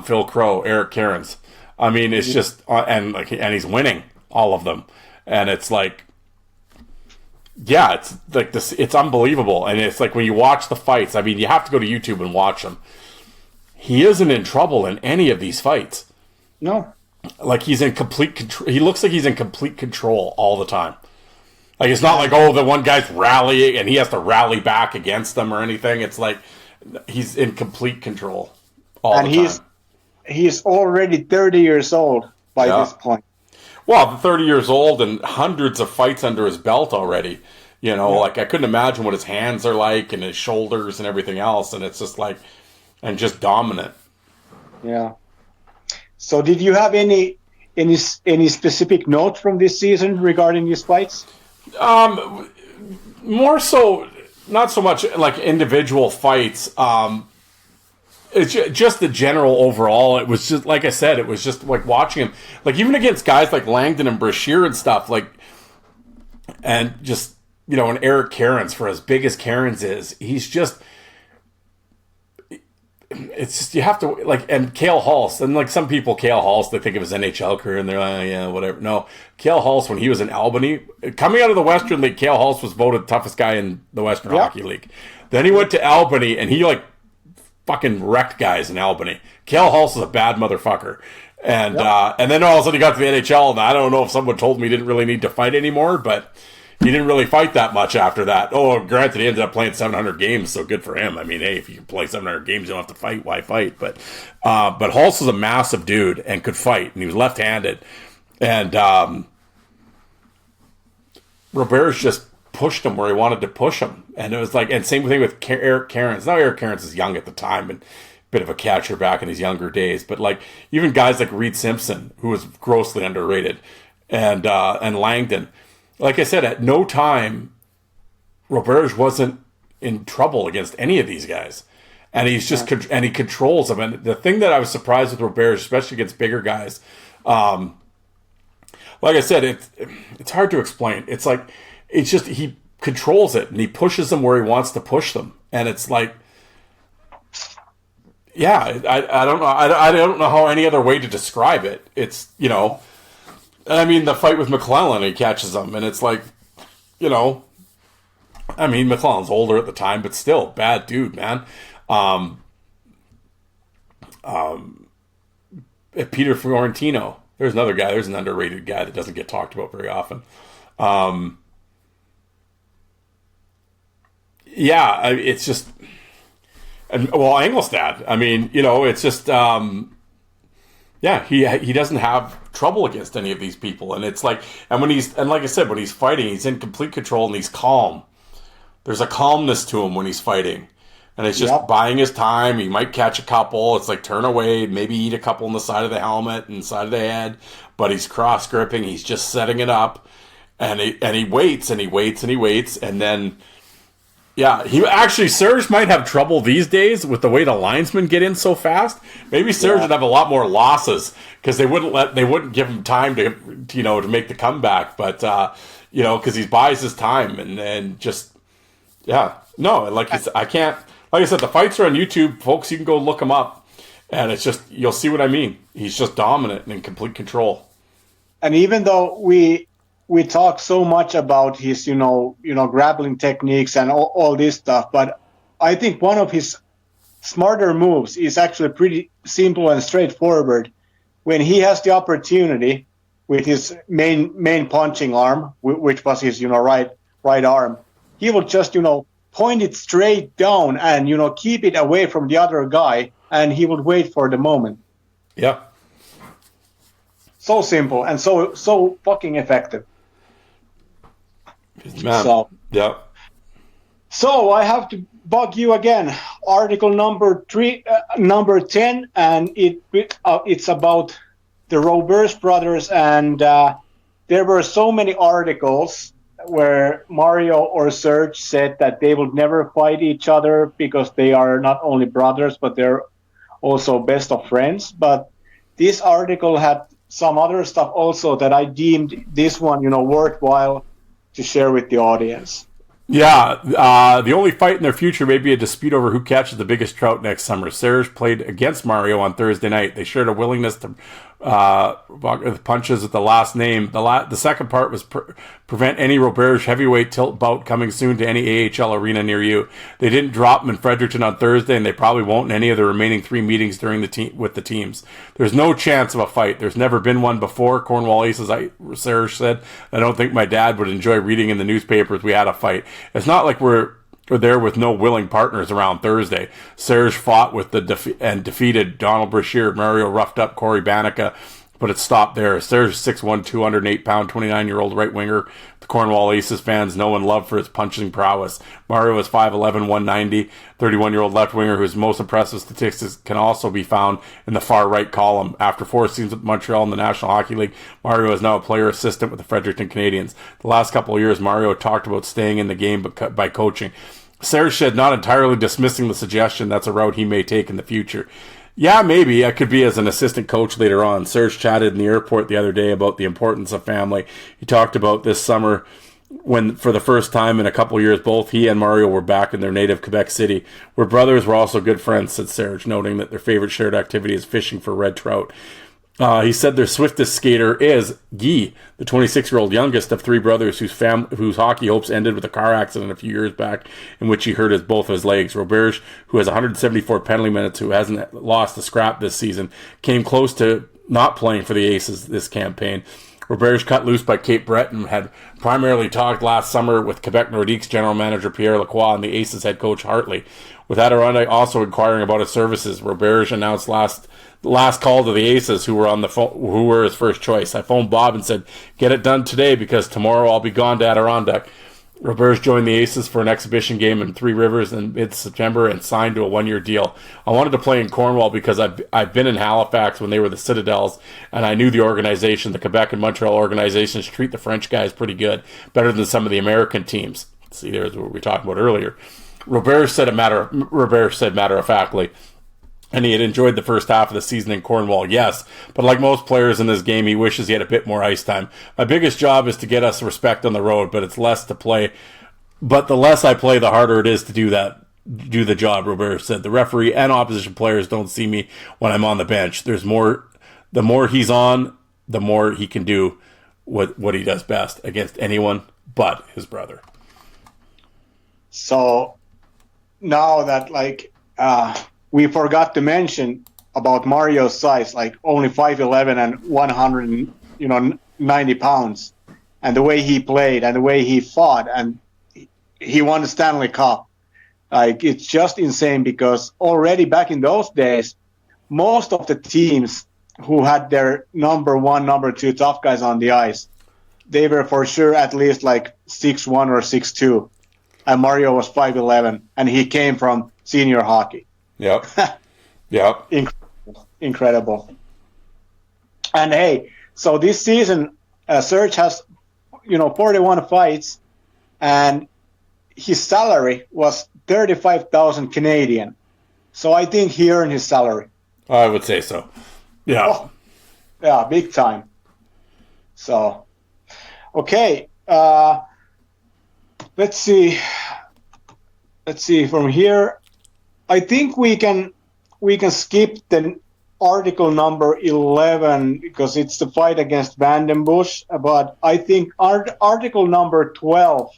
Phil Crow, Eric Cairns. I mean, it's just and he's winning all of them, and it's like, yeah, it's like this. It's unbelievable, and it's like when you watch the fights. I mean, you have to go to YouTube and watch them. He isn't in trouble in any of these fights.
No,
like he's in complete control. He looks like he's in complete control all the time. Like it's not like, oh, the one guy's rallying and he has to rally back against them or anything. It's like he's in complete control all the time.
He's already 30 years old by this point.
Well, 30 years old and hundreds of fights under his belt already. Like I couldn't imagine what his hands are like and his shoulders and everything else. And it's just like, and just dominant.
Yeah. So did you have any specific notes from this season regarding these fights?
More so, not so much like individual fights. It's just the general overall. It was just, like I said, it was just like watching him, like even against guys like Langdon and Brashear and stuff, like, and just, and Eric Cairns, for as big as Cairns is, he's just, it's just, you have to, like, and Cale Halls, and like some people, Cale Halls, they think of his NHL career and they're like, yeah, whatever. No, Cale Halls, when he was in Albany, coming out of the Western League, Cale Halls was voted toughest guy in the Western Hockey League. Then he went to Albany and he like fucking wrecked guys in Albany. Cale Halls is a bad motherfucker. And and then all of a sudden he got to the NHL, and I don't know if someone told me he didn't really need to fight anymore, but he didn't really fight that much after that. Oh, granted, he ended up playing 700 games, so good for him. I mean, hey, if you can play 700 games, you don't have to fight. Why fight? But Halls is a massive dude and could fight, and he was left-handed. And Roberge just pushed him where he wanted to push him. And it was like, and same thing with Eric Cairns. Now, Eric Cairns is young at the time and bit of a catcher back in his younger days. But like even guys like Reed Simpson, who was grossly underrated, and Langdon. Like I said, at no time, Roberge wasn't in trouble against any of these guys. And he's just, and he controls them. And the thing that I was surprised with Roberge, especially against bigger guys, like I said, it's hard to explain. It's like, it's just, he controls it and he pushes them where he wants to push them. And it's like, yeah, I don't know. I don't know how any other way to describe it. It's, I mean, the fight with McClellan, he catches him, and it's like, I mean, McClellan's older at the time, but still, bad dude, man. Peter Fiorentino, there's another guy, there's an underrated guy that doesn't get talked about very often. Yeah, it's just, and well, Engelstad, I mean, it's just, yeah, he doesn't have trouble against any of these people, and it's like, and like I said, when he's fighting, he's in complete control and he's calm. There's a calmness to him when he's fighting, and it's just buying his time. He might catch a couple. It's like turn away, maybe eat a couple on the side of the helmet and side of the head, but he's cross gripping. He's just setting it up, and he waits and he waits and he waits, and then. Yeah, Serge might have trouble these days with the way the linesmen get in so fast. Maybe Serge would have a lot more losses because they wouldn't give him time to to make the comeback. But because he buys his time and just I can't. Like I said, the fights are on YouTube, folks. You can go look them up, and it's just you'll see what I mean. He's just dominant and in complete control.
And even though we talk so much about his, grappling techniques and all this stuff, but I think one of his smarter moves is actually pretty simple and straightforward. When he has the opportunity with his main punching arm, which was his right arm, he will just point it straight down and keep it away from the other guy, and he would wait for the moment.
Yeah.
So simple and so fucking effective.
Man.
So
yeah.
So I have to bug you again. Article number 10, and it's about the Roberge brothers, and there were so many articles where Mario or Serge said that they would never fight each other because they are not only brothers, but they're also best of friends. But this article had some other stuff also that I deemed this one, worthwhile to share with the audience.
Yeah, the only fight in their future may be a dispute over who catches the biggest trout next summer. Serge played against Mario on Thursday night. They shared a willingness to punches at the last name. The second part was prevent any Roberge heavyweight tilt bout coming soon to any AHL arena near you. They didn't drop him in Fredericton on Thursday, and they probably won't in any of the remaining 3 meetings during with the teams. There's no chance of a fight. There's never been one before. Cornwall Aces, Serge said. I don't think my dad would enjoy reading in the newspapers we had a fight. It's not like we're there with no willing partners around Thursday. Serge fought with defeated Donald Brashear. Mario roughed up Corey Banica, but it stopped there. Serge 6'1", 208-pound, 29-year-old right winger. The Cornwall Aces fans know and love for his punching prowess. Mario is 5'11", 190, 31-year-old left winger whose most impressive statistics can also be found in the far right column. After 4 seasons with Montreal in the National Hockey League, Mario is now a player assistant with the Fredericton Canadians. The last couple of years, Mario talked about staying in the game by coaching. Serge said, not entirely dismissing the suggestion that's a route he may take in the future. Yeah, maybe I could be as an assistant coach later on. Serge chatted in the airport the other day about the importance of family. He talked about this summer when, for the first time in a couple years, both he and Mario were back in their native Quebec City. We're brothers, we're also good friends, said Serge, noting that their favorite shared activity is fishing for red trout. He said their swiftest skater is Guy, the 26-year-old youngest of 3 brothers whose hockey hopes ended with a car accident a few years back in which he hurt both his legs. Roberge, who has 174 penalty minutes, who hasn't lost a scrap this season, came close to not playing for the Aces this campaign. Roberge, cut loose by Cape Breton, had primarily talked last summer with Quebec Nordique's general manager Pierre Lacroix and the Aces head coach Hartley. With Adirondack also inquiring about his services, Roberge announced last call to the Aces, who were on the phone, who were his first choice. I phoned Bob and said, "Get it done today because tomorrow I'll be gone to Adirondack." Roberge joined the Aces for an exhibition game in Three Rivers in mid-September and signed to a 1-year deal. I wanted to play in Cornwall because I've been in Halifax when they were the Citadels, and I knew the organization. The Quebec and Montreal organizations treat the French guys pretty good, better than some of the American teams. See, there's what we were talking about earlier. Roberge said matter-of-factly, and he had enjoyed the first half of the season in Cornwall, yes, but like most players in this game, he wishes he had a bit more ice time. My biggest job is to get us respect on the road, but it's less to play. But the less I play, the harder it is to do the job, Roberge said. The referee and opposition players don't see me when I'm on the bench. The more he's on, the more he can do what he does best against anyone but his brother.
So now that we forgot to mention about Mario's size, only 5'11" and 190 pounds, and the way he played and the way he fought, and he won the Stanley Cup. It's just insane because already back in those days, most of the teams who had their number 1, number 2 tough guys on the ice, they were for sure at least 6'1" or 6'2", and Mario was 5'11", and he came from senior hockey.
Yep. Yep.
Incredible. And hey, so this season, Serge has, 41 fights, and his salary was 35,000 Canadian. So I think he earned his salary.
I would say so. Yeah.
Oh, yeah, big time. So, okay. Let's see from here. I think we can skip the article number 11 because it's the fight against Vandenbush. But I think article number 12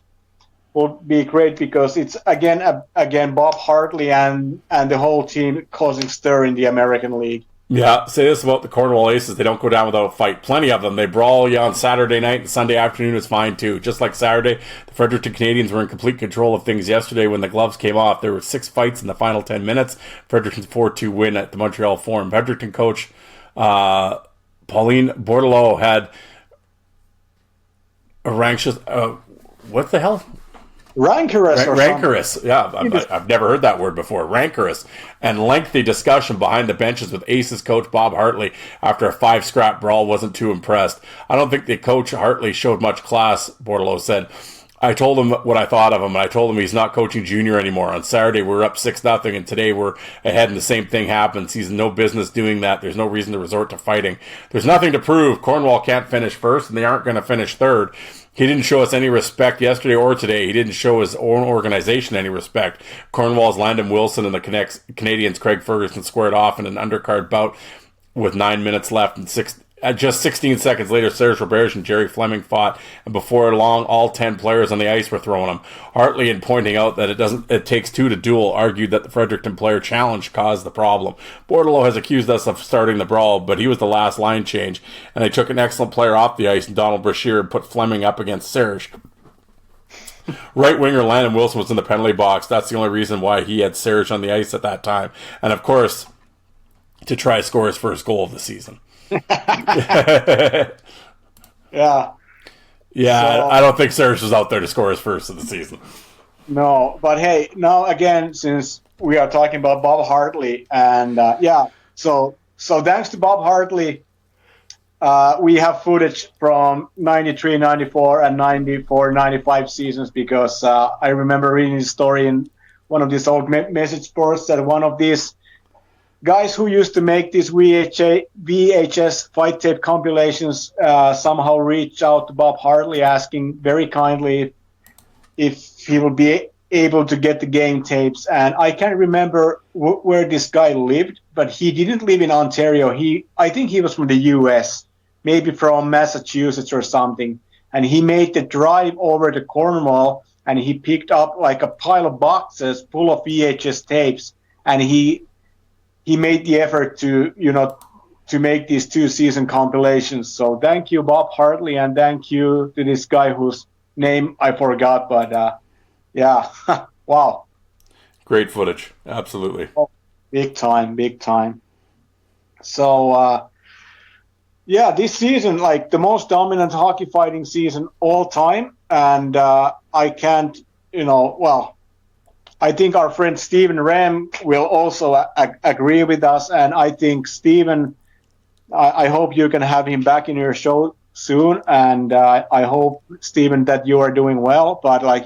will be great because it's again Bob Hartley and the whole team causing stir in the American League.
Yeah, say this about the Cornwall Aces. They don't go down without a fight. Plenty of them. They brawl you on Saturday night, and Sunday afternoon is fine too. Just like Saturday, the Fredericton Canadians were in complete control of things yesterday when the gloves came off. There were 6 fights in the final 10 minutes. Fredericton's 4-2 win at the Montreal Forum. Fredericton coach Pauline Bordelot had a rancorous... what the hell?
Rancorous.
Yeah, I've never heard that word before. Rancorous and lengthy discussion behind the benches with Aces coach Bob Hartley after a 5-scrap brawl. Wasn't too impressed. I don't think the coach Hartley showed much class, Bordelot said. I told him what I thought of him, and I told him he's not coaching junior anymore. On Saturday, we were up 6-0, and today we're ahead, and the same thing happens. He's no business doing that. There's no reason to resort to fighting. There's nothing to prove. Cornwall can't finish first, and they aren't going to finish third. He didn't show us any respect yesterday or today. He didn't show his own organization any respect. Cornwall's Landon Wilson and the Canadians' Craig Ferguson squared off in an undercard bout with 9 minutes left and just 16 seconds later, Serge Roberge and Jerry Fleming fought, and before long, all 10 players on the ice were throwing them. Hartley, in pointing out that it takes 2 to duel, argued that the Fredericton player challenge caused the problem. Bordelot has accused us of starting the brawl, but he was the last line change, and they took an excellent player off the ice, Donald Brashear, and put Fleming up against Serge. Right winger Landon Wilson was in the penalty box. That's the only reason why he had Serge on the ice at that time, and of course, to try to score his first goal of the season.
Yeah.
So, I don't think Serge was out there to score his first of the season.
No, but hey, now again, since we are talking about Bob Hartley, and so thanks to Bob Hartley, we have footage from 93, 94, and 94, 95 seasons because I remember reading this story in one of these old message boards that one of these guys who used to make these VHS fight tape compilations somehow reached out to Bob Hartley asking very kindly if he would be able to get the game tapes. And I can't remember where this guy lived, but he didn't live in Ontario. I think he was from the U.S., maybe from Massachusetts or something. And he made the drive over to Cornwall, and he picked up like a pile of boxes full of VHS tapes, and he made the effort to make these 2-season compilations. So thank you, Bob Hartley, and thank you to this guy whose name I forgot. But yeah, wow,
great footage, absolutely.
Oh, big time. So yeah, this season, like the most dominant hockey fighting season all time, and I can't, I think our friend Stephen Rem will also agree with us, and I think Stephen, I hope you can have him back in your show soon, and I hope, Stephen, that you are doing well. But I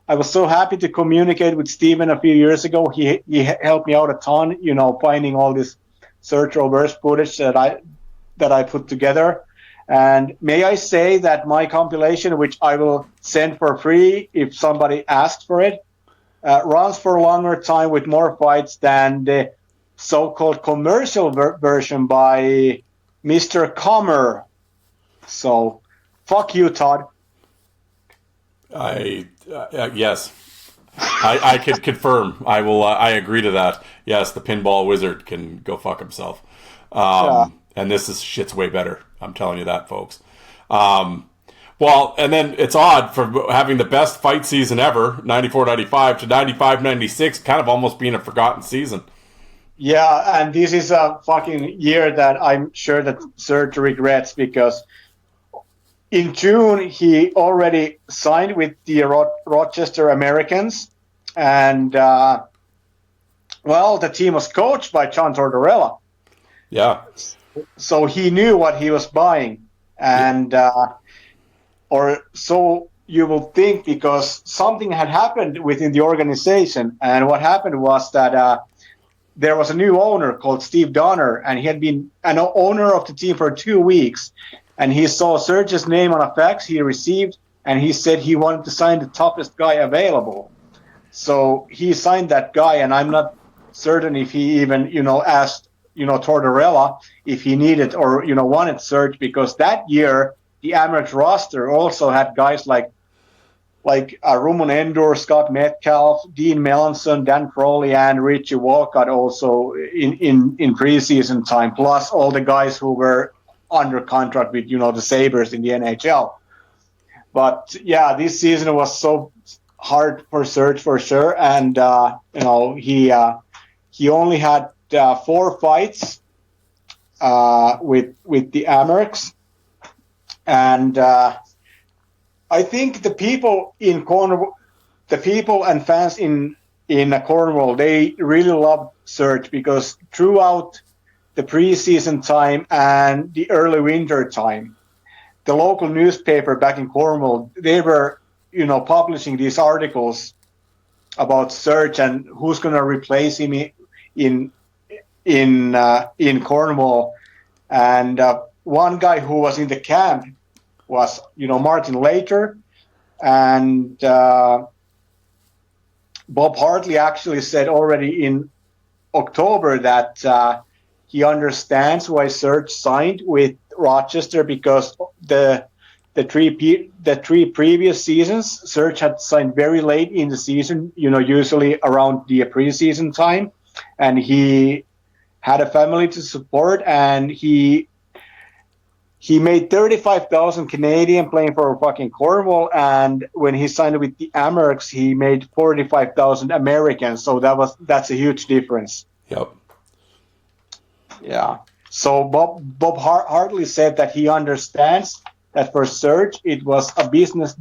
was so happy to communicate with Stephen a few years ago. He helped me out a ton, finding all this Serge Roberge footage that I put together. And may I say that my compilation, which I will send for free if somebody asks for it, runs for a longer time with more fights than the so-called commercial version by Mr. Comer. So, fuck you, Todd.
Yes. I can confirm. I will. I agree to that. Yes, the pinball wizard can go fuck himself. And this shit's way better. I'm telling you that, folks. Well, and then it's odd for having the best fight season ever, 94-95 to 95-96, kind of almost being a forgotten season.
Yeah, and this is a fucking year that I'm sure that Serge regrets because in June he already signed with the Rochester Americans, and the team was coached by John Tortorella.
Yeah.
So he knew what he was buying, and or so you will think, because something had happened within the organization, and what happened was that there was a new owner called Steve Donner, and he had been an owner of the team for 2 weeks, and he saw Serge's name on a fax he received, and he said he wanted to sign the toughest guy available. So he signed that guy, and I'm not certain if he even asked Tortorella if he needed or wanted Serge, because that year the Amex roster also had guys like Rumon Endor, Scott Metcalf, Dean Melanson, Dan Crowley, and Richie Walcott also in preseason time, plus all the guys who were under contract with, the Sabres in the NHL. But yeah, this season was so hard for Serge for sure, and he only had 4 fights with the Amerks, and I think the people in Cornwall, the people and fans in Cornwall, they really love Serge because throughout the preseason time and the early winter time, the local newspaper back in Cornwall, they were, publishing these articles about Serge and who's going to replace him in Cornwall. And one guy who was in the camp was, Martin Later, and Bob Hartley actually said already in October that he understands why Serge signed with Rochester because the 3 previous seasons Serge had signed very late in the season, usually around the preseason time, and he had a family to support, and he made 35,000 Canadian playing for fucking Cornwall, and when he signed with the Amerks, he made 45,000 American. So that's a huge difference.
Yep.
Yeah. So Bob Hartley said that he understands that for Serge it was a business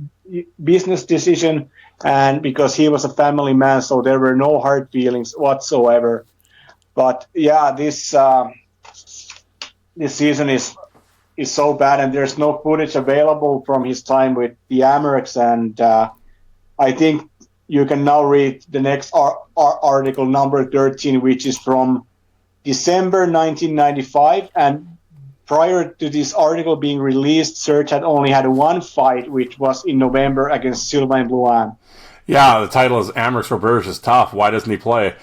decision, and because he was a family man, so there were no hard feelings whatsoever. But yeah, this season is so bad, and there's no footage available from his time with the Amerks, and I think you can now read the next article, number 13, which is from December 1995, and prior to this article being released, Serge had only had 1 fight, which was in November against Sylvain Blouin.
Yeah, the title is Amex Roberge is tough. Why doesn't he play?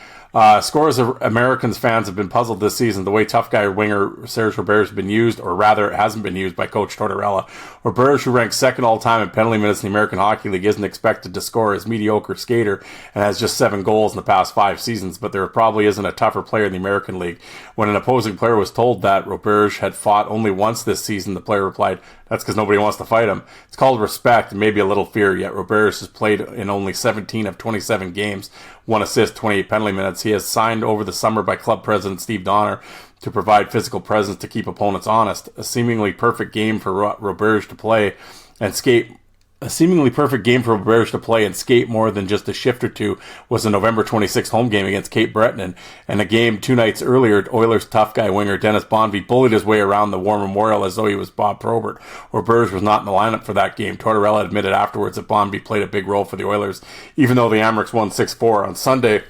Scores of Americans fans have been puzzled this season the way tough guy winger Serge Roberge has been used, or rather hasn't been used by Coach Tortorella. Roberge, who ranks second all-time in penalty minutes in the American Hockey League, isn't expected to score as mediocre skater and has just 7 goals in the past 5 seasons, but there probably isn't a tougher player in the American League. When an opposing player was told that Roberge had fought only once this season, the player replied, "That's because nobody wants to fight him." It's called respect and maybe a little fear, yet Roberge has played in only 17 of 27 games, 1 assist, 28 penalty minutes. He has signed over the summer by club president Steve Donner to provide physical presence to keep opponents honest. A seemingly perfect game for Roberge to play and skate. A seemingly perfect game for Roberge to play and skate more than just a shift or two was the November 26th home game against Cape Breton, and a game 2 nights earlier, Oilers tough guy winger Dennis Bonvie bullied his way around the War Memorial as though he was Bob Probert. Roberge was not in the lineup for that game. Tortorella admitted afterwards that Bonvie played a big role for the Oilers, even though the Amerks won 6-4. On Sunday,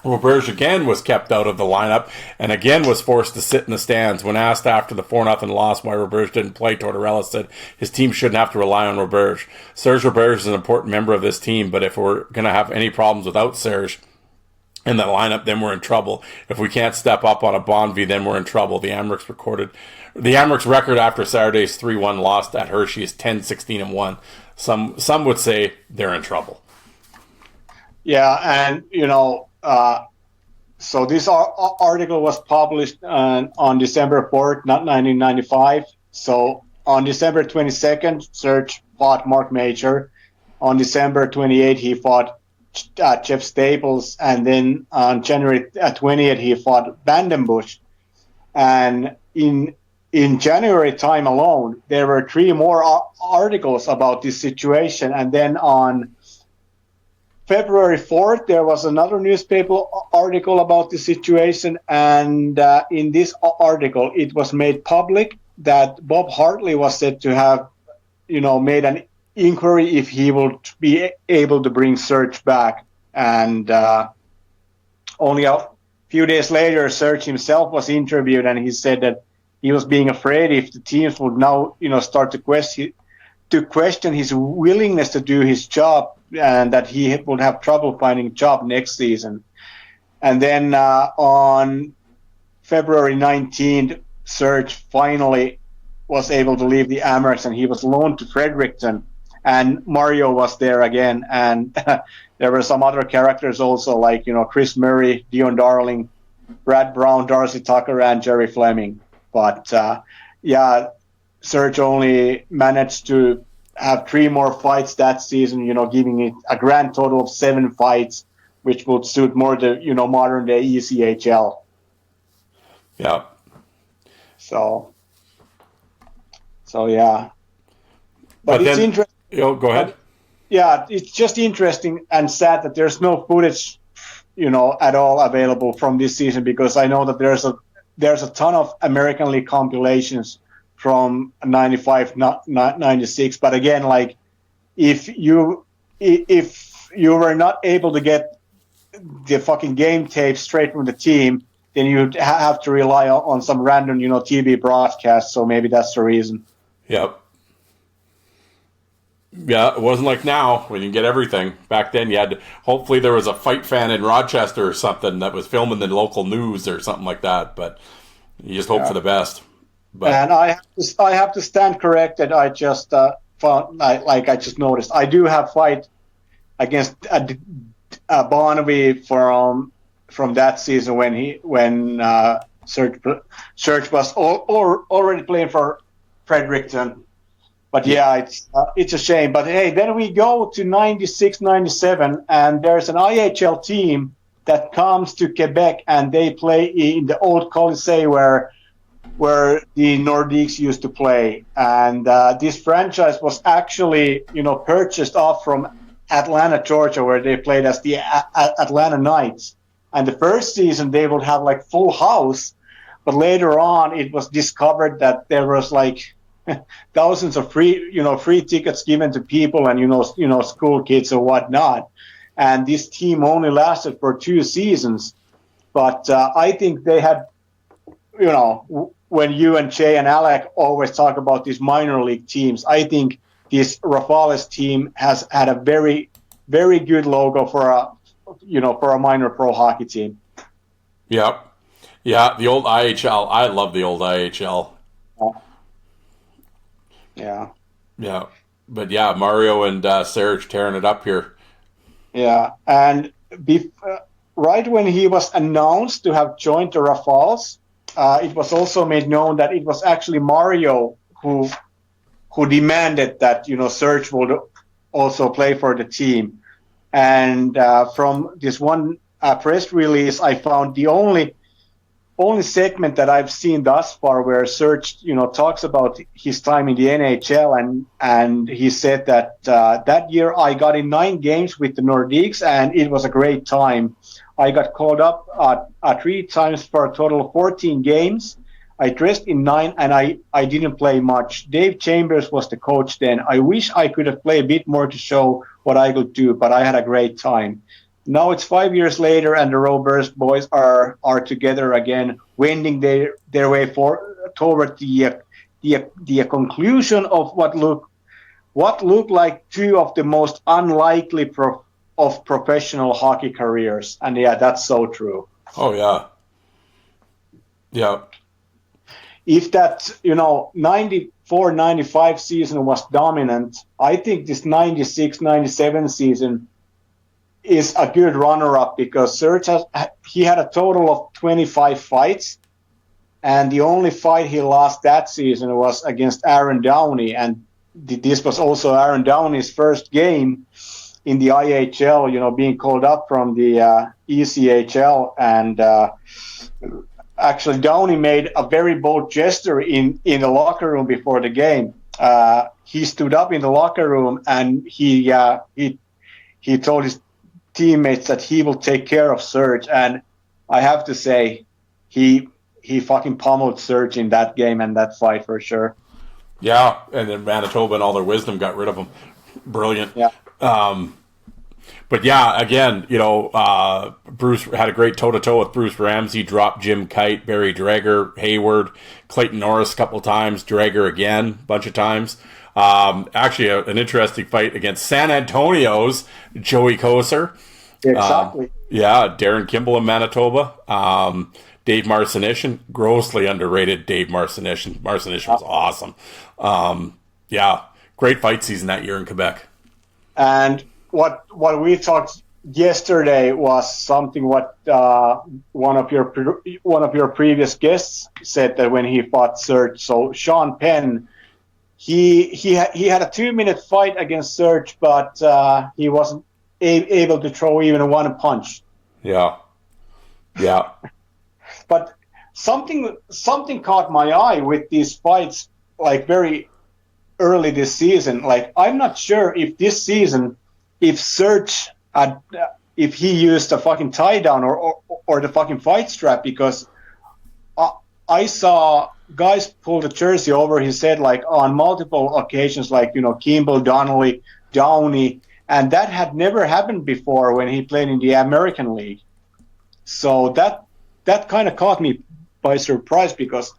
Roberge again was kept out of the lineup and again was forced to sit in the stands. When asked after the 4-0 loss why Roberge didn't play, Tortorella said his team shouldn't have to rely on Roberge. Serge Roberge is an important member of this team, but if we're going to have any problems without Serge in the lineup, then we're in trouble. If we can't step up on a Bonvie, then we're in trouble. The Amerks record after Saturday's 3-1 loss at Hershey is 10-16-1. Some would say they're in trouble.
Yeah, and so this article was published on December 4th, 1995. So on December 22nd, Serge fought Mark Major. On December 28th, he fought Jeff Staples. And then on January 20th, he fought Vandenbush. And in January time alone, there were 3 more articles about this situation. And then on February 4th, there was another newspaper article about the situation, and in this article, it was made public that Bob Hartley was said to have, made an inquiry if he would be able to bring Serge back. And only a few days later, Serge himself was interviewed, and he said that he was being afraid if the teams would now, start to question his willingness to do his job, and that he would have trouble finding a job next season. And then on February 19th, Serge finally was able to leave the Amerks, and he was loaned to Fredericton, and Mario was there again, and there were some other characters also, like, you know, Chris Murray, Dion Darling, Brad Brown, Darcy Tucker, and Jerry Fleming. But yeah, Serge only managed to have 3 more fights that season, you know, giving it a grand total of 7 fights, which would suit more the, you know, modern day ECHL.
Yeah.
So yeah. But it's
then,
interesting.
Go ahead.
Yeah, it's just interesting and sad that there's no footage, you know, at all available from this season, because I know that there's a ton of American League compilations from 95, 96. But again, like, if you were not able to get the fucking game tape straight from the team, then you'd have to rely on some random, you know, TV broadcast. So maybe that's the reason.
Yep. Yeah, it wasn't like now when you get everything. Back then, you had to, hopefully there was a fight fan in Rochester or something that was filming the local news or something like that. But you just hope for the best. But,
and I have to stand corrected. I just found, I just noticed, I do have fight against Barnaby from that season when Serge was already playing for Fredericton. But yeah, it's a shame. But hey, then we go to 96, 97, and there's an IHL team that comes to Quebec, and they play in the old Colisée where the Nordiques used to play. And this franchise was actually, you know, purchased off from Atlanta, Georgia, where they played as the Atlanta Knights. And the first season they would have like full house, but later on it was discovered that there was like thousands of free tickets given to people and, you know, school kids or whatnot. And this team only lasted for 2 seasons. But I think they had, you know, when you and Jay and Alec always talk about these minor league teams, I think this Rafales team has had a very, very good logo for a minor pro hockey team.
Yep. Yeah, the old IHL. I love the old IHL.
Yeah.
Yeah. But yeah, Mario and Serge tearing it up here.
Yeah. And right when he was announced to have joined the Rafales, it was also made known that it was actually Mario who demanded that, you know, Serge would also play for the team. And from this one press release, I found the only segment that I've seen thus far where Serge, you know, talks about his time in the NHL, and he said that that year I got in 9 games with the Nordiques, and it was a great time. I got called up 3 times for a total of 14 games. I dressed in 9, and I didn't play much. Dave Chambers was the coach then. I wish I could have played a bit more to show what I could do, but I had a great time. Now it's 5 years later, and the Roberge boys are together again, wending their way toward the conclusion of what looked like 2 of the most unlikely of professional hockey careers. And yeah, that's so true.
Oh yeah. Yeah.
If that, you know, 94, 95 season was dominant, I think this 96, 97 season is a good runner-up, because Serge he had a total of 25 fights, and the only fight he lost that season was against Aaron Downey, and this was also Aaron Downey's first game in the IHL, you know, being called up from the ECHL, and actually Downey made a very bold gesture in the locker room before the game. He stood up in the locker room, and he told his teammates that he will take care of Serge, and I have to say he fucking pummeled Serge in that game and that fight for sure.
Yeah, and then Manitoba and all their wisdom got rid of him. Brilliant.
Yeah.
But yeah, again, you know, Bruce had a great toe-to-toe with Bruce Ramsey, dropped Jim Kite, Barry Drager, Hayward, Clayton Norris a couple of times, Drager again a bunch of times. Actually, an interesting fight against San Antonio's Joey Koser.
Exactly.
Yeah, Darren Kimball in Manitoba. Dave Marcinishin, grossly underrated Dave Marcinishin. Marcinishin was awesome. Yeah, great fight season that year in Quebec.
And what we talked yesterday was something what one of your previous guests said that when he fought Serge. So Sean Penn, he had a 2-minute fight against Serge, but he wasn't able to throw even one punch.
Yeah.
But something caught my eye with these fights, like very early this season. Like, I'm not sure if this season, if Serge had, if he used a fucking tie down or the fucking fight strap, because I saw guys pull the jersey over his head like on multiple occasions, like, Kimball, Donnelly, Downey, and that had never happened before when he played in the American League. So that kind of caught me by surprise, because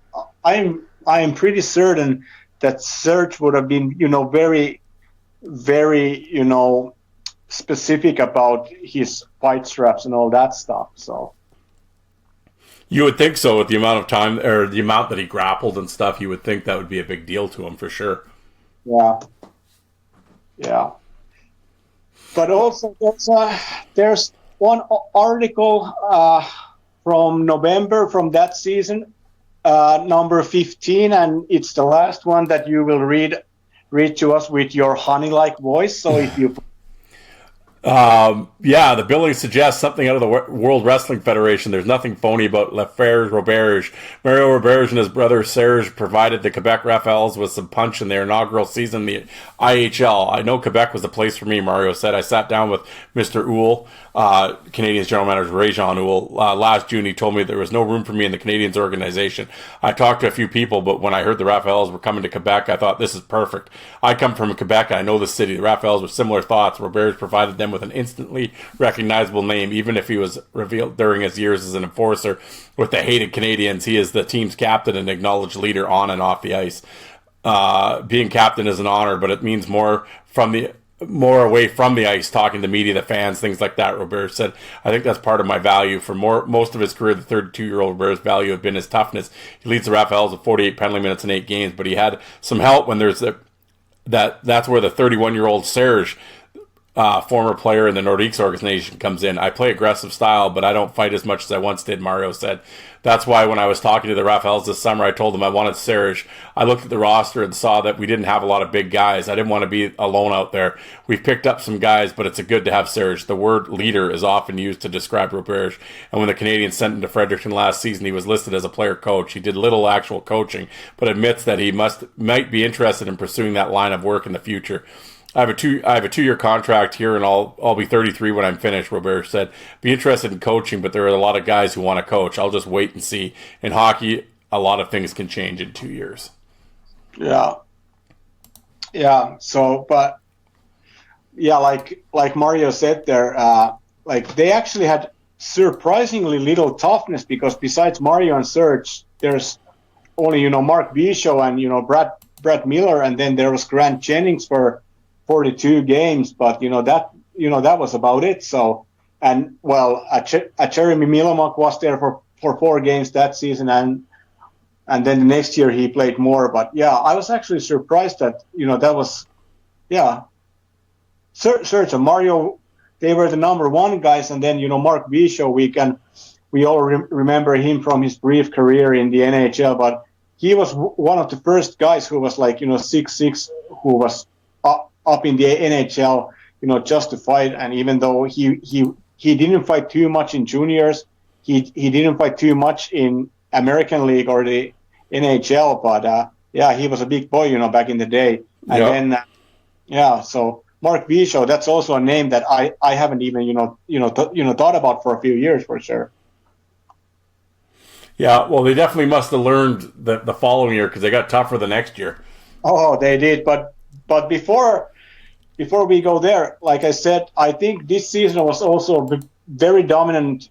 I am pretty certain that Serge would have been, very, very, specific about his fight straps and all that stuff. So
you would think so, with the amount of time or the amount that he grappled and stuff. You would think that would be a big deal to him for sure.
Yeah. But also there's one article from November from that season, number 15, and it's the last one that you will read to us with your honey-like voice. So if you
the billing suggests something out of the World Wrestling Federation. There's nothing phony about Serge Roberge. Mario Roberge and his brother Serge provided the Quebec Rafales with some punch in their inaugural season in the IHL. I know Quebec was the place for me, Mario said. I sat down with Mr. Uhl, Canadians General Manager Ray-Jean Uhl, last June. He told me there was no room for me in the Canadians organization. I talked to a few people, but when I heard the Rafales were coming to Quebec, I thought, this is perfect. I come from Quebec, and I know the city. The Rafales were similar thoughts. Roberge provided them with an instantly recognizable name, even if he was revealed during his years as an enforcer with the hated Canadians. He is the team's captain and acknowledged leader on and off the ice. Being captain is an honor, but it means more away from the ice, talking to media, the fans, things like that, Roberge said. I think that's part of my value. For most of his career, the 32-year-old Roberge's value had been his toughness. He leads the Rafales with 48 penalty minutes in 8 games, but he had some help when there's that's where the 31-year-old Serge, former player in the Nordiques organization, comes in. I play aggressive style, but I don't fight as much as I once did, Mario said. That's why when I was talking to the Rafales this summer, I told them I wanted Serge. I looked at the roster and saw that we didn't have a lot of big guys. I didn't want to be alone out there. We've picked up some guys, but it's good to have Serge. The word leader is often used to describe Roberge, and when the Canadians sent him to Fredericton last season, he was listed as a player coach. He did little actual coaching, but admits that he might be interested in pursuing that line of work in the future. I have a 2-year contract here, and I'll be 33 when I'm finished, Roberge said. Be interested in coaching, but there are a lot of guys who want to coach. I'll just wait and see. In hockey, a lot of things can change in 2 years.
Yeah. So, but yeah, like Mario said there, like they actually had surprisingly little toughness, because besides Mario and Serge, there's only Mark Bischoff and Brad Miller, and then there was Grant Jennings for 42 games, but that was about it. So, and well, Jeremy Milamok was there for 4 games that season, and then the next year he played more. But yeah, I was actually surprised that that was, Serge and Mario, they were the number one guys, and then Mark Bischoff, we all remember him from his brief career in the NHL, but he was one of the first guys who was like 6'6", who was up in the NHL, just to fight. And even though he didn't fight too much in juniors, he didn't fight too much in American League or the NHL, but he was a big boy, back in the day. And then so Mark Bischoff, that's also a name that I haven't even thought about for a few years, for sure.
Yeah, well, they definitely must have learned the following year, because they got tougher the next year.
Oh, they did, but before we go there, like I said, I think this season was also very dominant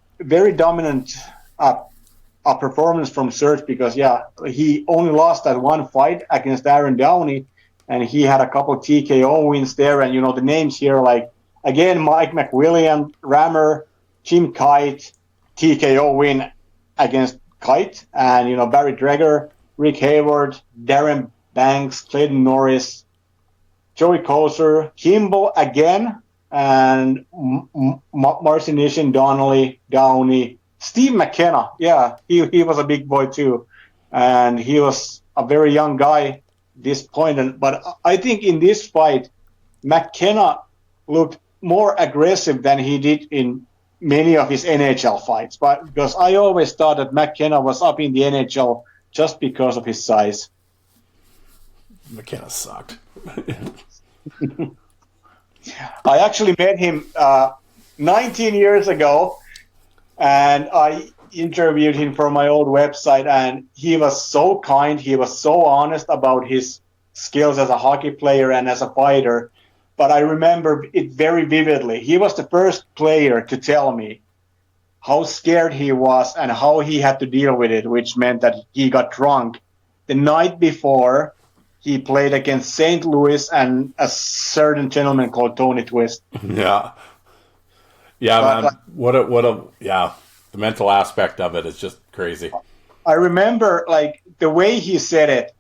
performance from Serge, because he only lost that one fight against Aaron Downey, and he had a couple TKO wins there, and the names here like again, Mike McWilliam, Rammer, Jim Kite, TKO win against Kite, and Barry Dreger, Rick Hayward, Darren Banks, Clayton Norris, Joey Koser, Kimball again, and Marcin Ishin, Donnelly, Downey, Steve McKenna. Yeah, he was a big boy too, and he was a very young guy at this point. But I think in this fight, McKenna looked more aggressive than he did in many of his NHL fights. But because I always thought that McKenna was up in the NHL just because of his size.
McKenna sucked.
I actually met him 19 years ago, and I interviewed him for my old website, and he was so kind. He was so honest about his skills as a hockey player and as a fighter. But I remember it very vividly. He was the first player to tell me how scared he was and how he had to deal with it, which meant that he got drunk the night before he played against St. Louis and a certain gentleman called Tony Twist.
Yeah. Yeah,
But,
man. The mental aspect of it is just crazy.
I remember, the way he said it.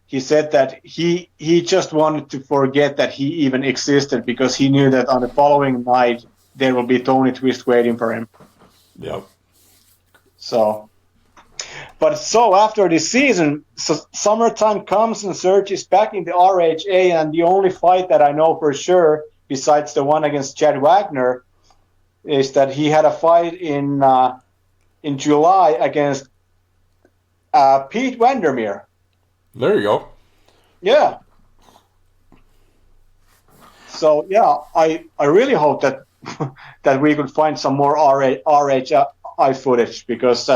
He said that he just wanted to forget that he even existed because he knew that on the following night there will be Tony Twist waiting for him.
Yep.
So after this season, summertime comes and Serge is back in the RHA, and the only fight that I know for sure, besides the one against Chad Wagner, is that he had a fight in July against Pete Vandermeer.
There you go.
Yeah. So I really hope that that we could find some more RHI footage because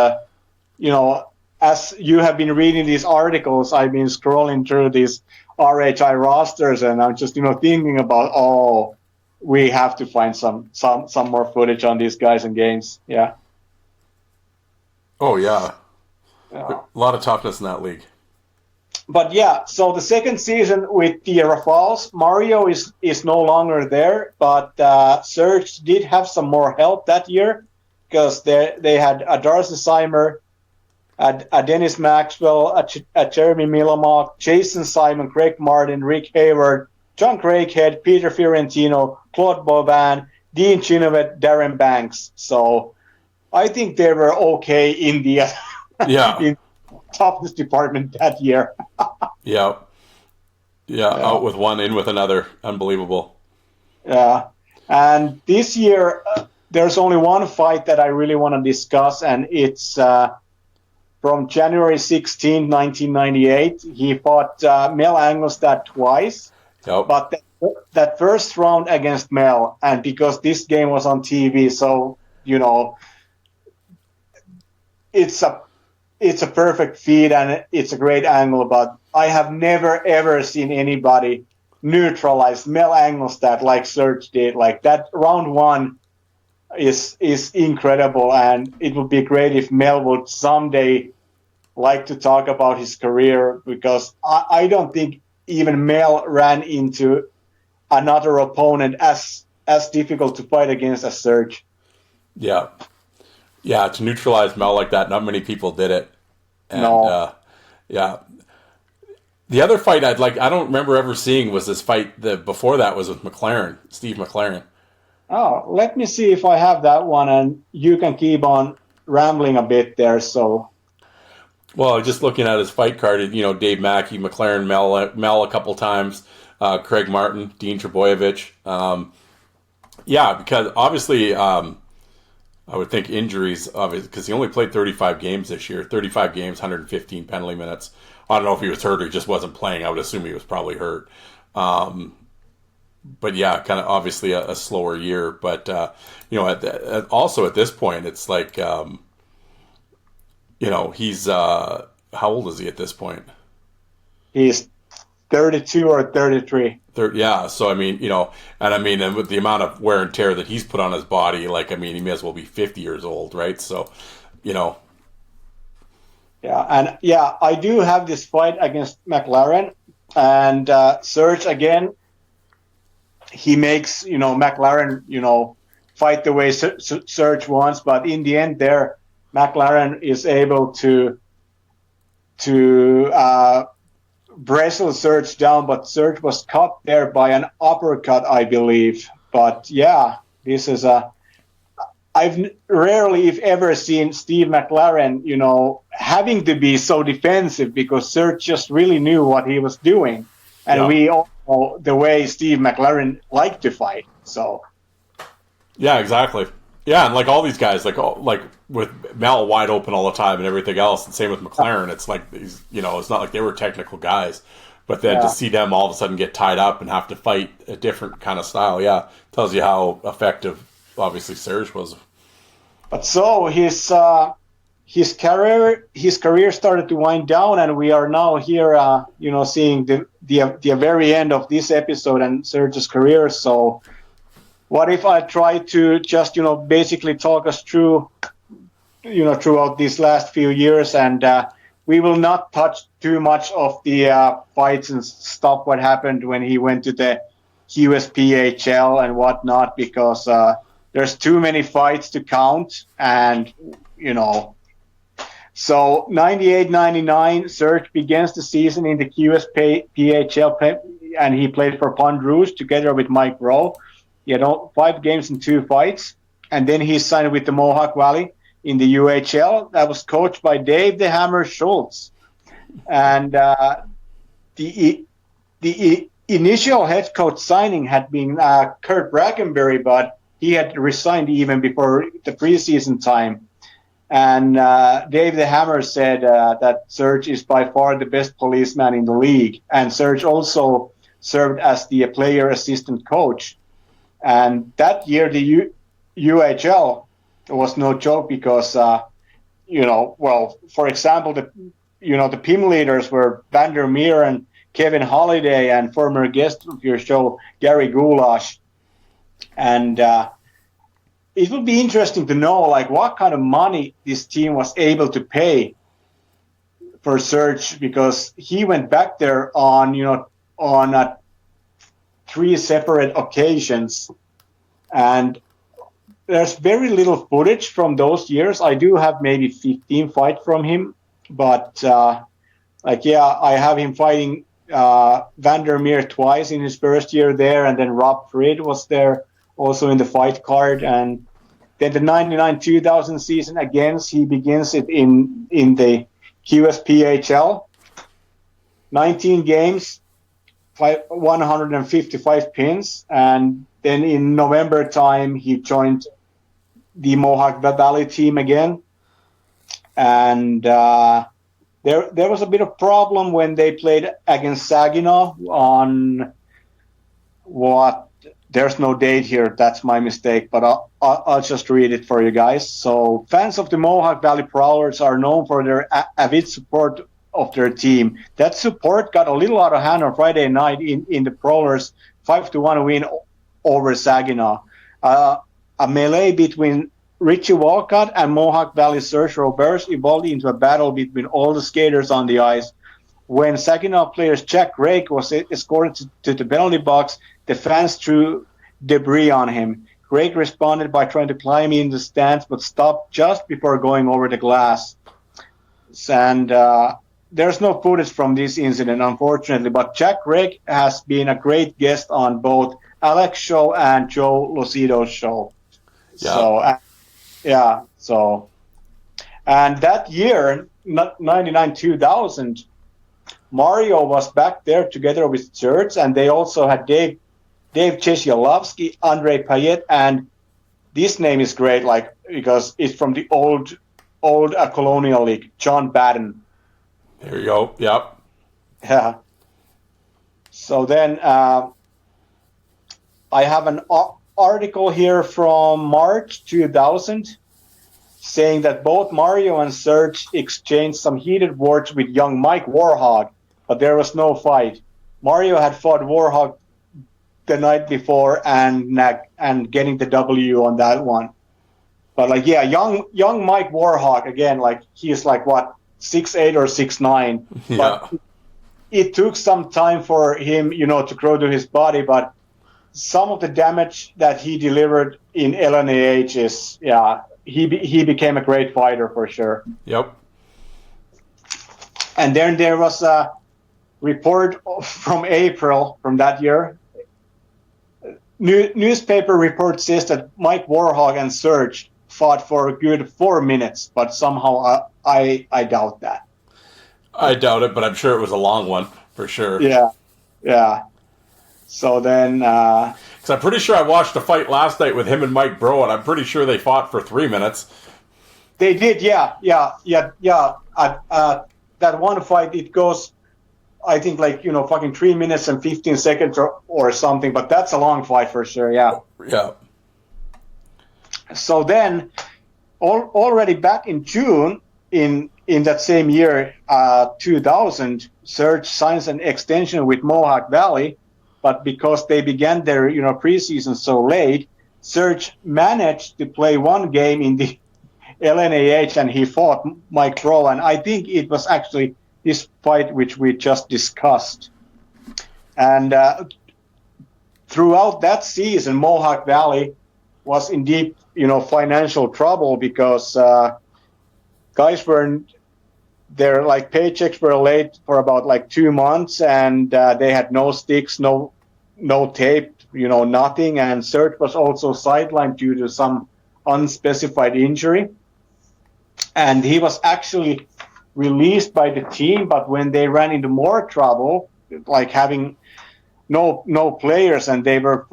as you have been reading these articles, I've been scrolling through these RHI rosters, and I'm just thinking about we have to find some more footage on these guys and games. Yeah.
Oh yeah. A lot of toughness in that league.
But so the second season with the Rafales, Mario is no longer there, but Serge did have some more help that year because they had a Darcy Seimer, a Dennis Maxwell, a Jeremy Milamok, Jason Simon, Craig Martin, Rick Hayward, John Craighead, Peter Fiorentino, Claude Boban, Dean Chinovet, Darren Banks. So I think they were okay in the in toughness department that year.
Yeah, out with one, in with another. Unbelievable.
Yeah, and this year there's only one fight that I really want to discuss, and it's from January 16, 1998. He fought Mel Angelstad twice, but that first round against Mel, and because this game was on TV, so it's a perfect feed and it's a great angle, but I have never ever seen anybody neutralize Mel Angelstad like Serge did. Like that round one is incredible, and it would be great if Mel would someday like to talk about his career, because I don't think even Mel ran into another opponent as difficult to fight against as Serge.
Yeah. Yeah, to neutralize Mel like that, not many people did it. And,
No.
The other fight I don't remember ever seeing was this fight. Before that was with McLaren, Steve McLaren.
Oh, let me see if I have that one, and you can keep on rambling a bit there. So,
well, just looking at his fight card, Dave Mackey, McLaren, Mel a couple times, Craig Martin, Dean Trebojevic. Because obviously, I would think injuries, obviously, because he only played 35 games this year. 35 games, 115 penalty minutes. I don't know if he was hurt or he just wasn't playing. I would assume he was probably hurt. But kind of obviously a slower year. But also at this point, it's like he's how old is he at this point?
He's 32 or 33.
So and with the amount of wear and tear that he's put on his body, he may as well be 50 years old, right? So,
I do have this fight against McLaren, and Serge again he makes, McLaren, fight the way Serge wants, but in the end there, McLaren is able to wrestle Serge down, but Serge was caught there by an uppercut, I believe. But yeah, this is I've rarely, if ever, seen Steve McLaren, having to be so defensive because Serge just really knew what he was doing. And we all know the way Steve McLaren liked to fight. So.
Yeah, exactly. Yeah, and like all these guys, like with Mel wide open all the time and everything else, and same with McLaren. It's like these, it's not like they were technical guys, but then to see them all of a sudden get tied up and have to fight a different kind of style, tells you how effective, obviously, Serge was. But
so his career started to wind down, and we are now here, seeing the very end of this episode and Serge's career. So. What if I try to just, basically talk us through, throughout these last few years, and we will not touch too much of the fights and stuff what happened when he went to the QSPHL and whatnot, because there's too many fights to count, and, So 98-99, Serge begins the season in the QSPHL, and he played for Pond Rouge together with Mike Rowe. He had 5 games and 2 fights, and then he signed with the Mohawk Valley in the UHL. That was coached by Dave the Hammer Schultz. And the initial head coach signing had been Kurt Brackenbury, but he had resigned even before the preseason time. And Dave the Hammer said that Serge is by far the best policeman in the league. And Serge also served as the player assistant coach. And that year, the UHL was no joke because, for example, the PIM leaders were Vandermeer and Kevin Holliday and former guest of your show, Gary Goulash. And it would be interesting to know, what kind of money this team was able to pay for Serge, because he went back there on 3 separate occasions, and there's very little footage from those years. I do have maybe 15 fights from him, but I have him fighting Vandermeer twice in his first year there, and then Rob Frid was there also in the fight card, and then the 99-2000 season again, he begins it in the QSPHL, 19 games. 155 pins, and then in November time he joined the Mohawk Valley team again, and there was a bit of problem when they played against Saginaw on there's no date here, that's my mistake, but I'll just read it for you guys. So fans of the Mohawk Valley Prowlers are known for their avid support of their team. That support got a little out of hand on Friday night in the Prowlers 5-1 win over Saginaw. A melee between Richie Walcott and Mohawk Valley Serge Roberge evolved into a battle between all the skaters on the ice. When Saginaw players Jack Rake was escorted to the penalty box, the fans threw debris on him. Rake responded by trying to climb in the stands, but stopped just before going over the glass. And there's no footage from this incident, unfortunately, but Jack Rake has been a great guest on both Alex's show and Joe Lucido's show. Yeah. And that year, 99-2000, Mario was back there together with Serge, and they also had Dave Chesyalovsky, Andrei Payet, and this name is great, because it's from the old Colonial League, John Batten.
There you go. Yep.
Yeah. So then I have an article here from March 2000 saying that both Mario and Serge exchanged some heated words with young Mike Warhog, but there was no fight. Mario had fought Warhog the night before and getting the W on that one. But young Mike Warhog, again, he's 6'8" or 6'9", but it took some time for him, to grow to his body. But some of the damage that he delivered in LNAH is, he became a great fighter for sure.
Yep.
And then there was a report from April from that year. Newspaper report says that Mike Warhawk and Serge fought for a good 4 minutes, but somehow I doubt that.
I doubt it, but I'm sure it was a long one for sure.
Yeah. So then,
because I'm pretty sure I watched a fight last night with him and Mike Bro, and I'm pretty sure they fought for 3 minutes.
They did, yeah. That one fight, it goes, I think, like, fucking 3 minutes and 15 seconds or something, but that's a long fight for sure, yeah.
Yeah.
So then, already back in June, in that same year, 2000, Serge signs an extension with Mohawk Valley, but because they began their, preseason so late, Serge managed to play one game in the LNAH, and he fought Mike Bro, and I think it was actually this fight which we just discussed. And throughout that season, Mohawk Valley was in deep, financial trouble because guys their like paychecks were late for about like 2 months, and they had no sticks, no tape, nothing. And Serge was also sidelined due to some unspecified injury. And he was actually released by the team, but when they ran into more trouble, like having no players, and they were,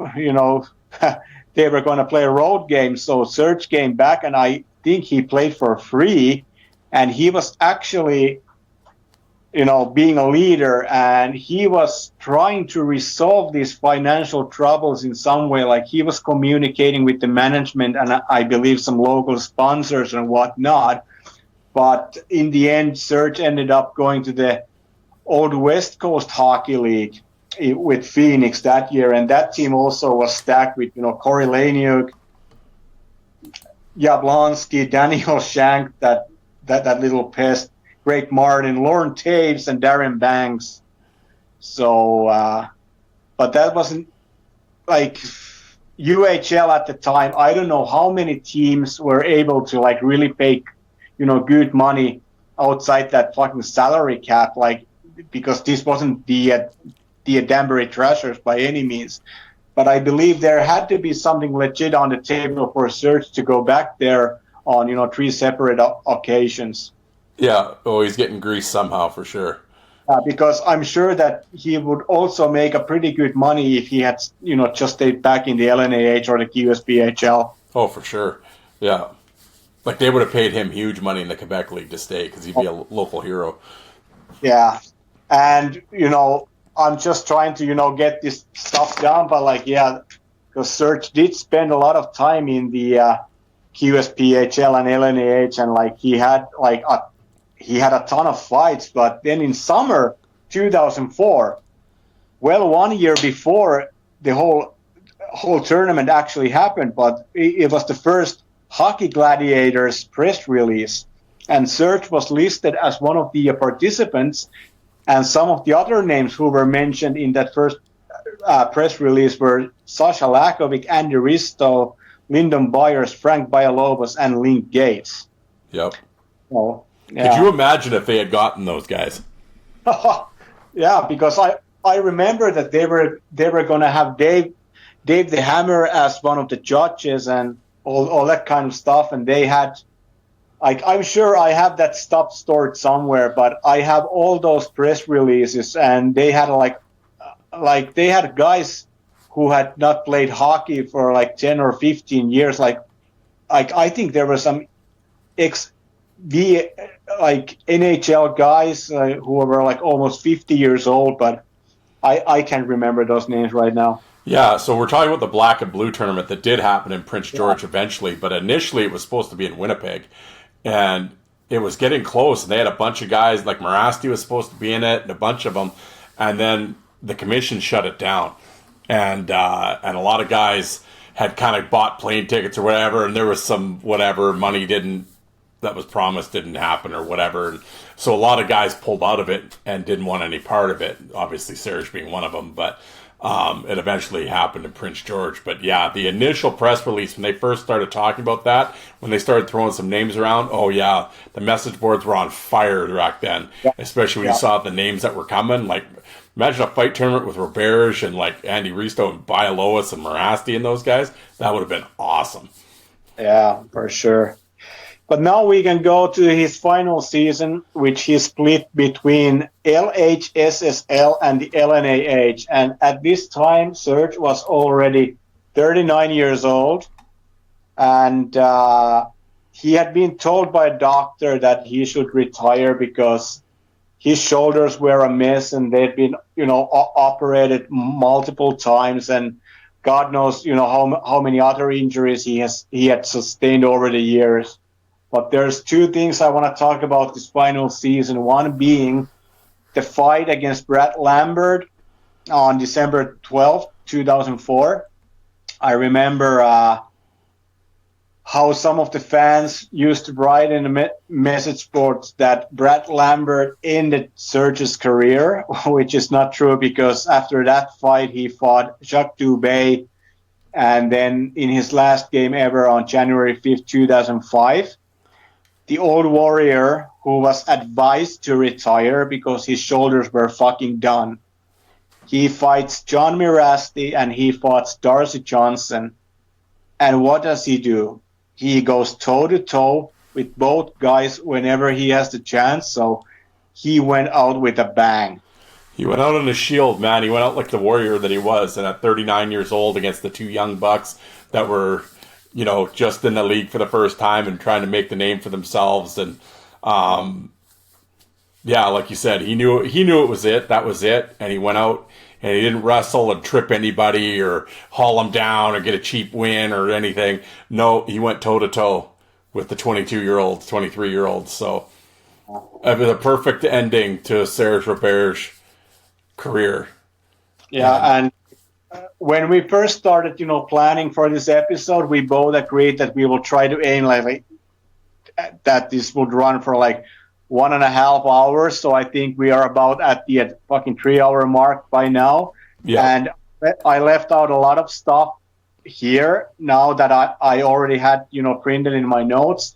they were going to play a road game, so Serge came back, and I think he played for free, and he was actually, being a leader, and he was trying to resolve these financial troubles in some way. Like, he was communicating with the management and I believe some local sponsors and whatnot. But in the end, Serge ended up going to the old West Coast Hockey League with Phoenix that year, and that team also was stacked with, Corey Laniuk, Jablonski, Daniel Shank, that little pest, Greg Martin, Lauren Taves, and Darren Banks. So, but that wasn't like UHL at the time. I don't know how many teams were able to like really pay, good money outside that fucking salary cap, like, because this wasn't the Danbury Trashers by any means. But I believe there had to be something legit on the table for Serge to go back there on, 3 separate occasions.
Yeah, he's getting greased somehow for sure.
Because I'm sure that he would also make a pretty good money if he had, just stayed back in the LNAH or the QSPHL.
Oh, for sure. Yeah. Like, they would have paid him huge money in the Quebec League to stay because he'd be a local hero.
Yeah. And, I'm just trying to, get this stuff down. But, because Serge did spend a lot of time in the QSPHL and LNAH, and, he had a ton of fights. But then in summer 2004, 1 year before the whole tournament actually happened, but it was the first Hockey Gladiators press release, and Serge was listed as one of the participants, and some of the other names who were mentioned in that first press release were Sasha Lakovic, Andy Risto, Lyndon Byers, Frank Bialobos, and Link Gates.
Yep.
Oh, yeah.
Could you imagine if they had gotten those guys?
Yeah, because I remember that they were going to have Dave the Hammer as one of the judges and all that kind of stuff, and they had, I'm sure I have that stuff stored somewhere, but I have all those press releases, and they had they had guys who had not played hockey for 10 or 15 years. I think there were some NHL guys who were almost 50 years old, but I can't remember those names right now.
Yeah, so we're talking about the Black and Blue tournament that did happen in Prince George eventually, but initially it was supposed to be in Winnipeg, and it was getting close, and they had a bunch of guys, like Morasti was supposed to be in it, and a bunch of them, and then the commission shut it down, and a lot of guys had kind of bought plane tickets or whatever, and there was some money that was promised didn't happen or whatever, and so a lot of guys pulled out of it and didn't want any part of it, obviously Serge being one of them, but It eventually happened in Prince George. But yeah, the initial press release, when they first started talking about that, when they started throwing some names around, oh yeah, the message boards were on fire back then.
Yeah.
Especially when you saw the names that were coming. Like, imagine a fight tournament with Roberge and like Andy Risto and Bialowas and Morasti and those guys. That would have been awesome.
Yeah, for sure. But now we can go to his final season, which he split between LHSSL and the LNAH. And at this time, Serge was already 39 years old. And he had been told by a doctor that he should retire because his shoulders were a mess and they'd been, operated multiple times. And God knows, how many other injuries he had sustained over the years. But there's two things I want to talk about this final season. One being the fight against Brad Lambert on December 12th, 2004. I remember how some of the fans used to write in the message boards that Brad Lambert ended Serge's career, which is not true because after that fight he fought Jacques Dubé, and then in his last game ever on January 5th, 2005, the old warrior who was advised to retire because his shoulders were fucking done. He fights John Mirasti and he fights Darcy Johnson. And what does he do? He goes toe-to-toe with both guys whenever he has the chance. So he went out with a bang.
He went out on a shield, man. He went out like the warrior that he was. And at 39 years old against the two young bucks that were, just in the league for the first time and trying to make the name for themselves. And, like you said, he knew it was it. That was it. And he went out and he didn't wrestle and trip anybody or haul them down or get a cheap win or anything. No, he went toe-to-toe with the 22-year-olds, 23-year-olds. So it was a perfect ending to Serge Roberge career.
Yeah, and when we first started, planning for this episode, we both agreed that we will try to aim like that this would run for like 1.5 hours. So I think we are about at the fucking 3-hour mark by now. Yeah. And I left out a lot of stuff here now that I already had, printed in my notes.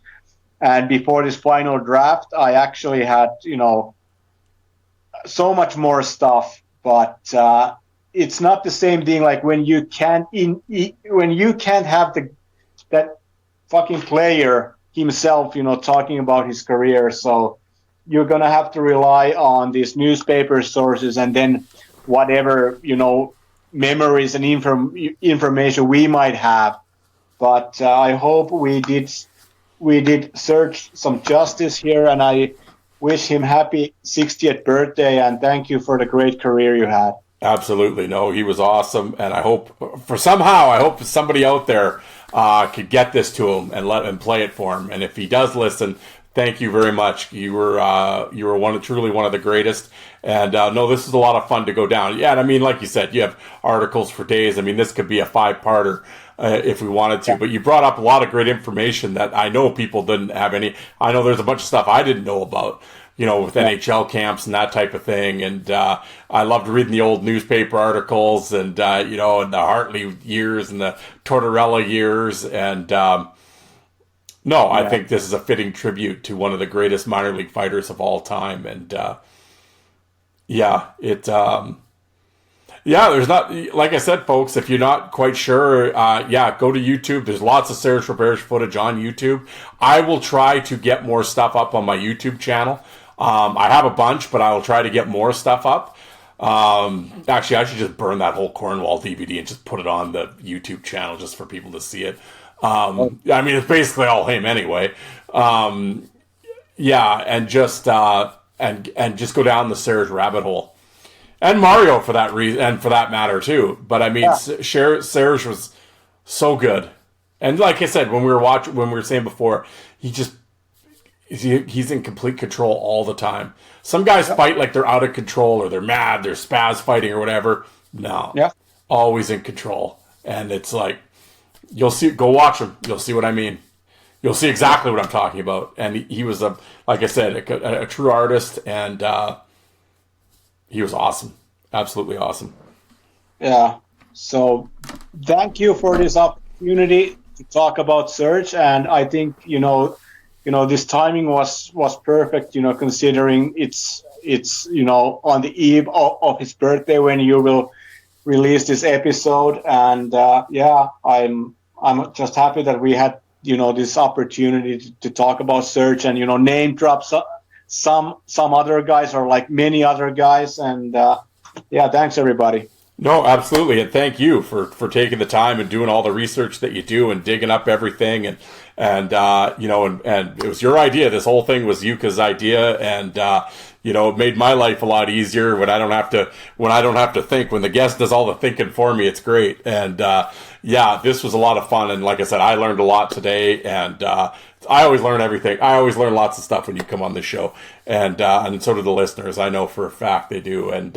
And before this final draft, I actually had, so much more stuff, but it's not the same thing like when you can't have that fucking player himself, talking about his career. So you're gonna have to rely on these newspaper sources and then whatever memories and information we might have. But I hope we did Serge some justice here, and I wish him happy 60th birthday, and thank you for the great career you had.
Absolutely. No, he was awesome. And I hope somebody out there could get this to him and let him play it for him. And if he does listen, thank you very much. You were truly one of the greatest. And no, this is a lot of fun to go down. Yeah, and I mean, like you said, you have articles for days. I mean, this could be a 5-parter if we wanted to. But you brought up a lot of great information that I know people didn't have any. I know there's a bunch of stuff I didn't know about, with NHL camps and that type of thing. And I loved reading the old newspaper articles and, and the Hartley years and the Tortorella years. And I think this is a fitting tribute to one of the greatest minor league fighters of all time. And there's not, like I said, folks, if you're not quite sure, go to YouTube. There's lots of Serge Roberge footage on YouTube. I will try to get more stuff up on my YouTube channel. I have a bunch, but I will try to get more stuff up. Actually, I should just burn that whole Cornwall DVD and just put it on the YouTube channel just for people to see it. I mean, it's basically all him anyway. And just just go down the Serge rabbit hole. And Mario for that reason, and for that matter too. But I mean, Serge was so good, and like I said, when we were saying before, he's in complete control all the time. Some guys fight like they're out of control or they're mad, they're spaz fighting or whatever. No, always in control, and it's like you'll see. Go watch him. You'll see what I mean. You'll see exactly what I'm talking about. And he was like I said, a true artist and. He was awesome. Absolutely awesome.
Yeah. So thank you for this opportunity to talk about Serge, and I think this timing was perfect. Considering it's on the eve of his birthday when you will release this episode, and I'm just happy that we had this opportunity to talk about Serge and name drop some other guys or like many other guys, and thanks everybody.
No, absolutely, and thank you for taking the time and doing all the research that you do and digging up everything, and it was your idea. This whole thing was Yuka's idea, and it made my life a lot easier when I don't have to think. When the guest does all the thinking for me, it's great. And this was a lot of fun. And like I said, I learned a lot today, and I always learn everything. I always learn lots of stuff when you come on this show, and so do the listeners. I know for a fact they do, and.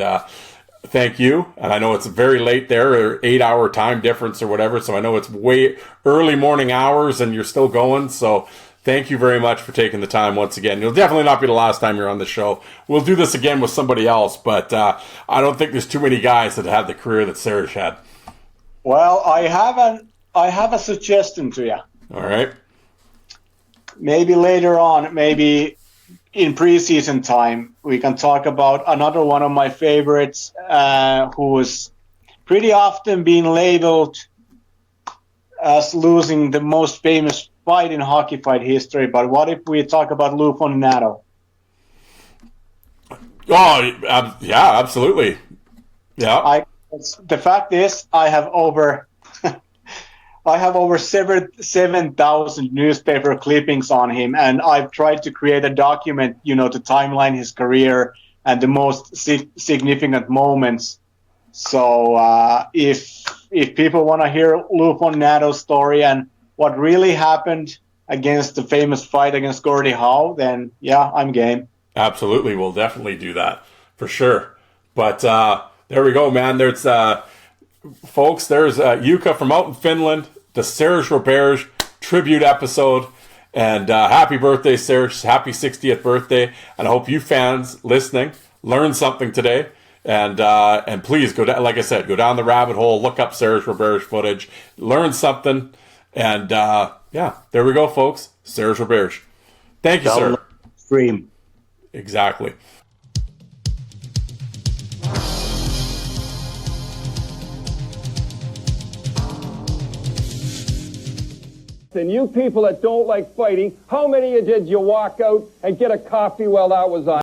Thank you. And I know it's very late there, or 8-hour time difference or whatever. So I know it's way early morning hours and you're still going. So thank you very much for taking the time once again. You'll definitely not be the last time you're on the show. We'll do this again with somebody else, but I don't think there's too many guys that had the career that Serge had.
Well, I have a suggestion to you.
All right.
Maybe later on, maybe in preseason time, we can talk about another one of my favorites who is pretty often being labeled as losing the most famous fight in hockey fight history. But what if we talk about Lou Fontinato?
Oh, yeah, absolutely. Yeah.
The fact is, I have over 7,000 newspaper clippings on him, and I've tried to create a document, to timeline his career and the most significant moments. So if people want to hear Lou Fontinato's story and what really happened against the famous fight against Gordie Howe, then I'm game.
Absolutely, we'll definitely do that for sure. But there we go, man. There's folks. There's Yuka from out in Finland. The Serge Roberge tribute episode, and happy birthday, Serge! Happy 60th birthday! And I hope you fans listening learned something today. And please go down, like I said, go down the rabbit hole, look up Serge Roberge footage, learn something, and there we go, folks. Serge Roberge. Thank you, sir.
Stream.
Exactly.
And you people that don't like fighting, how many of you did you walk out and get a coffee while that was on?